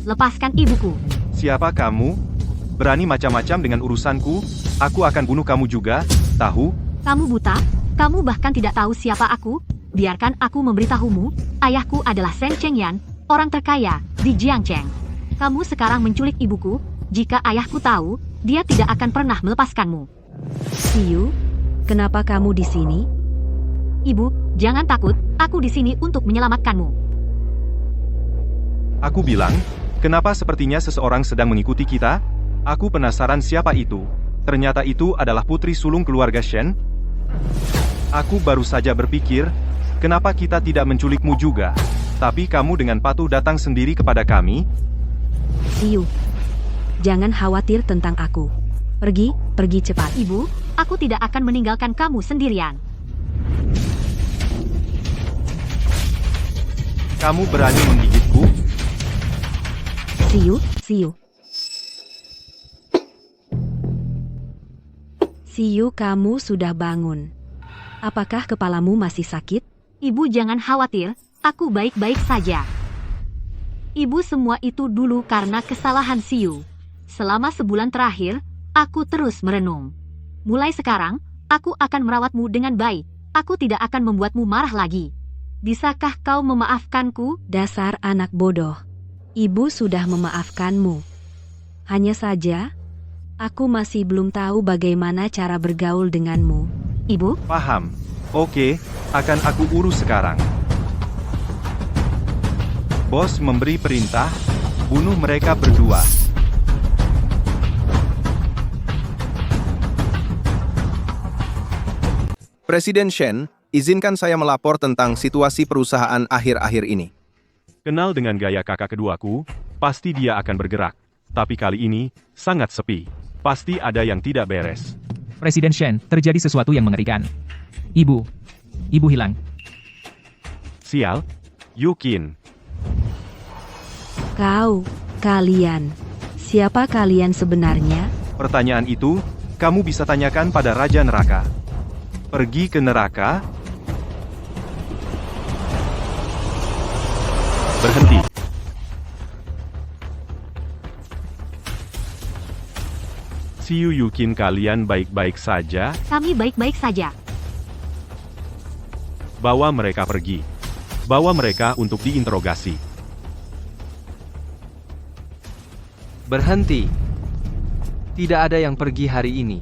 Lepaskan ibuku. Siapa kamu? Berani macam-macam dengan urusanku? Aku akan bunuh kamu juga, tahu? Kamu buta? Kamu bahkan tidak tahu siapa aku? Biarkan aku memberitahumu. Ayahku adalah Shen Chengyan, orang terkaya di Jiangcheng. Kamu sekarang menculik ibuku. Jika ayahku tahu, dia tidak akan pernah melepaskanmu. Siyu, kenapa kamu di sini? Ibu, jangan takut. Aku di sini untuk menyelamatkanmu. Aku bilang, kenapa sepertinya seseorang sedang mengikuti kita? Aku penasaran siapa itu. Ternyata itu adalah putri sulung keluarga Shen. Aku baru saja berpikir, kenapa kita tidak menculikmu juga? Tapi kamu dengan patuh datang sendiri kepada kami? Siyu, jangan khawatir tentang aku. Pergi cepat. Ibu, aku tidak akan meninggalkan kamu sendirian. Kamu berani menggigitku? Siyu. Siyu, kamu sudah bangun. Apakah kepalamu masih sakit? Ibu jangan khawatir, aku baik-baik saja. Ibu, semua itu dulu karena kesalahan Siyu. Selama sebulan terakhir, aku terus merenung. Mulai sekarang, aku akan merawatmu dengan baik. Aku tidak akan membuatmu marah lagi. Bisakah kau memaafkanku? Dasar anak bodoh. Ibu sudah memaafkanmu. Hanya saja, aku masih belum tahu bagaimana cara bergaul denganmu. Ibu? Paham. Oke, akan aku urus sekarang. Bos memberi perintah, bunuh mereka berdua. Presiden Shen, izinkan saya melapor tentang situasi perusahaan akhir-akhir ini. Kenal dengan gaya kakak keduaku, pasti dia akan bergerak. Tapi kali ini, sangat sepi. Pasti ada yang tidak beres. Presiden Shen, terjadi sesuatu yang mengerikan. Ibu hilang. Sial, Yukin. Kalian. Siapa kalian sebenarnya? Pertanyaan itu, kamu bisa tanyakan pada Raja Neraka. Pergi ke neraka? Berhenti. Siyu Yukin, kalian baik-baik saja? Kami baik-baik saja. Bawa mereka pergi. Bawa mereka untuk diinterogasi. Berhenti. Tidak ada yang pergi hari ini.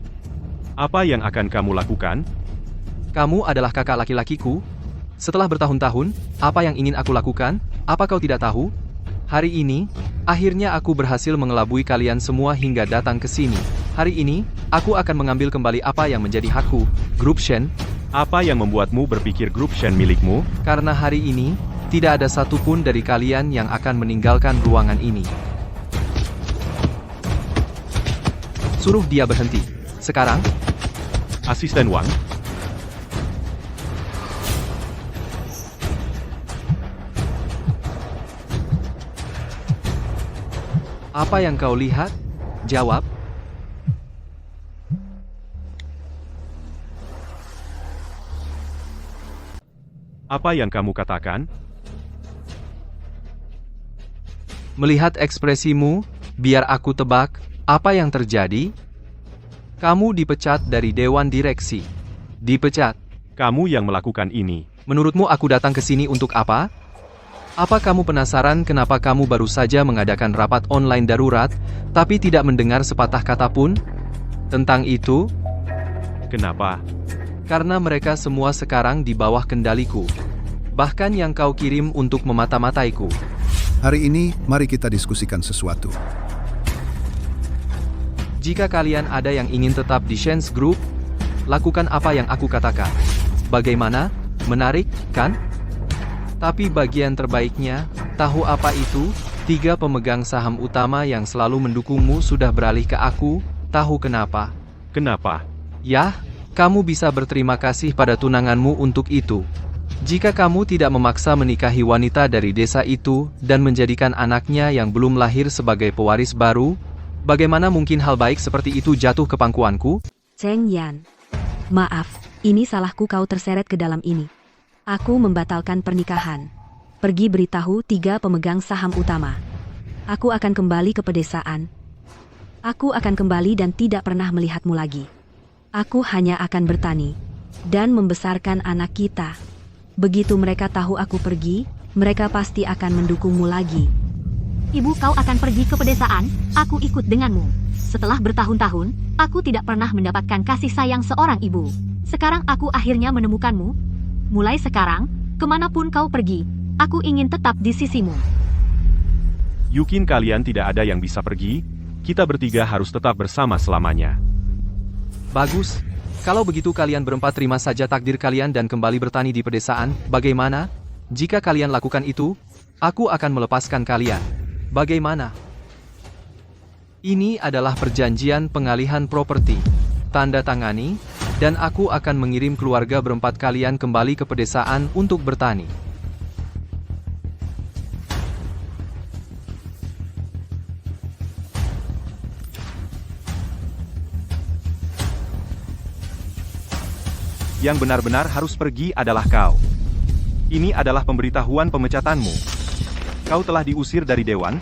Apa yang akan kamu lakukan? Kamu adalah kakak laki-lakiku. Setelah bertahun-tahun, apa yang ingin aku lakukan? Apa kau tidak tahu? Hari ini, akhirnya aku berhasil mengelabui kalian semua hingga datang ke sini. Hari ini, aku akan mengambil kembali apa yang menjadi hakku, Grup Shen. Apa yang membuatmu berpikir Grup Shen milikmu? Karena hari ini, tidak ada satupun dari kalian yang akan meninggalkan ruangan ini. Suruh dia berhenti. Sekarang, Asisten Wang. apa yang kau lihat? Jawab. Apa yang kamu katakan? Melihat ekspresimu, biar aku tebak, apa yang terjadi? Kamu dipecat dari Dewan Direksi. Dipecat. Kamu yang melakukan ini. Menurutmu aku datang ke sini untuk apa? Apa kamu penasaran kenapa kamu baru saja mengadakan rapat online darurat, tapi tidak mendengar sepatah kata pun? Tentang itu? Kenapa? Karena mereka semua sekarang di bawah kendaliku. Bahkan yang kau kirim untuk memata-mataiku. Hari ini, mari kita diskusikan sesuatu. Jika kalian ada yang ingin tetap di Shen's Group, lakukan apa yang aku katakan. Bagaimana? Menarik, kan? Tapi bagian terbaiknya, tahu apa itu? 3 pemegang saham utama yang selalu mendukungmu sudah beralih ke aku. Tahu kenapa? Kenapa? Yah, kamu bisa berterima kasih pada tunanganmu untuk itu. Jika kamu tidak memaksa menikahi wanita dari desa itu dan menjadikan anaknya yang belum lahir sebagai pewaris baru, bagaimana mungkin hal baik seperti itu jatuh ke pangkuanku? Cheng Yan. Maaf, ini salahku kau terseret ke dalam ini. Aku membatalkan pernikahan. Pergi beritahu 3 pemegang saham utama. Aku akan kembali ke pedesaan. Aku akan kembali dan tidak pernah melihatmu lagi. Aku hanya akan bertani dan membesarkan anak kita. Begitu mereka tahu aku pergi, mereka pasti akan mendukungmu lagi. Ibu, kau akan pergi ke pedesaan, aku ikut denganmu. Setelah bertahun-tahun, aku tidak pernah mendapatkan kasih sayang seorang ibu. Sekarang aku akhirnya menemukanmu. Mulai sekarang, kemanapun kau pergi, aku ingin tetap di sisimu. Yukin, kalian tidak ada yang bisa pergi, kita bertiga harus tetap bersama selamanya. Bagus. Kalau begitu kalian berempat terima saja takdir kalian dan kembali bertani di pedesaan, bagaimana? Jika kalian lakukan itu, aku akan melepaskan kalian. Bagaimana? Ini adalah perjanjian pengalihan properti. Tanda tangani, dan aku akan mengirim keluarga berempat kalian kembali ke pedesaan untuk bertani. Yang benar-benar harus pergi adalah kau. Ini adalah pemberitahuan pemecatanmu. Kau telah diusir dari dewan.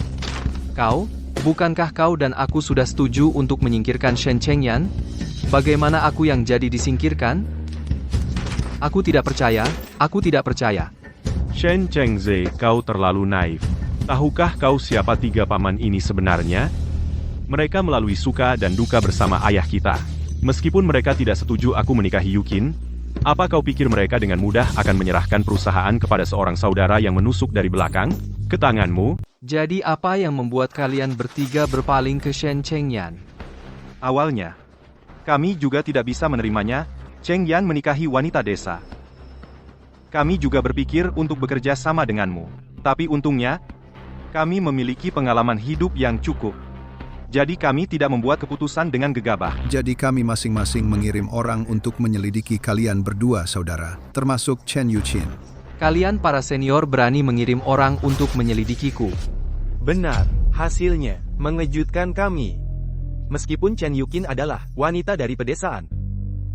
Kau? Bukankah kau dan aku sudah setuju untuk menyingkirkan Shen Chengyan? Bagaimana aku yang jadi disingkirkan? Aku tidak percaya, aku tidak percaya. Shen Chengze, kau terlalu naif. Tahukah kau siapa 3 paman ini sebenarnya? Mereka melalui suka dan duka bersama ayah kita. Meskipun mereka tidak setuju aku menikahi Yukin, apa kau pikir mereka dengan mudah akan menyerahkan perusahaan kepada seorang saudara yang menusuk dari belakang ke tanganmu? Jadi apa yang membuat kalian bertiga berpaling ke Shen Chengyan? Awalnya, kami juga tidak bisa menerimanya, Cheng Yan menikahi wanita desa. Kami juga berpikir untuk bekerja sama denganmu. Tapi untungnya, kami memiliki pengalaman hidup yang cukup. Jadi kami tidak membuat keputusan dengan gegabah. Jadi kami masing-masing mengirim orang untuk menyelidiki kalian berdua, saudara, termasuk Chen Yuqin. Kalian para senior berani mengirim orang untuk menyelidikiku. Benar, hasilnya mengejutkan kami. Meskipun Chen Yuqin adalah wanita dari pedesaan.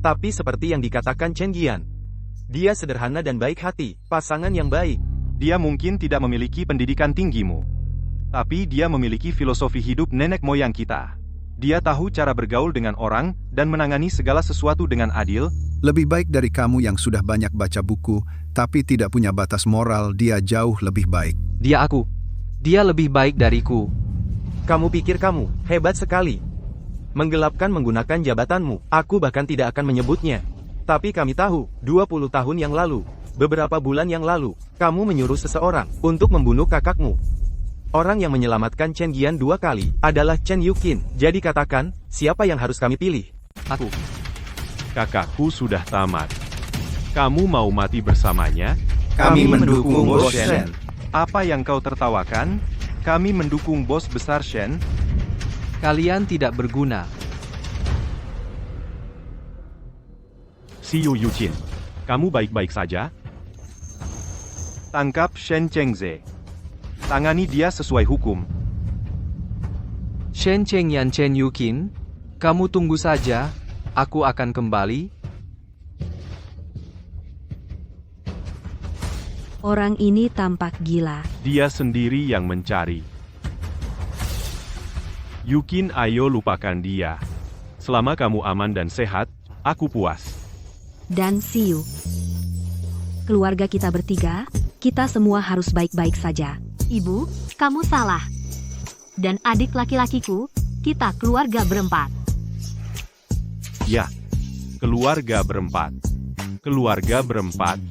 Tapi seperti yang dikatakan Chen Gian, dia sederhana dan baik hati, pasangan yang baik. Dia mungkin tidak memiliki pendidikan tinggimu. Tapi dia memiliki filosofi hidup nenek moyang kita. Dia tahu cara bergaul dengan orang dan menangani segala sesuatu dengan adil. Lebih baik dari kamu yang sudah banyak baca buku, tapi tidak punya batas moral. Dia jauh lebih baik. Dia aku. Dia lebih baik dariku. Kamu pikir kamu hebat sekali. Menggelapkan menggunakan jabatanmu. Aku bahkan tidak akan menyebutnya. Tapi kami tahu, 20 tahun yang lalu, beberapa bulan yang lalu, kamu menyuruh seseorang untuk membunuh kakakmu. Orang yang menyelamatkan Chen Gian 2 kali adalah Chen Yuqin. Jadi katakan, siapa yang harus kami pilih? Aku. Kakakku sudah tamat. Kamu mau mati bersamanya? Kami mendukung Bos Shen. Apa yang kau tertawakan? Kami mendukung bos besar Shen. Kalian tidak berguna. Xiu Yuqin, kamu baik-baik saja? Tangkap Shen Chengze. Tangani dia sesuai hukum. Shen Chengyan Chen Yuqin, kamu tunggu saja, aku akan kembali. Orang ini tampak gila. Dia sendiri yang mencari. Yukin, ayo lupakan dia. Selama kamu aman dan sehat, aku puas. Dan Siyu. Keluarga kita bertiga, kita semua harus baik-baik saja. Ibu, kamu salah. Dan adik laki-lakiku, kita keluarga berempat. Ya, keluarga berempat. Keluarga berempat.